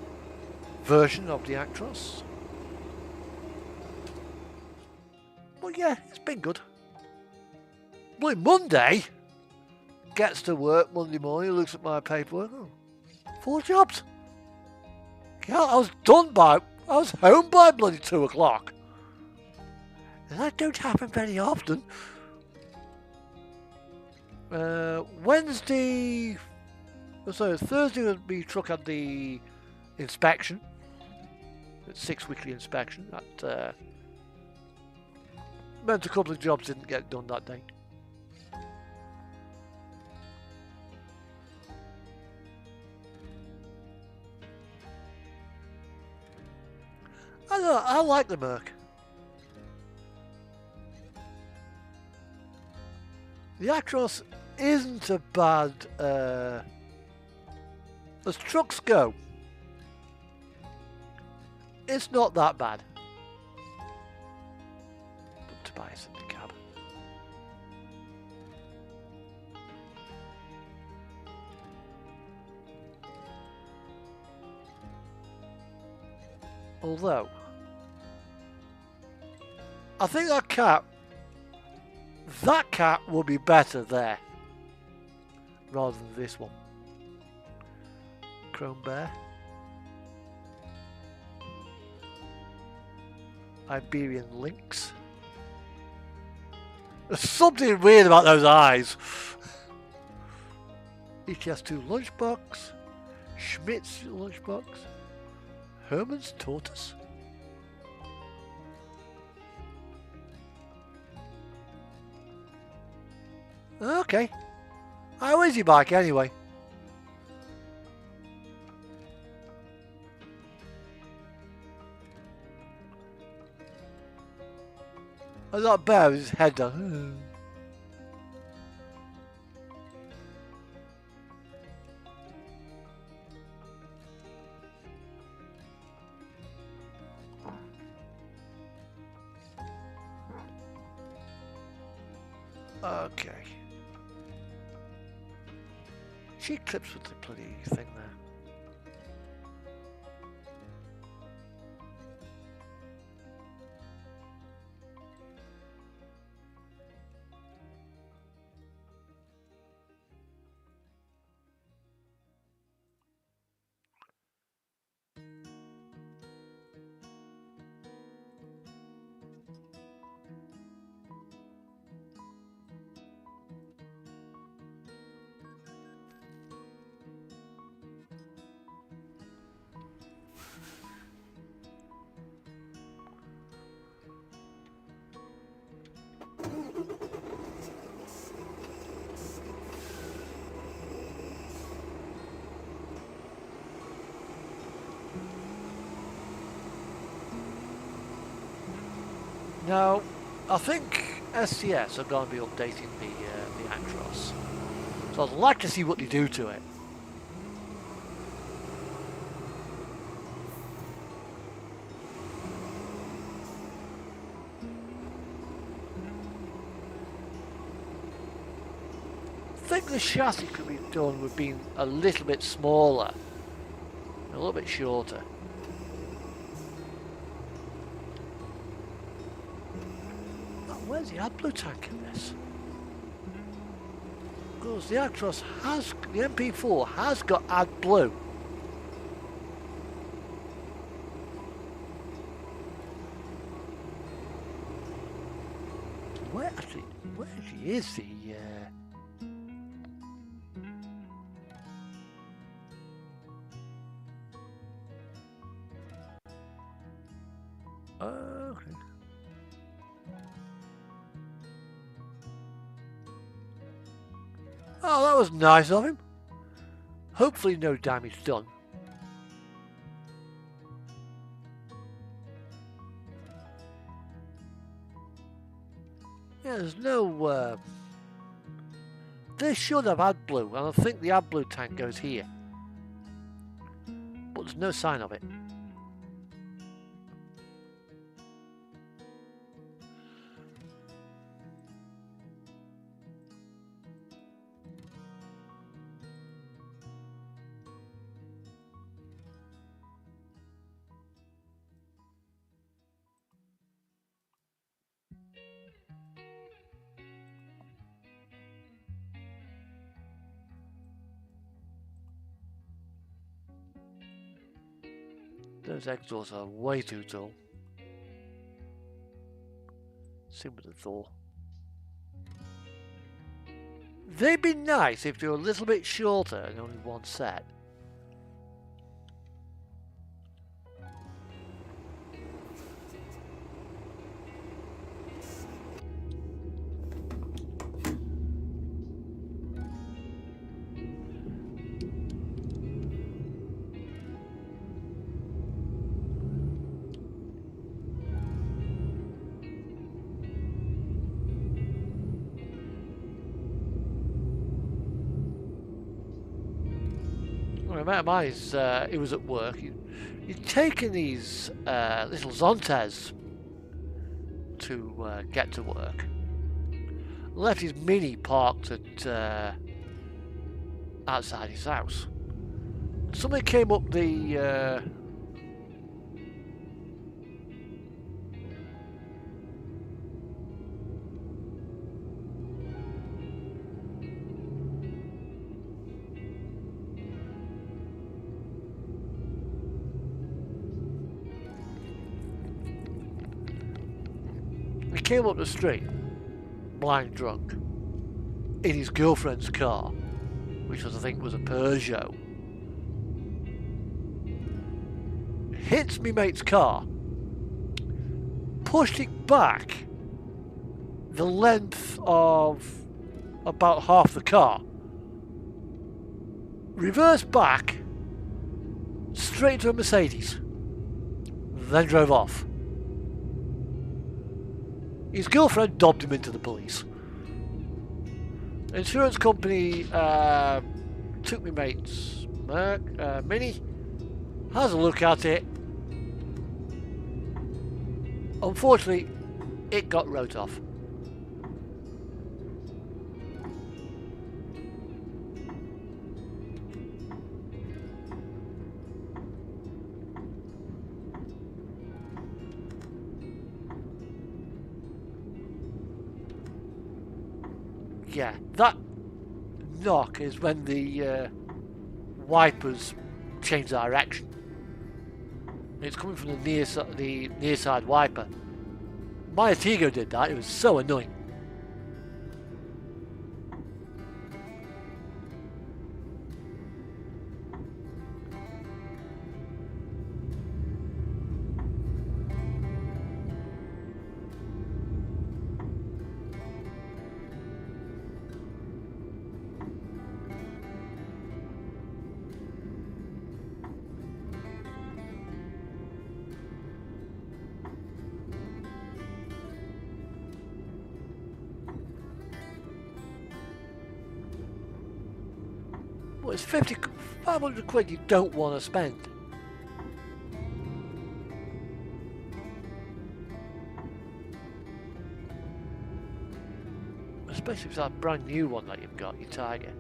version of the Actros. Well, yeah, it's been good. Well, Monday, gets to work Monday morning, looks at my paperwork. Oh, 4 jobs. Yeah, I was home by bloody 2 o'clock. And that don't happen very often. Thursday will be truck at the inspection. It's 6 weekly inspection. That meant a couple of jobs didn't get done that day. I like the Merc. The Actros isn't a bad, as trucks go, it's not that bad. But Tobias in the cab. Although, I think that cat will be better there rather than this one. Chrome Bear. Iberian Lynx. There's something weird about those eyes. ETS2 Lunchbox. Schmitz Lunchbox. Herman's Tortoise. Okay. How is your bike anyway? I got a bear with his head down. Okay. She clips with the bloody thing there. Now, I think SCS are going to be updating the Actros, so I'd like to see what they do to it. I think the chassis could be done with being a little bit smaller, a little bit shorter. Where's the AdBlue tank in this? Because the Actros has, the MP4 has got AdBlue. Where actually is the okay. Oh, that was nice of him. Hopefully no damage done. Yeah, there's no... They should have AdBlue, and I think the AdBlue tank goes here. But there's no sign of it. Those exhausts are way too tall. Same with the Thor. They'd be nice if they were a little bit shorter and only one set. I met mine is he was at work. He'd taken these little Zontes to get to work. Left his Mini parked at outside his house. Somebody came up the came up the street, blind drunk, in his girlfriend's car, which was, I think, was a Peugeot. Hits me mate's car, pushed it back the length of about half the car, reversed back straight to a Mercedes, then drove off. His girlfriend dobbed him into the police. The insurance company took me mate's Mini, has a look at it. Unfortunately, it got wrote off. Yeah, that knock is when the wipers change direction. It's coming from the near side wiper. My Artigo did that. It was so annoying. Well, it's 500 quid you don't want to spend. Especially if it's that brand new one that you've got, your Tiger.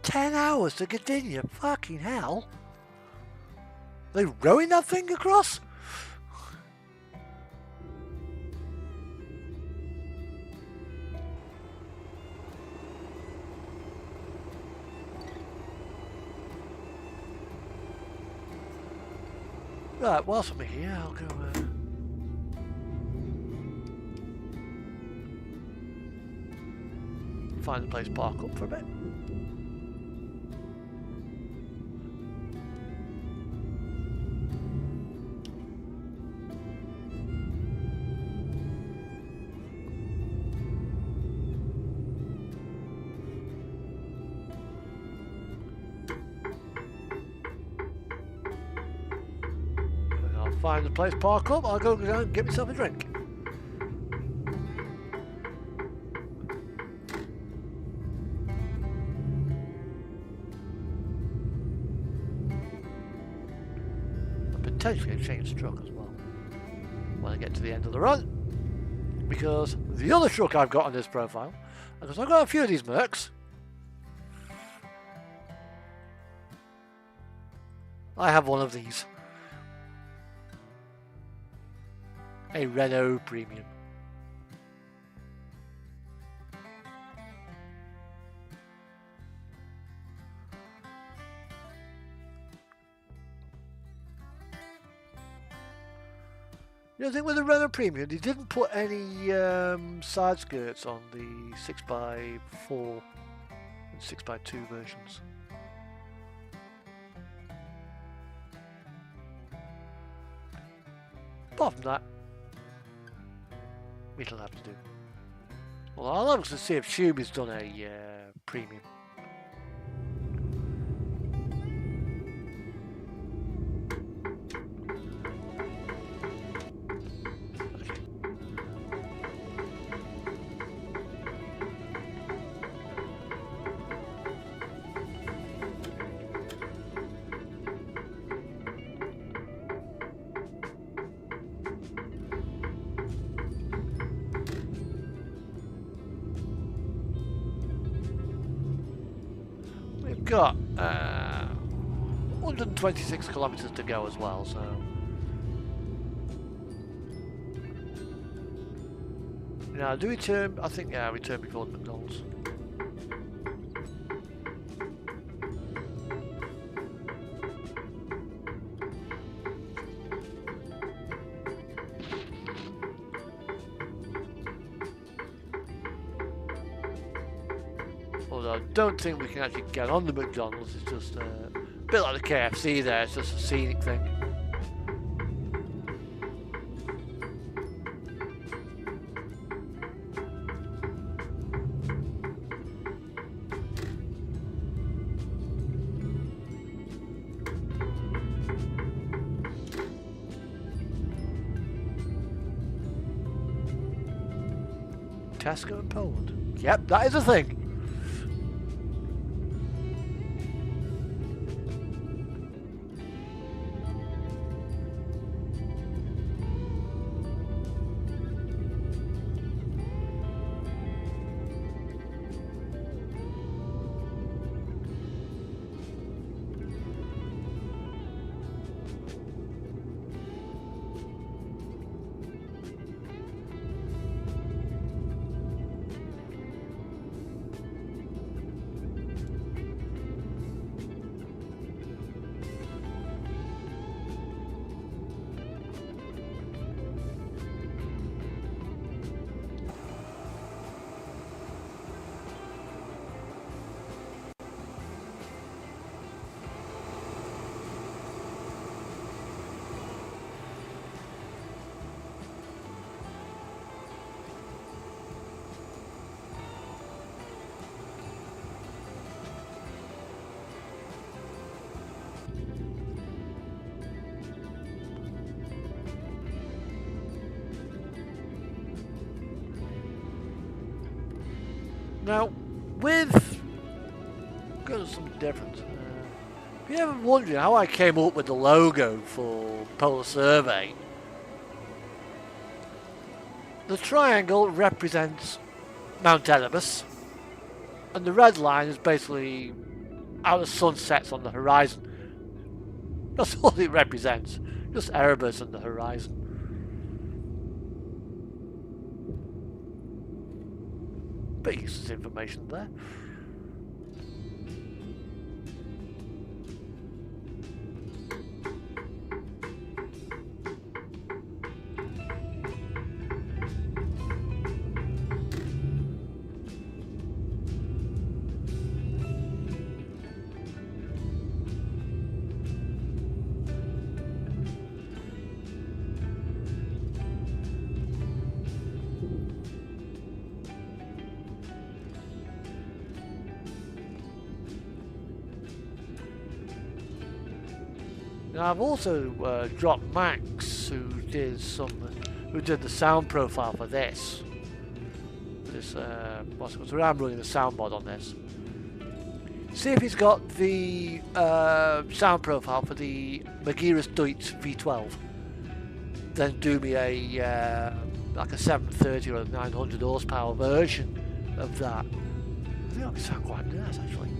$10 to Gdynia, fucking hell. They rowing that thing across? Right, whilst I'm here, I'll go... find a place to park up for a bit. I'll find a place to park up. I'll go down and get myself a drink. Potentially change the truck as well when I get to the end of the run, because the other truck I've got on this profile, because I've got a few of these Mercs, I have one of these, a Renault Premium. You know, the thing with the Renault Premium, they didn't put any side skirts on the 6x4 and 6x2 versions. Apart from that, it'll have to do. Well, I'll have to see if Shuby's done a Premium. Got 126 kilometers to go as well, so now do we turn? I think we turn before the McDonald's. I don't think we can actually get on the McDonald's. It's just a bit like the KFC there, it's just a scenic thing. Tesco in Poland. Yep, that is a thing. Now, with got some difference. If you ever wondering how I came up with the logo for Polar Survey, the triangle represents Mount Erebus, and the red line is basically how the sun sets on the horizon. That's all it represents, just Erebus and the horizon. Bit useless information there. Now I've also dropped Max, who did the sound profile for this. So I'm running the sound mod on this. See if he's got the sound profile for the Magirus Deutz V12. Then do me a like a 730 or a 900 horsepower version of that. I think that would sound quite nice actually.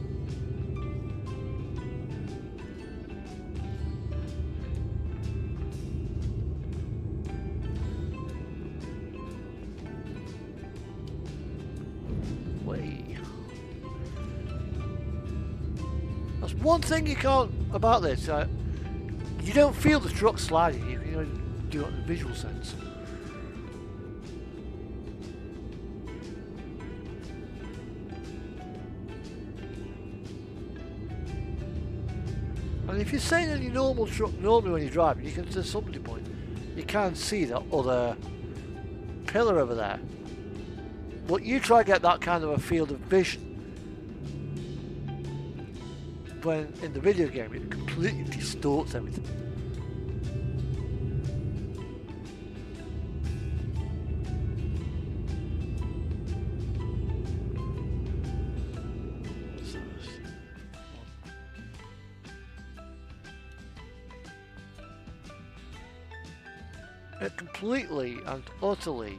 That's one thing you can't about this. You don't feel the truck sliding. You can do it in a visual sense. And if you're sitting in your normal truck, normally when you're driving, you can, to some point, you can see that other pillar over there. But you try to get that kind of a field of vision. When in the video game, it completely distorts everything. It completely and utterly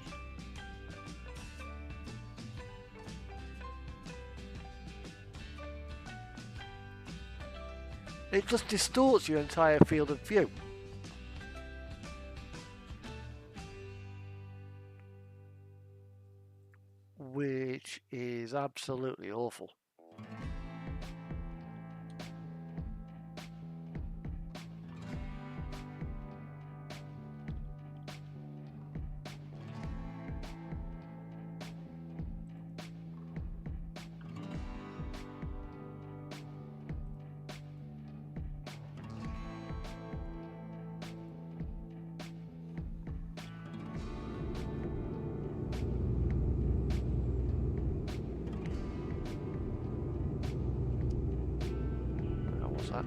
it just distorts your entire field of view. Which is absolutely awful. What's that?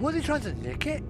Were they trying to nick it?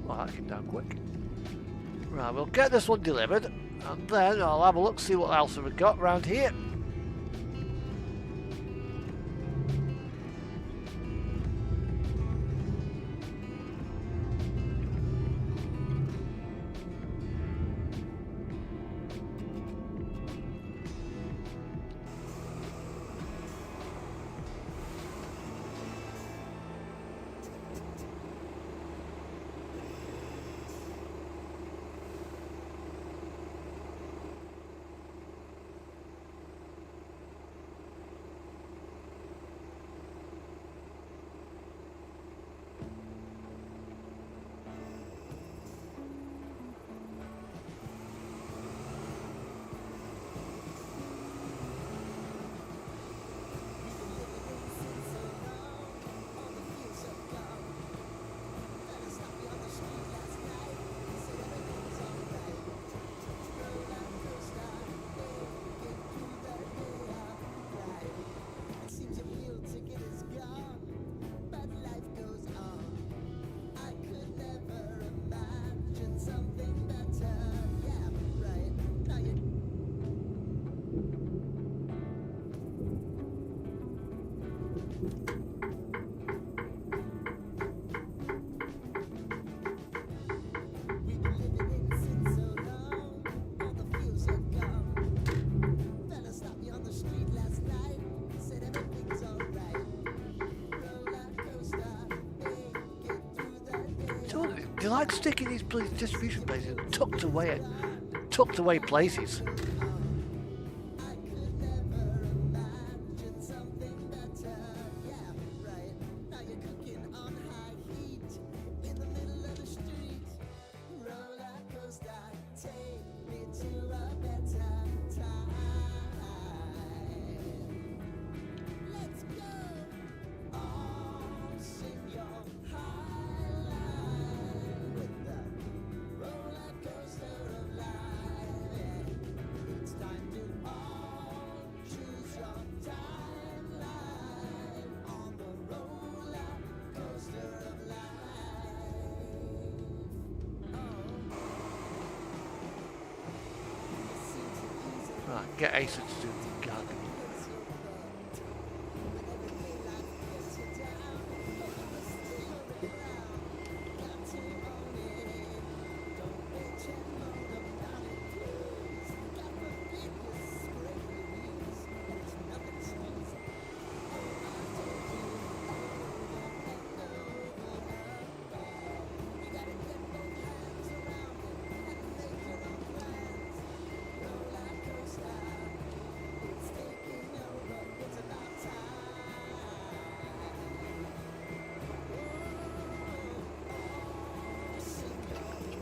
Well, that came down quick. Right, we'll get this one delivered, and then I'll have a look, see what else we've got around here. You like sticking these bloody distribution places in tucked away places. Right, get Asa to do the gardening.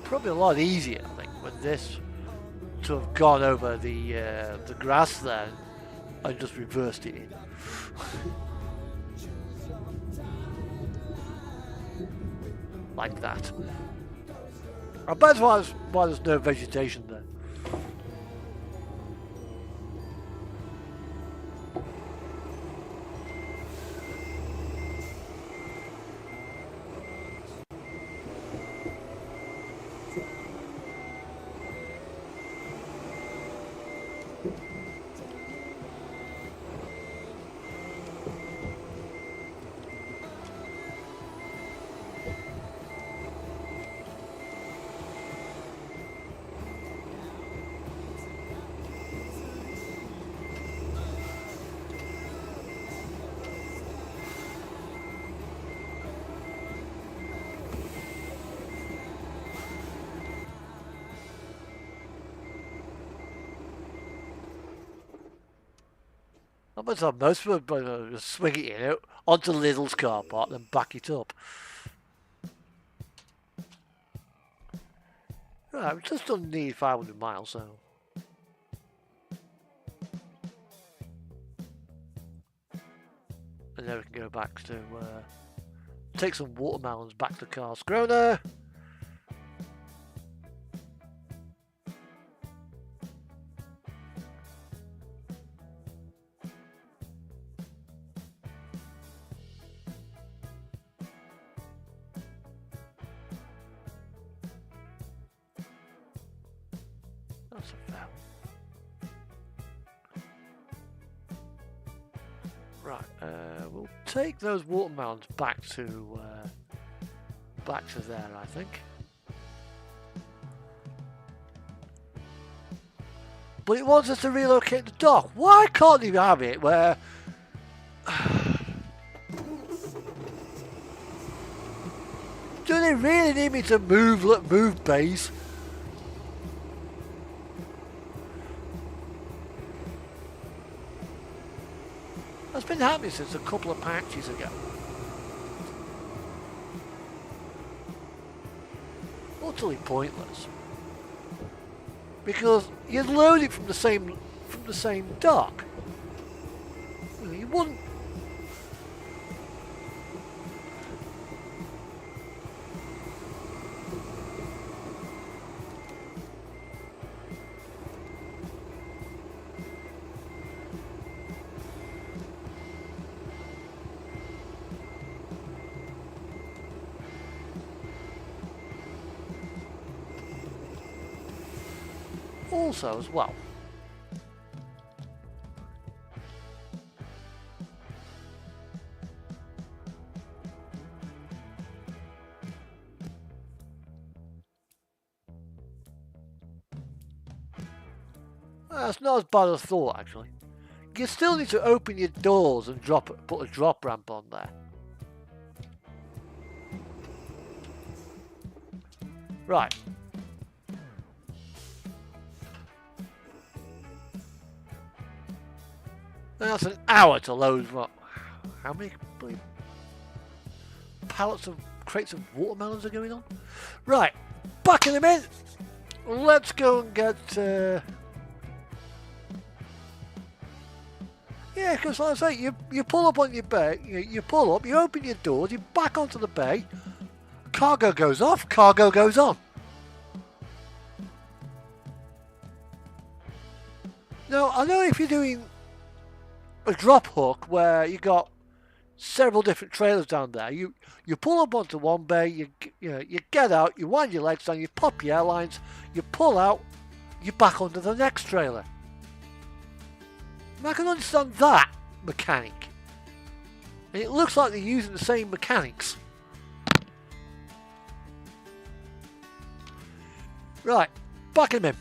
Probably a lot easier, I think, with this to have gone over the grass there and just reversed it in. Like that. I bet that's why there's no vegetation there. I must have most of them just swing it in onto Lidl's car park and then back it up. Right, we've just done nearly 500 miles, so. And then we can go back to take some watermelons back to Karlskrona. That's a fail. Right, we'll take those watermelons back to there, I think. But it wants us to relocate the dock. Why can't you have it where? Do they really need me to move base? That's been happening since a couple of patches ago. Utterly pointless. Because you'd load it from the same dock. You wouldn't. Also, as well, that's not as bad as I thought, actually. You still need to open your doors and put a drop ramp on there. Right. Now that's an hour to load what? How many pallets of crates of watermelons are going on? Right. Bucking them in. Let's go and get. Yeah, because like I say, you pull up on your bay, you pull up, you open your doors, you back onto the bay, cargo goes off, cargo goes on. Now, I know if you're doing a drop hook where you got several different trailers down there, you pull up onto one bay, you get out, you wind your legs down, you pop your airlines, you pull out, you back onto the next trailer. I can understand that mechanic. And it looks like they're using the same mechanics. Right, back him in.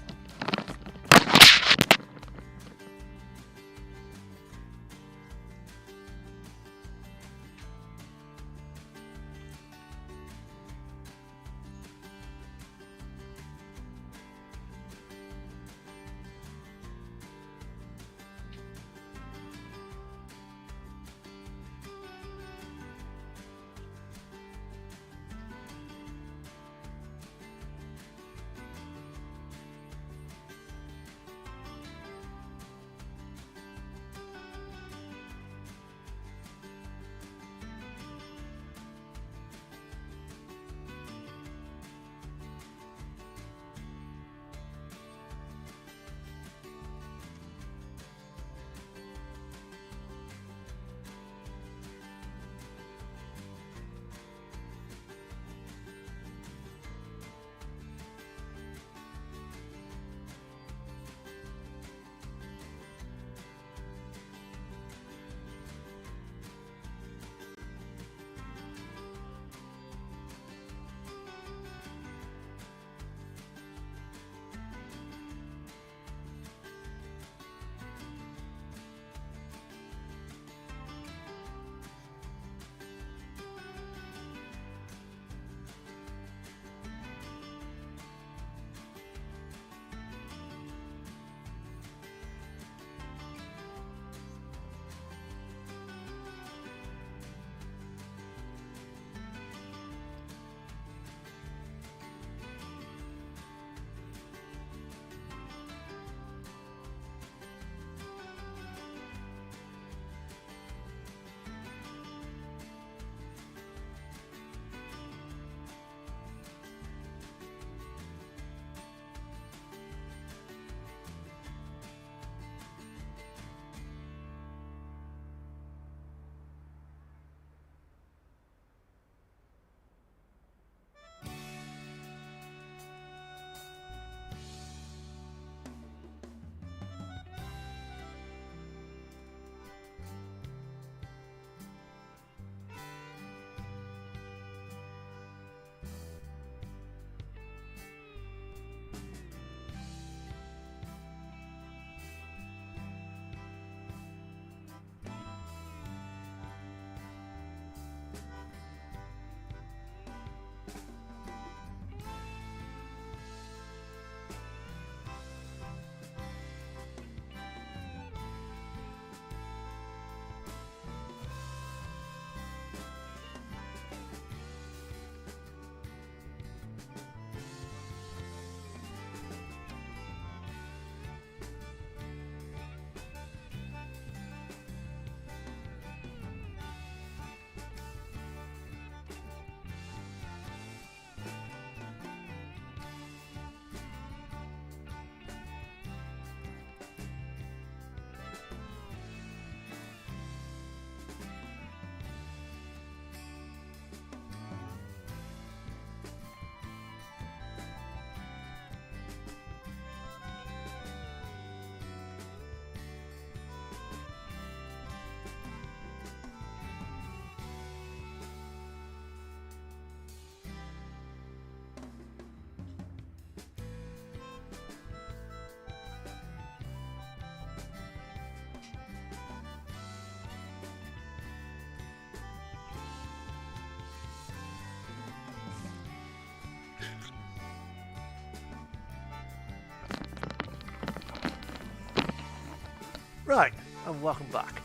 Right, and welcome back.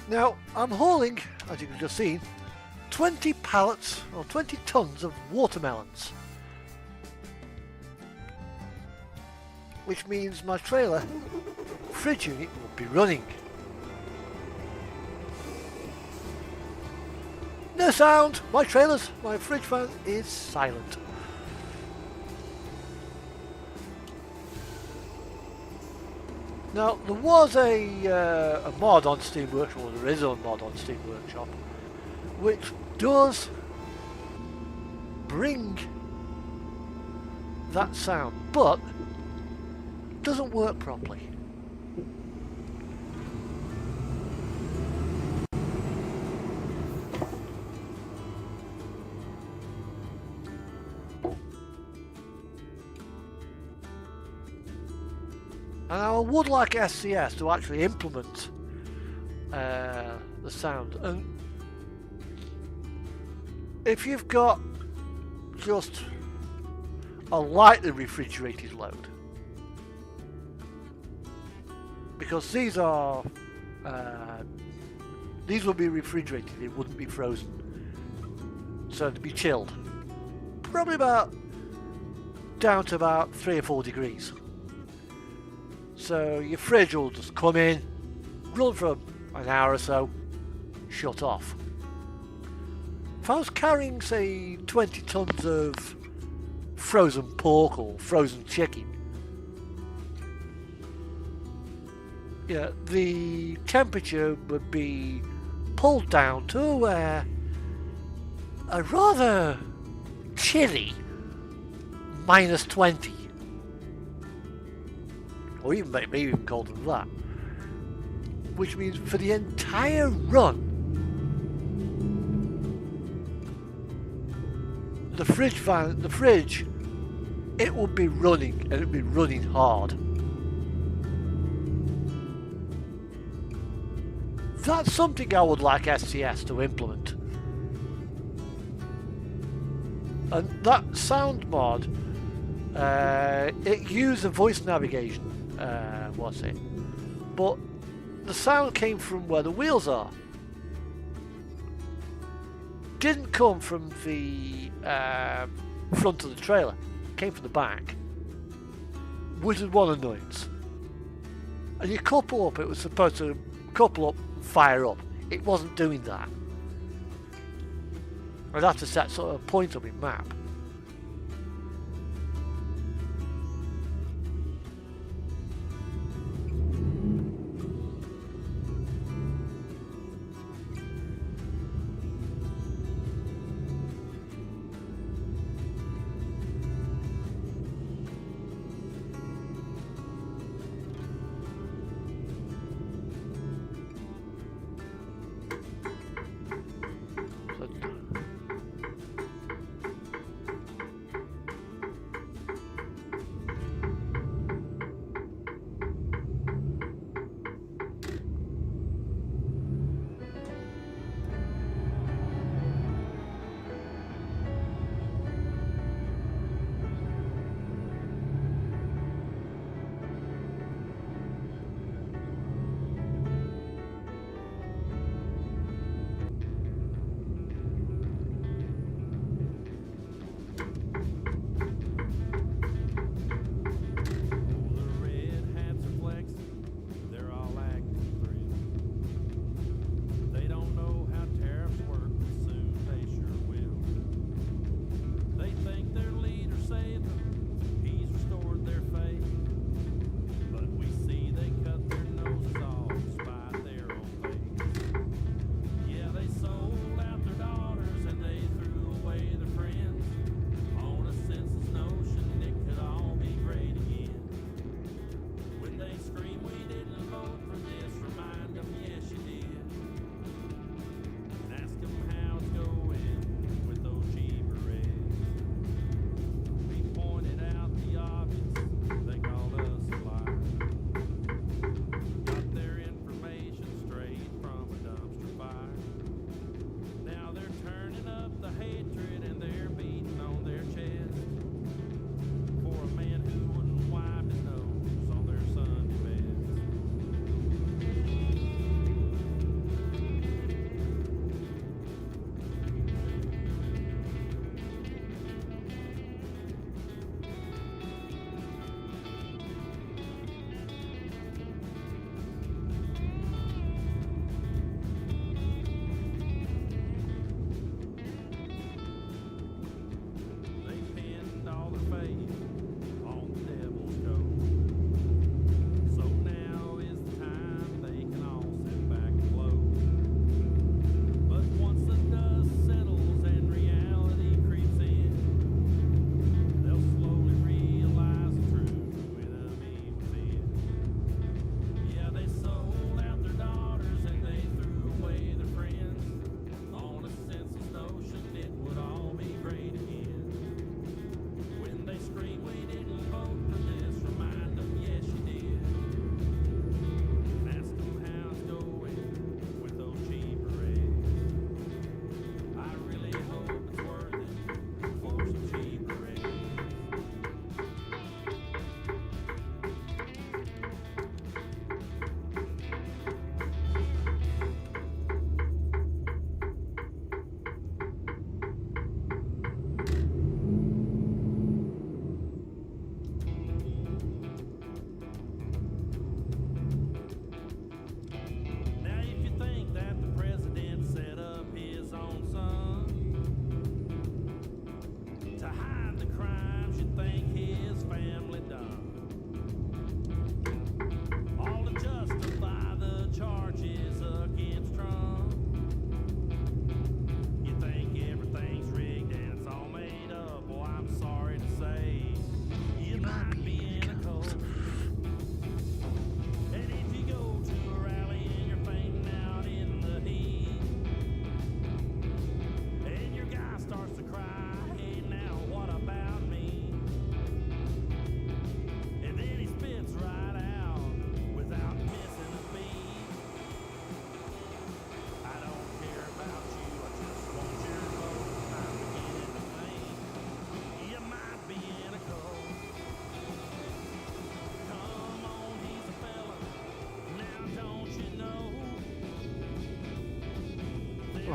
Now, I'm hauling, as you've just seen, 20 pallets or 20 tons of watermelons. Which means my trailer fridge unit will be running. No sound! My fridge fan is silent. Now, there was a mod on Steam Workshop, or there is a mod on Steam Workshop, which does bring that sound, but doesn't work properly. And I would like SCS to actually implement the sound. And if you've got just a lightly refrigerated load, because these will be refrigerated, they wouldn't be frozen, so they'd be chilled, probably about down to about 3 or 4 degrees. So your fridge will just come in, run for an hour or so, shut off. If I was carrying, say, 20 tons of frozen pork or frozen chicken, yeah, the temperature would be pulled down to a rather chilly -20. Or even maybe even colder than that. Which means for the entire run, the fridge, it will be running, and it'll be running hard. That's something I would like SCS to implement. And that sound mod, it used the voice navigation. Was it? But the sound came from where the wheels are. Didn't come from the front of the trailer. It came from the back. Which is one annoyance. And you couple up, it was supposed to couple up and fire up. It wasn't doing that. I'd have to set sort of a point on my map.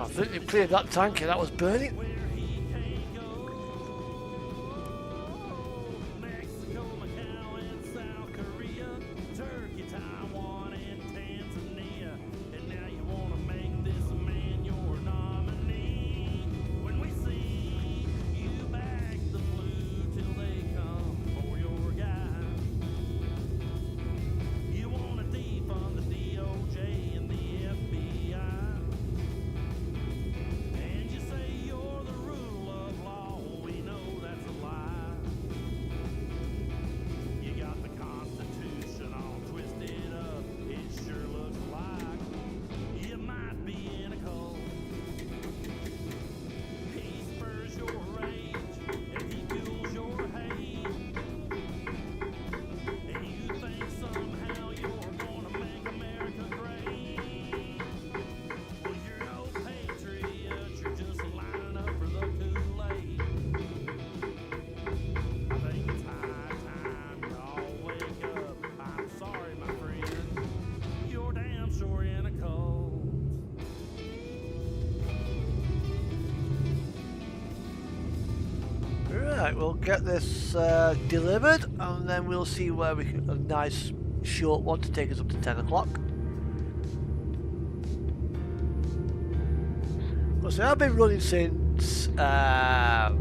I think they cleared that tanker that was burning. Right, we'll get this delivered, and then we'll see where we can, a nice short one to take us up to 10 o'clock. So I've been running since about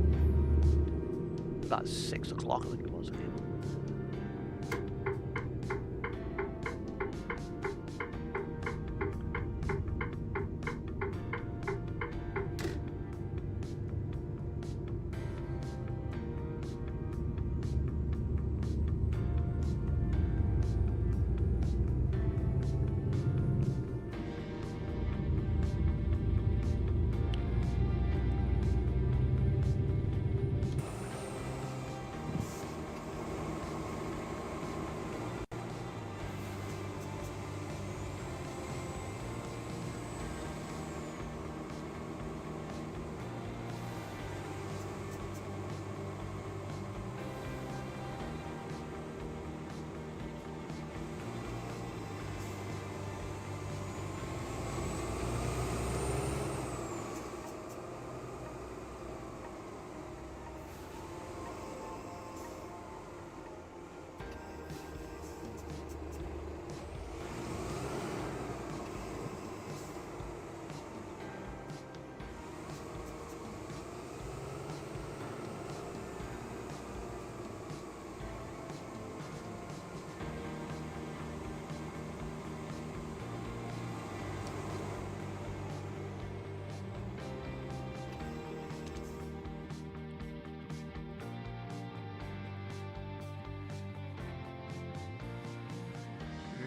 6 o'clock, I think it was again.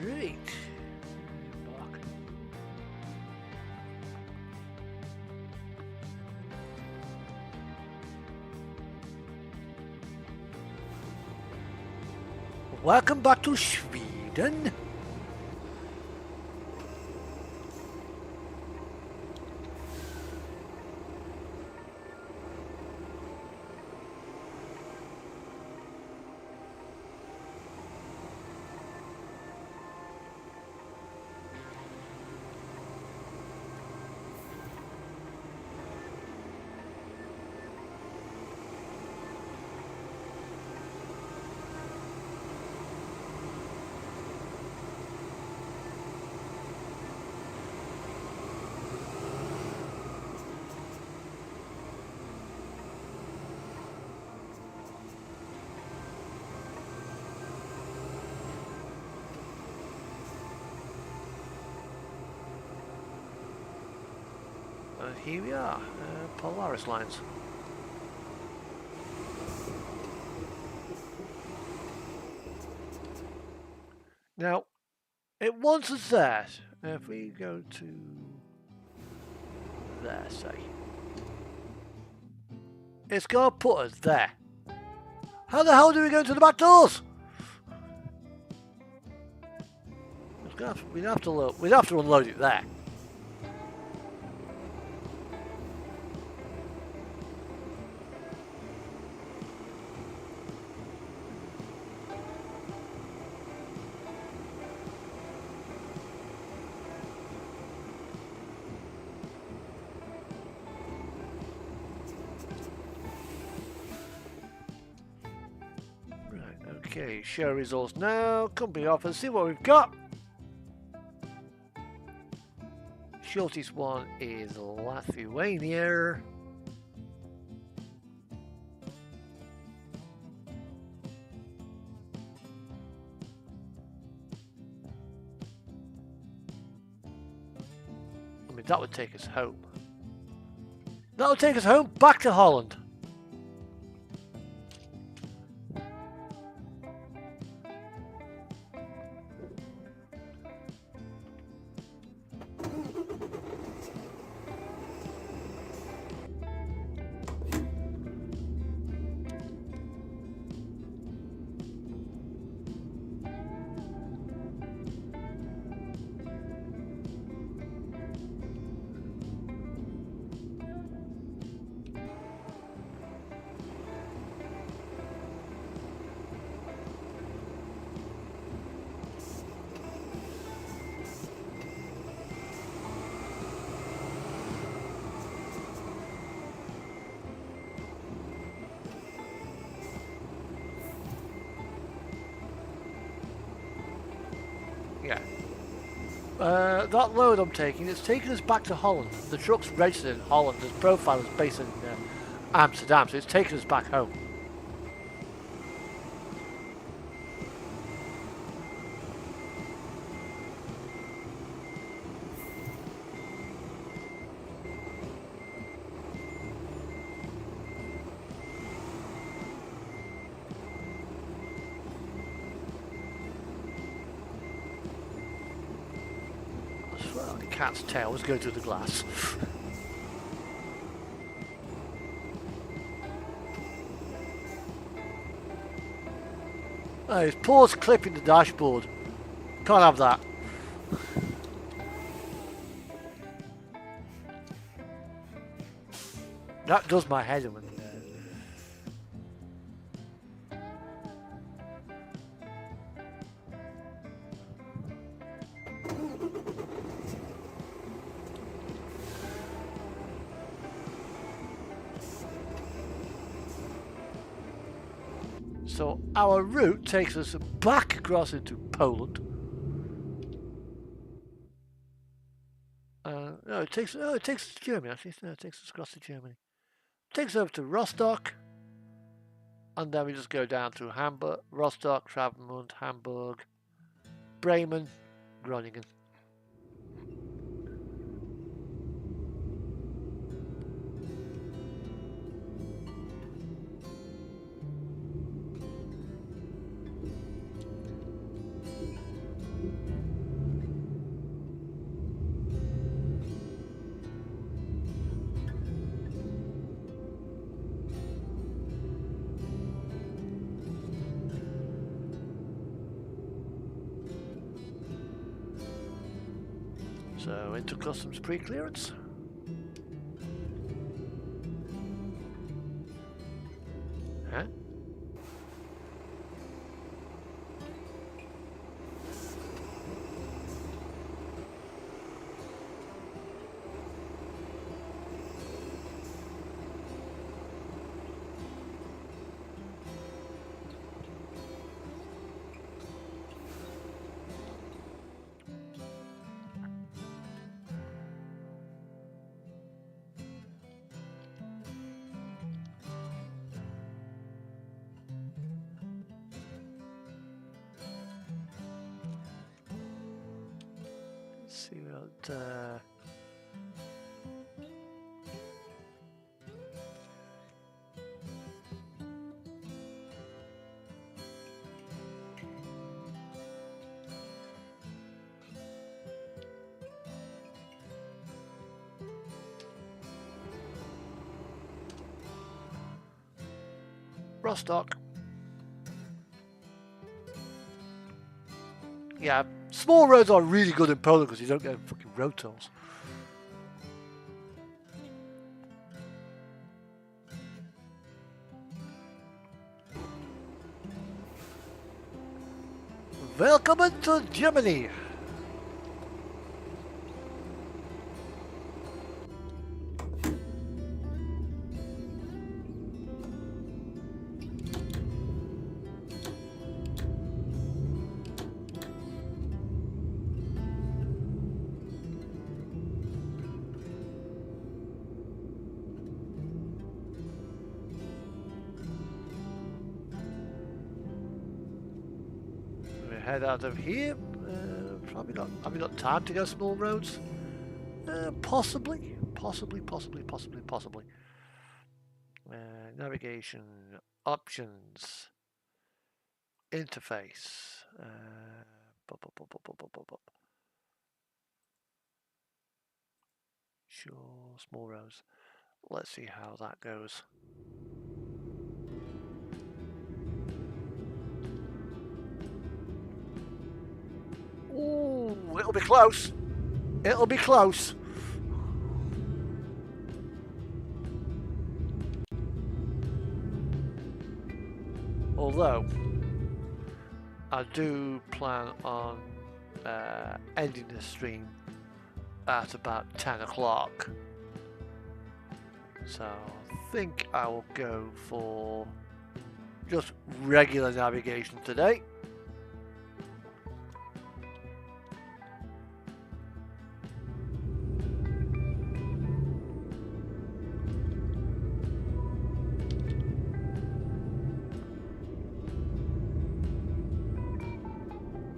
Right. Back. Welcome back to Sweden. And here we are, Polaris lines. Now, it wants us there. If we go to there, say, it's going to put us there. How the hell do we go to the back doors? We'd have to unload it there. Okay, show results now. Company offers. See what we've got. Shortest one is Lithuania. I mean, that would take us home. That would take us home back to Holland. Yeah. That load I'm taking, it's taking us back to Holland. The truck's registered in Holland. Its profile is based in Amsterdam, so it's taking us back home. I swear the cat's tail was going through the glass. Oh, his paws clipping the dashboard. Can't have that. That does my head in. So our route takes us back across into Poland. No, it takes us to Germany actually. No, it takes us across to Germany. It takes us over to Rostock, and then we just go down through Hamburg, Rostock, Travemünde, Hamburg, Bremen, Groningen. So into customs pre-clearance. Huh? See what Rostock. Yeah, small roads are really good in Poland because you don't get fucking road tolls. Welcome to Germany. head out of here. Probably not. Have we got time to go small roads? Possibly. Navigation options. Interface. Sure, small roads. Let's see how that goes. Ooh, it'll be close. It'll be close. Although, I do plan on ending the stream at about 10 o'clock. So I think I will go for just regular navigation today.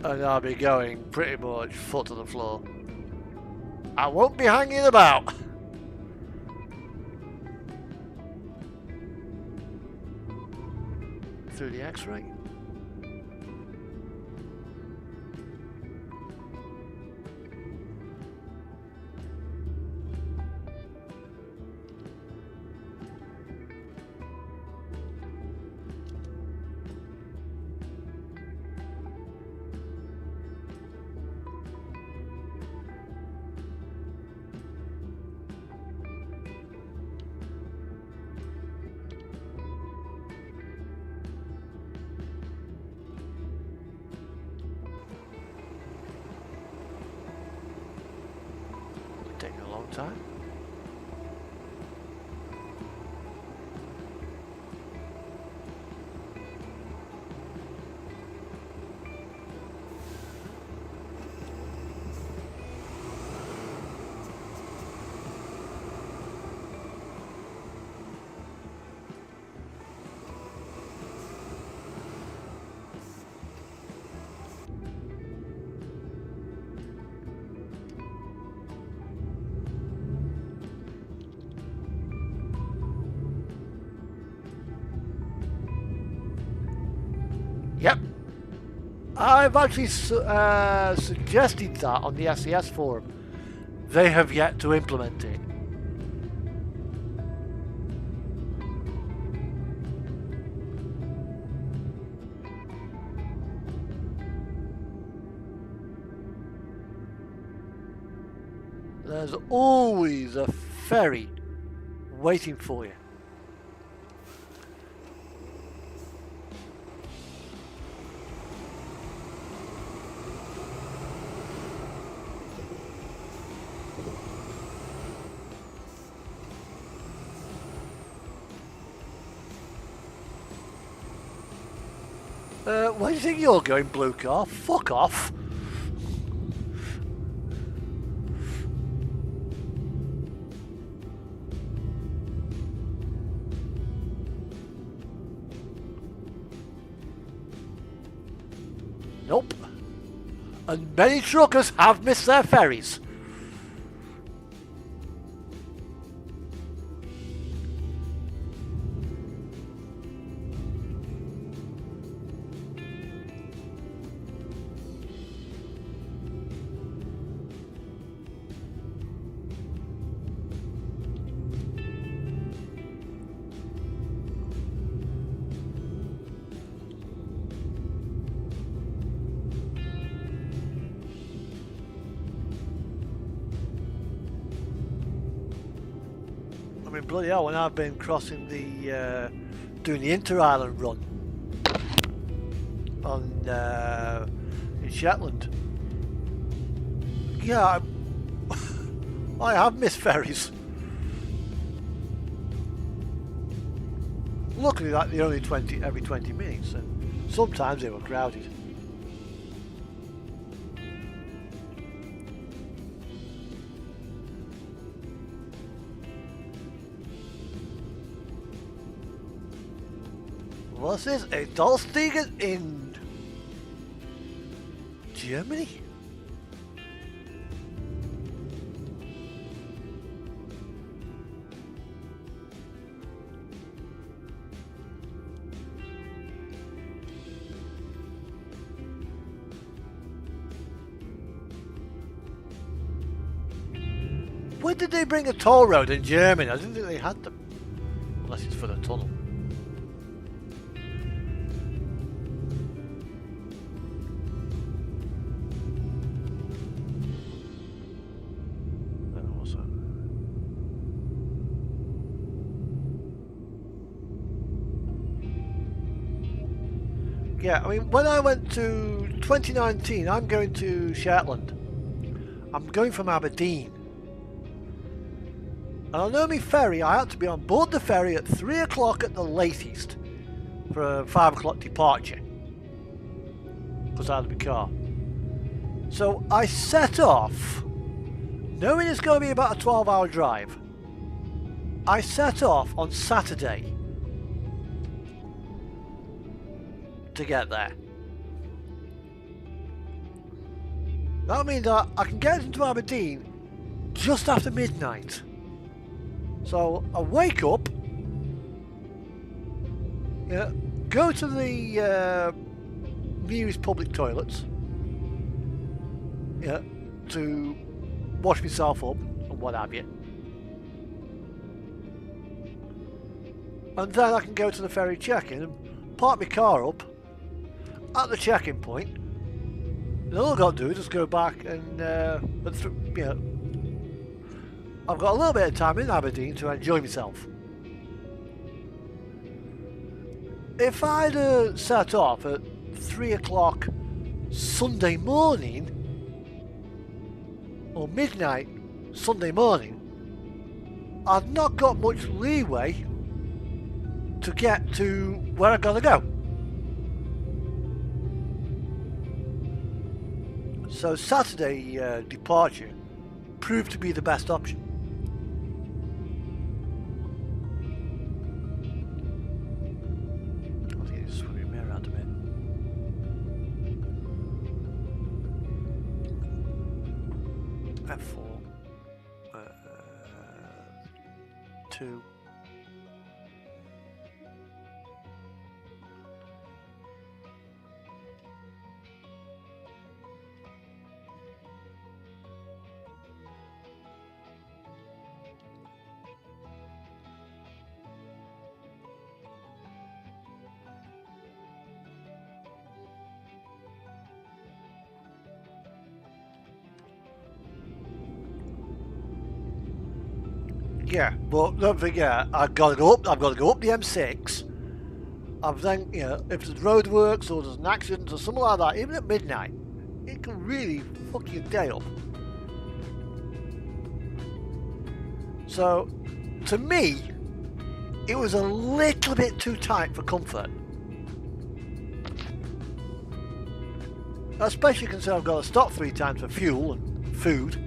And I'll be going pretty much foot to the floor. I won't be hanging about. Through the X-ray. Taking a long time. Yep. I've actually suggested that on the SES forum. They have yet to implement it. There's always a ferry waiting for you. Where do you think you're going, blue car? Fuck off. Nope. And many truckers have missed their ferries. Bloody hell, when I've been crossing the doing the inter-island run on in Shetland, yeah, I have missed ferries. Luckily, like they're only every 20 minutes, and sometimes they were crowded. Was ist ein Dolstigen in? Germany? When did they bring a toll road in Germany? I didn't think they had them. Unless it's for the tunnel. Yeah, I mean, when I went to 2019, I'm going to Shetland. I'm going from Aberdeen. And on Nomi Ferry, I had to be on board the ferry at 3 o'clock at the latest for a 5 o'clock departure. Because I had my car. So I set off, knowing it's going to be about a 12-hour drive. I set off on Saturday to get there. That means that I can get into Aberdeen just after midnight. So I wake up, go to the nearest public toilets, to wash myself up and what have you. And then I can go to the ferry check-in and park my car up at the check-in point. And all I've got to do is just go back and, I've got a little bit of time in Aberdeen to enjoy myself. If I'd set off at 3 o'clock Sunday morning, or midnight Sunday morning, I've not got much leeway to get to where I've got to go. So Saturday departure proved to be the best option. I think it's swimming me around a bit. F4 2. Yeah, but don't forget, I've got to go up the M6. I've then, if there's roadworks or there's an accident or something like that, even at midnight, it can really fuck your day up. So, to me, it was a little bit too tight for comfort. Especially considering I've got to stop 3 times for fuel and food.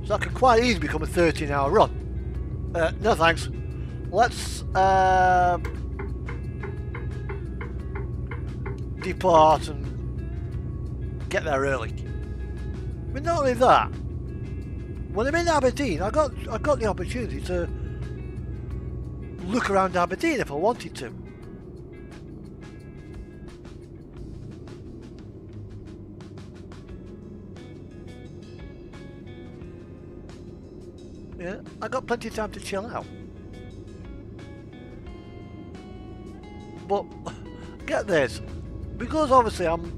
So that could quite easily become a 13-hour run. No thanks. Let's depart and get there early. But not only that, when I'm in Aberdeen, I got the opportunity to look around Aberdeen if I wanted to. Yeah, I got plenty of time to chill out. But get this, because obviously I'm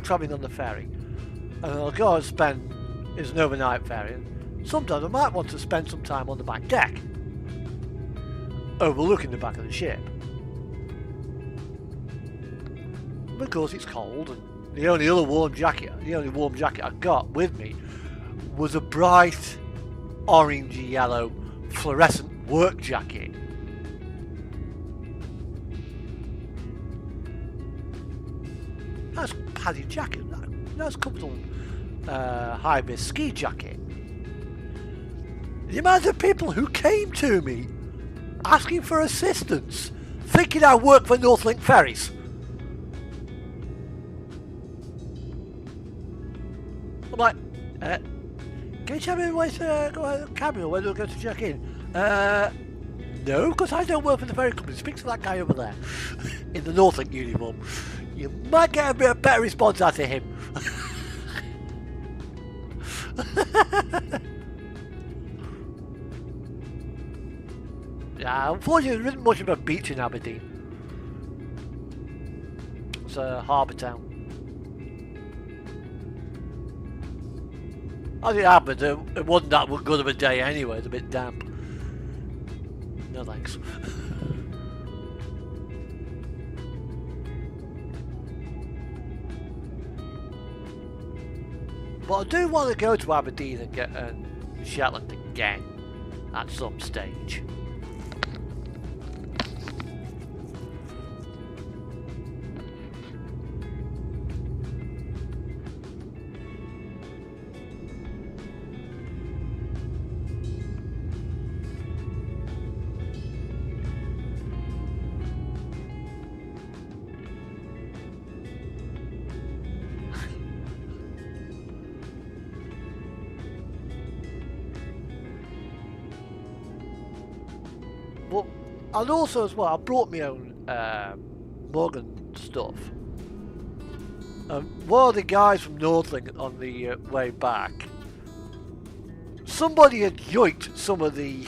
travelling on the ferry, and I've got to spend, it's an overnight ferry, and sometimes I might want to spend some time on the back deck, overlooking the back of the ship. Because it's cold, and the only warm jacket I got with me was a bright orangey yellow fluorescent work jacket. Nice padded jacket, nice comfortable high-vis ski jacket. The amount of people who came to me asking for assistance, thinking I work for Northlink Ferries. Can you tell me where to go to the cabin or where do I go to check in? No, because I don't work for the ferry company. Speak to that guy over there in the Northlink uniform. You might get a bit of better response out of him. Yeah, unfortunately there isn't much of a beach in Aberdeen. It's a harbour town. As it happened, it wasn't that good of a day anyway. It's a bit damp. No thanks. But I do want to go to Aberdeen and get Shetland again at some stage. But and also as well, I brought my own Morgan stuff. One of the guys from Northlink on the way back, somebody had yoinked some of the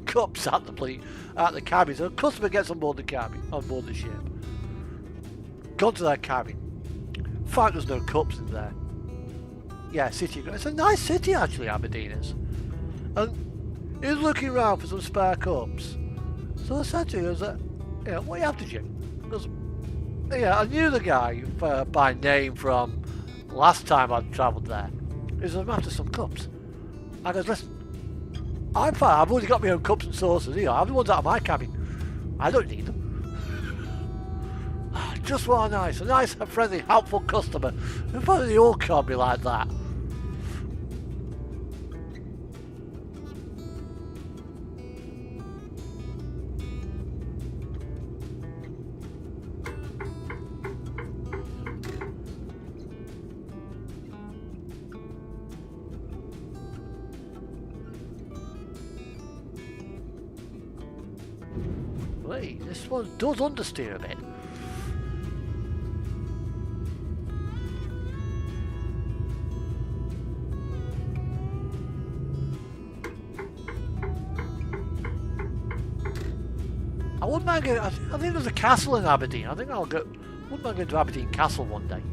cups at the cabin. So a customer gets on board the ship, gone to their cabin, found there's no cups in there. Yeah, city. It's a nice city actually, Aberdeen is. And he was looking around for some spare cups. So I said to him, I was like, yeah, what are you after, Jim? Because, yeah, I knew the guy by name from last time I'd travelled there. He said, I'm after some cups. I goes, listen, I'm fine, I've already got my own cups and saucers, you know, I have the ones out of my cabin. I don't need them. Just what a nice, friendly, helpful customer. If only they all can't be like that. Wait, this one does understeer a bit. I wouldn't mind going. I think there's a castle in Aberdeen. I think wouldn't mind going to Aberdeen Castle one day.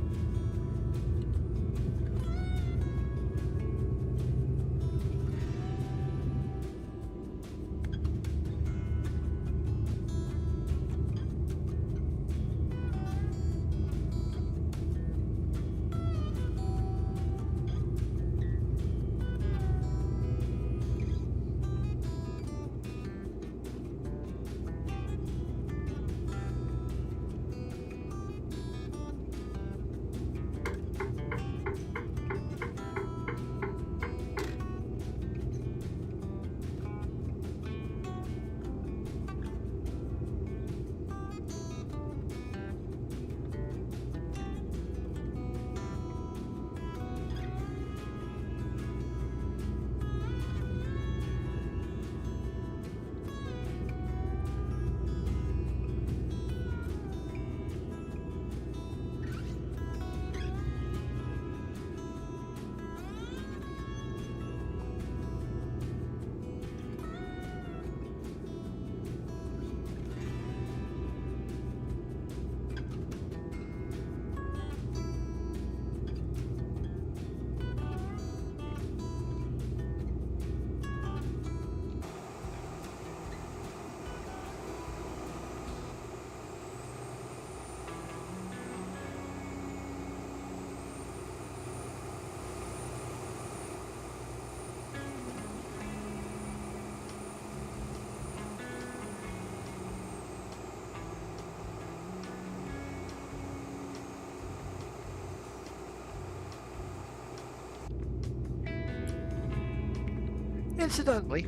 Incidentally,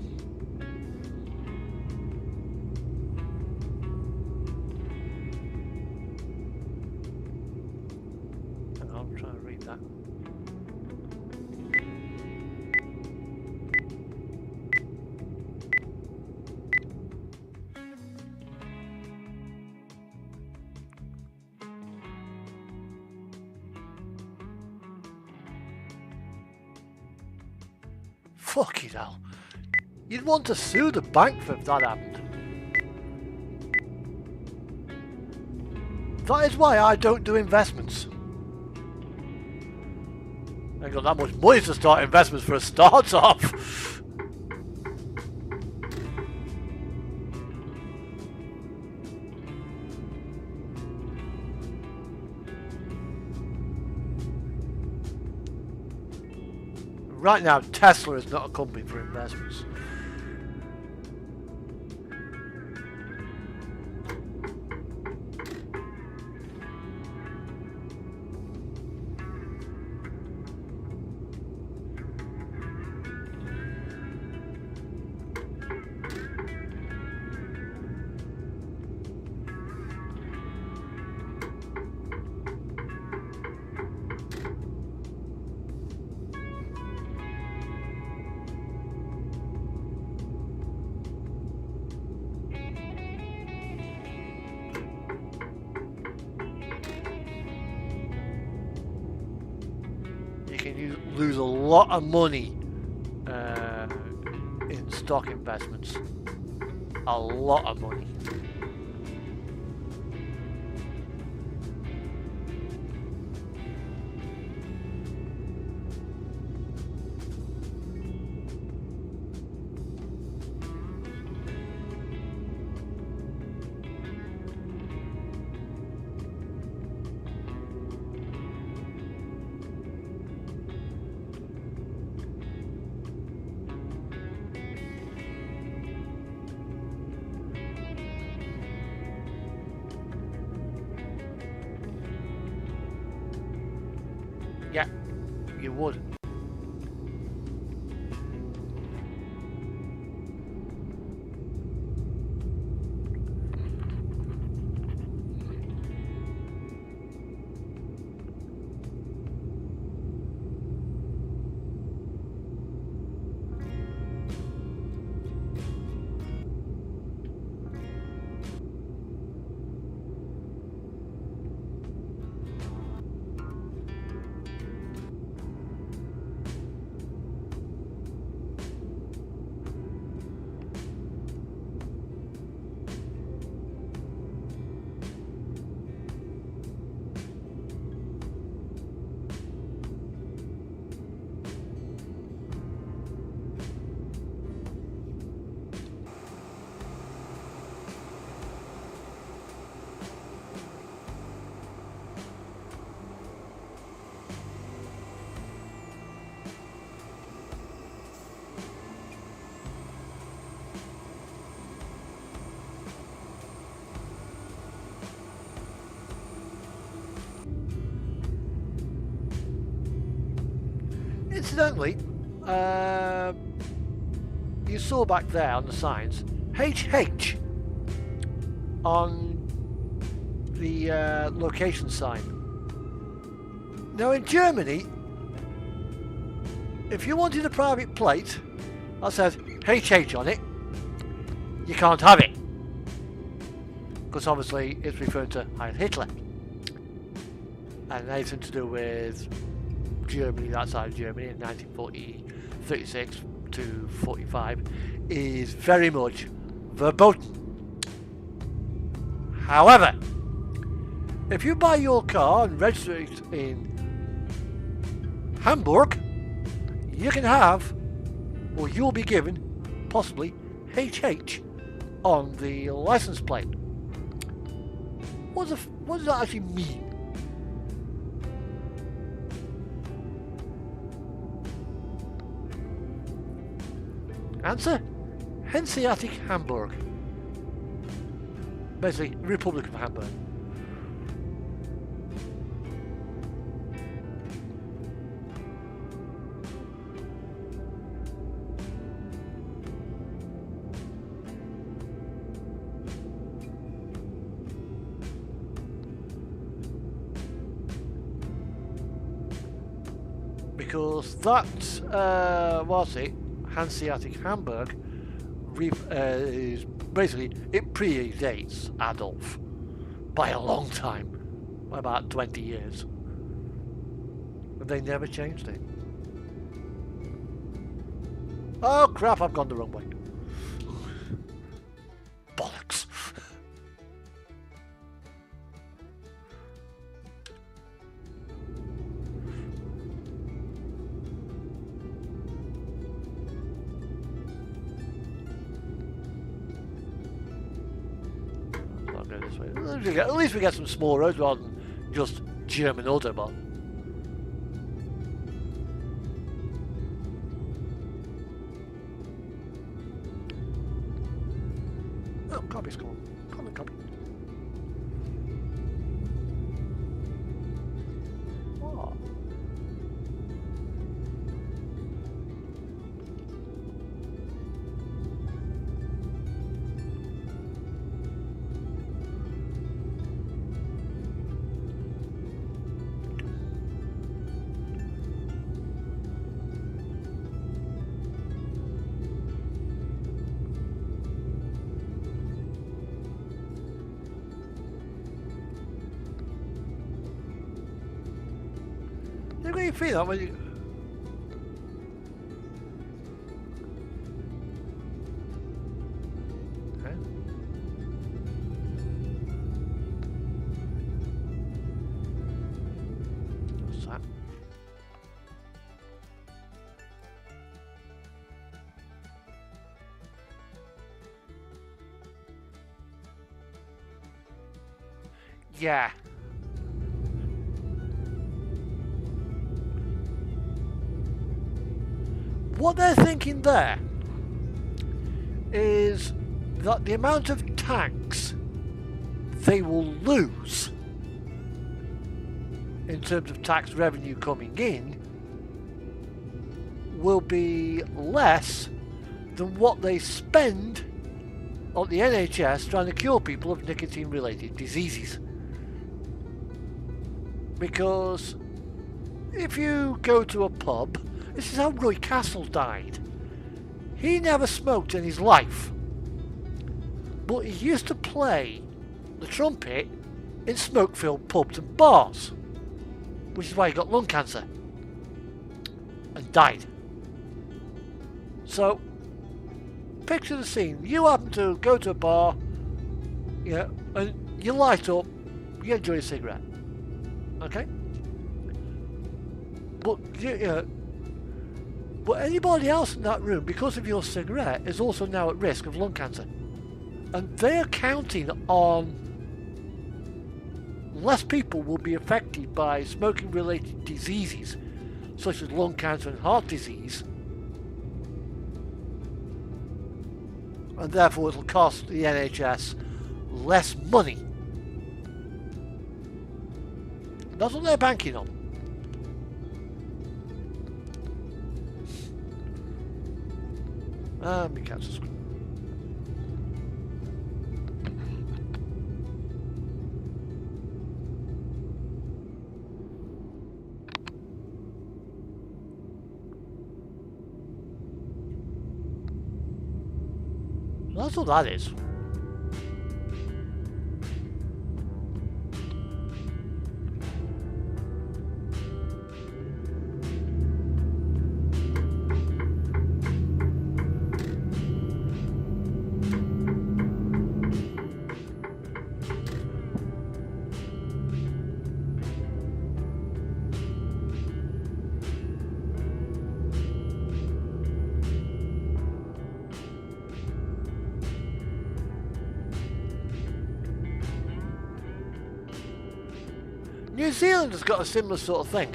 hang on, I'm trying to read that. Fucking hell. You'd want to sue the bank if that happened. That is why I don't do investments. I ain't got that much money to start investments for a start off. Right now, Tesla is not a company for investments. You lose a lot of money in stock investments. A lot of money. Yeah, you would. Incidentally, you saw back there on the signs HH on the location sign. Now in Germany, if you wanted a private plate that says HH on it, you can't have it. Because obviously it's referring to Heil Hitler. And anything to do with Germany, that side of Germany in 1936 to 45 is very much verboten. However, if you buy your car and register it in Hamburg, you can have, or you'll be given, possibly HH on the license plate. What does that actually mean? Answer: Hanseatic Hamburg. Basically, Republic of Hamburg. Because that was it. Hanseatic Hamburg is basically, it predates Adolf by a long time, by about 20 years. But they never changed it. Oh crap, I've gone the wrong way. Bollocks. I'll go this way. At least we get some small roads rather than just German Autobahn. Oh, copy's come on. Come on, copy. Oh. How do you feel that when you... Okay. What's that? Yeah. What they're thinking there is that the amount of tax they will lose in terms of tax revenue coming in will be less than what they spend on the NHS trying to cure people of nicotine-related diseases. Because if you go to a pub, this is how Roy Castle died. He never smoked in his life, but he used to play the trumpet in smoke-filled pubs and bars, which is why he got lung cancer and died. So, picture the scene. You happen to go to a bar, and you light up, you enjoy a cigarette, okay? But but anybody else in that room, because of your cigarette, is also now at risk of lung cancer. And they're counting on less people will be affected by smoking-related diseases, such as lung cancer and heart disease, and therefore it'll cost the NHS less money. That's what they're banking on. And we cancel screen. That's what that is. New Zealand has got a similar sort of thing.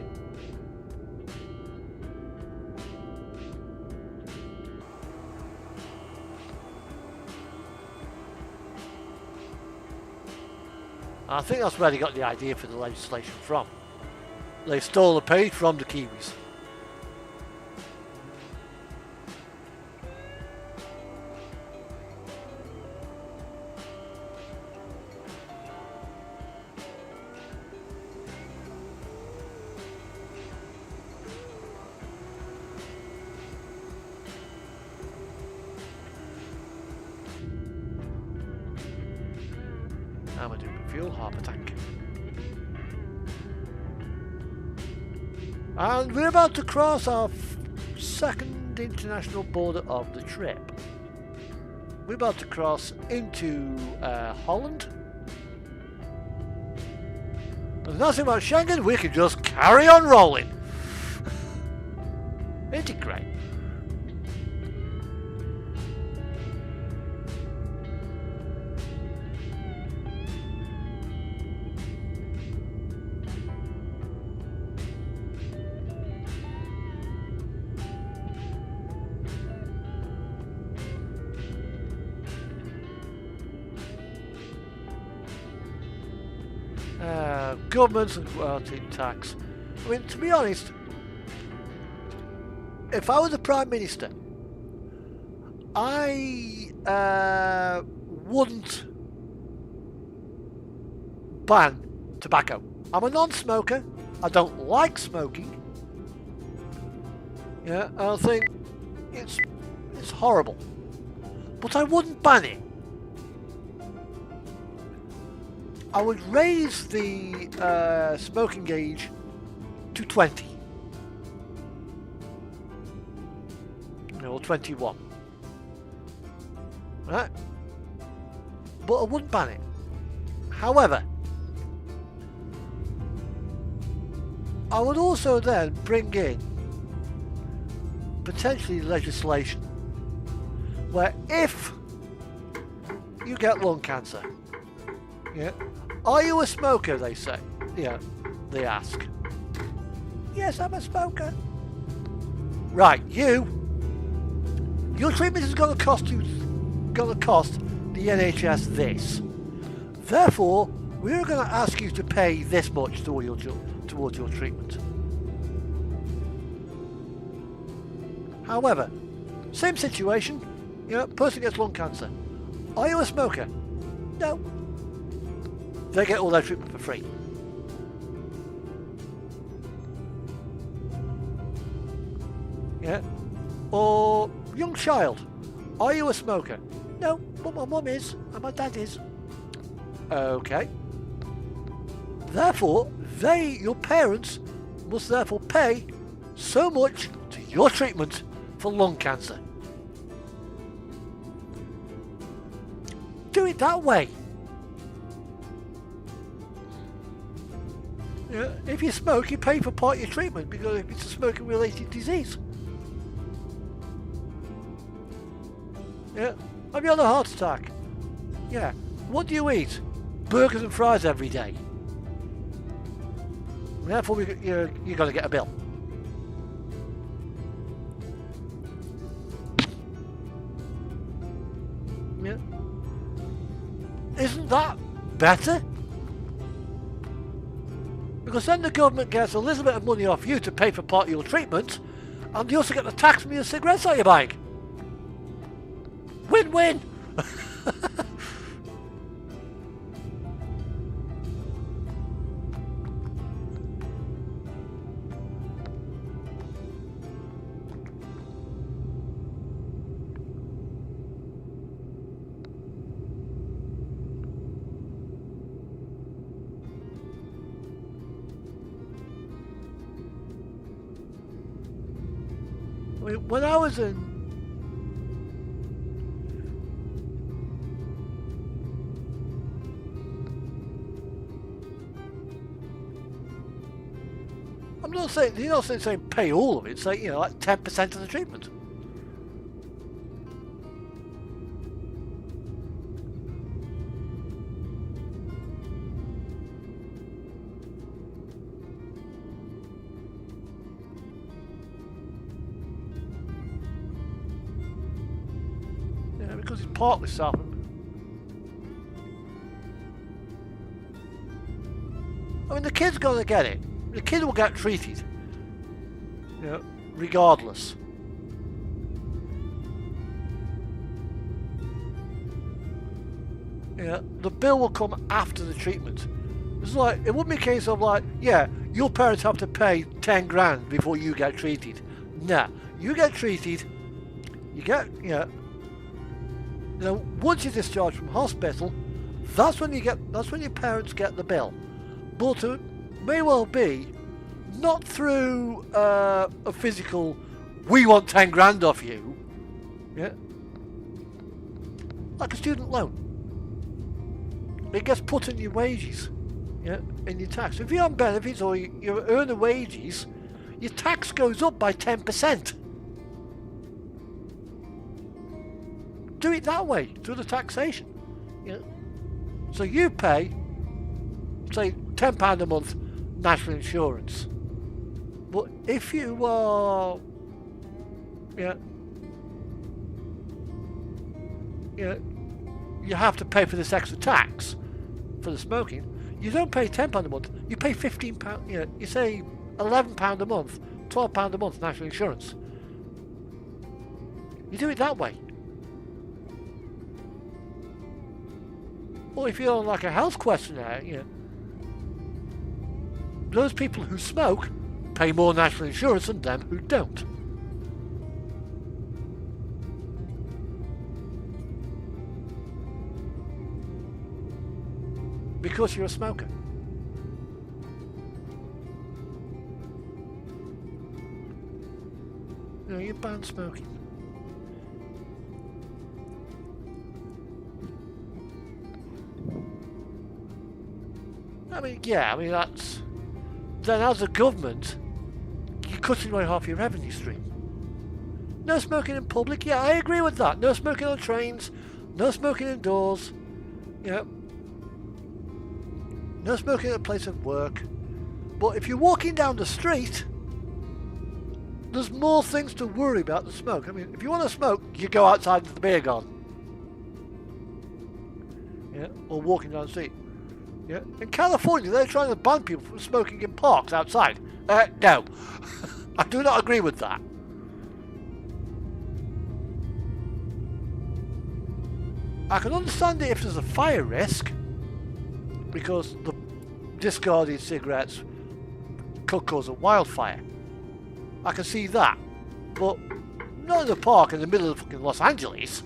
I think that's where they got the idea for the legislation from. They stole the page from the Kiwis. Amadou fuel harbour tank. And we're about to cross our second second international border of the trip. We're about to cross into Holland. There's nothing about Schengen, we can just carry on rolling. Isn't it great? Governments and royalty tax. I mean, to be honest, if I was the Prime Minister, I wouldn't ban tobacco. I'm a non-smoker. I don't like smoking. Yeah, I think it's horrible. But I wouldn't ban it. I would raise the smoking age to 20. Or 21. Right? But I wouldn't ban it. However, I would also then bring in potentially legislation where if you get lung cancer, yeah, are you a smoker, they say. Yeah, they ask. Yes, I'm a smoker. Right, your treatment is going to cost the NHS this. Therefore, we're going to ask you to pay this much towards your treatment. However, same situation, person gets lung cancer. Are you a smoker? No. They get all their treatment for free. Yeah. Or young child. Are you a smoker? No, but my mum is and my dad is. Okay. Therefore, your parents, must therefore pay so much to your treatment for lung cancer. Do it that way. Yeah, if you smoke, you pay for part of your treatment because if it's a smoking-related disease. Yeah, have you had a heart attack? Yeah. What do you eat? Burgers and fries every day. Therefore, you're going to get a bill. Yeah. Isn't that better? Because then the government gets a little bit of money off you to pay for part of your treatment, and you also get the tax from your cigarettes that you're buying. Win-win! When I was in I'm not saying you're not saying pay all of it, say like 10% of the treatment. Because it's partly self. I mean, the kid's going to get it. The kid will get treated, regardless. The bill will come after the treatment. It's like it wouldn't be a case of like, your parents have to pay 10 grand before you get treated. Nah, you get treated. You get, once you're discharged from hospital, that's when your parents get the bill. But it may well be not through a physical we want 10 grand off you. Yeah. Like a student loan. It gets put in your wages. Yeah, in your tax. If you're on benefits or you earn the wages, your tax goes up by 10%. Do it that way, through the taxation. Yeah. So you pay, say, £10 a month national insurance. But if you are, you have to pay for this extra tax for the smoking. You don't pay £10 a month. You pay £15. You say £11 a month, £12 a month national insurance. You do it that way. Or if you're on like a health questionnaire, those people who smoke pay more national insurance than them who don't. Because you're a smoker. You ban smoking. That's... Then as a government, you're cutting away half your revenue stream. No smoking in public, I agree with that. No smoking on trains, no smoking indoors, no smoking at a place of work. But if you're walking down the street, there's more things to worry about than smoke. If you want to smoke, you go outside to the beer garden. Or walking down the street. In California, they're trying to ban people from smoking in parks outside. No. I do not agree with that. I can understand it if there's a fire risk, because the discarded cigarettes could cause a wildfire. I can see that. But not in a park in the middle of fucking Los Angeles.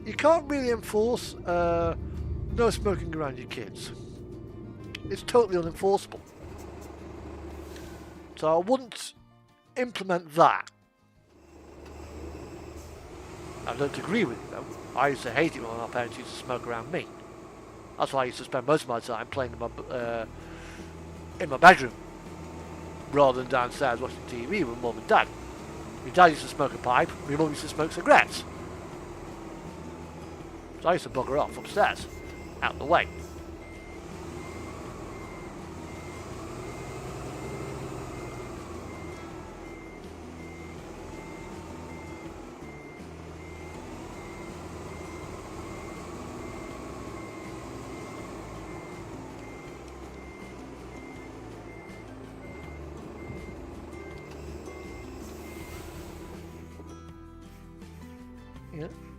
You can't really enforce no smoking around your kids. It's totally unenforceable. So I wouldn't implement that. I don't agree with it though. I used to hate it when my parents used to smoke around me. That's why I used to spend most of my time playing in my bedroom rather than downstairs watching TV with mum and dad. My dad used to smoke a pipe, my mum used to smoke cigarettes. So I used to bugger off upstairs, out the way.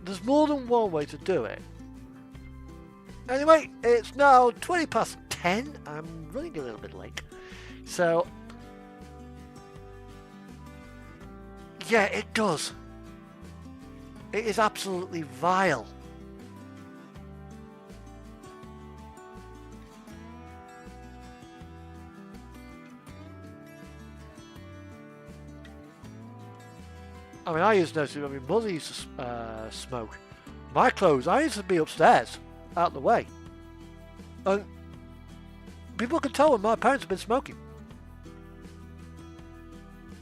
There's more than one way to do it. Anyway, it's now 20 past 10. I'm running a little bit late. So, yeah, it does. It is absolutely vile. I used to notice when my mother used to smoke. My clothes, I used to be upstairs, out the way. And people could tell when my parents had been smoking.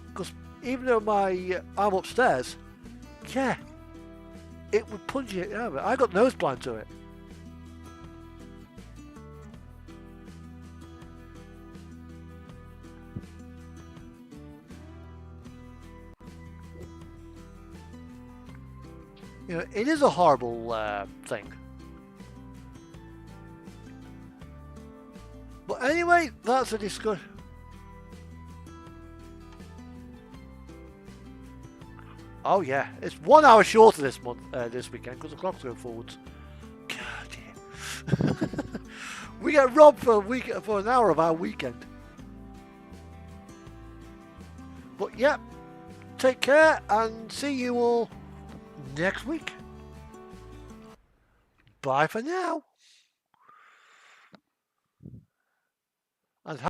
Because even though I'm upstairs, it would punch you. I got nose blind to it. It is a horrible thing. But anyway, that's a discussion. Oh yeah, it's 1 hour shorter this month, this weekend, because the clock's going forwards. God, yeah. We get robbed for an hour of our weekend. But yeah, take care and see you all next week. Bye for now.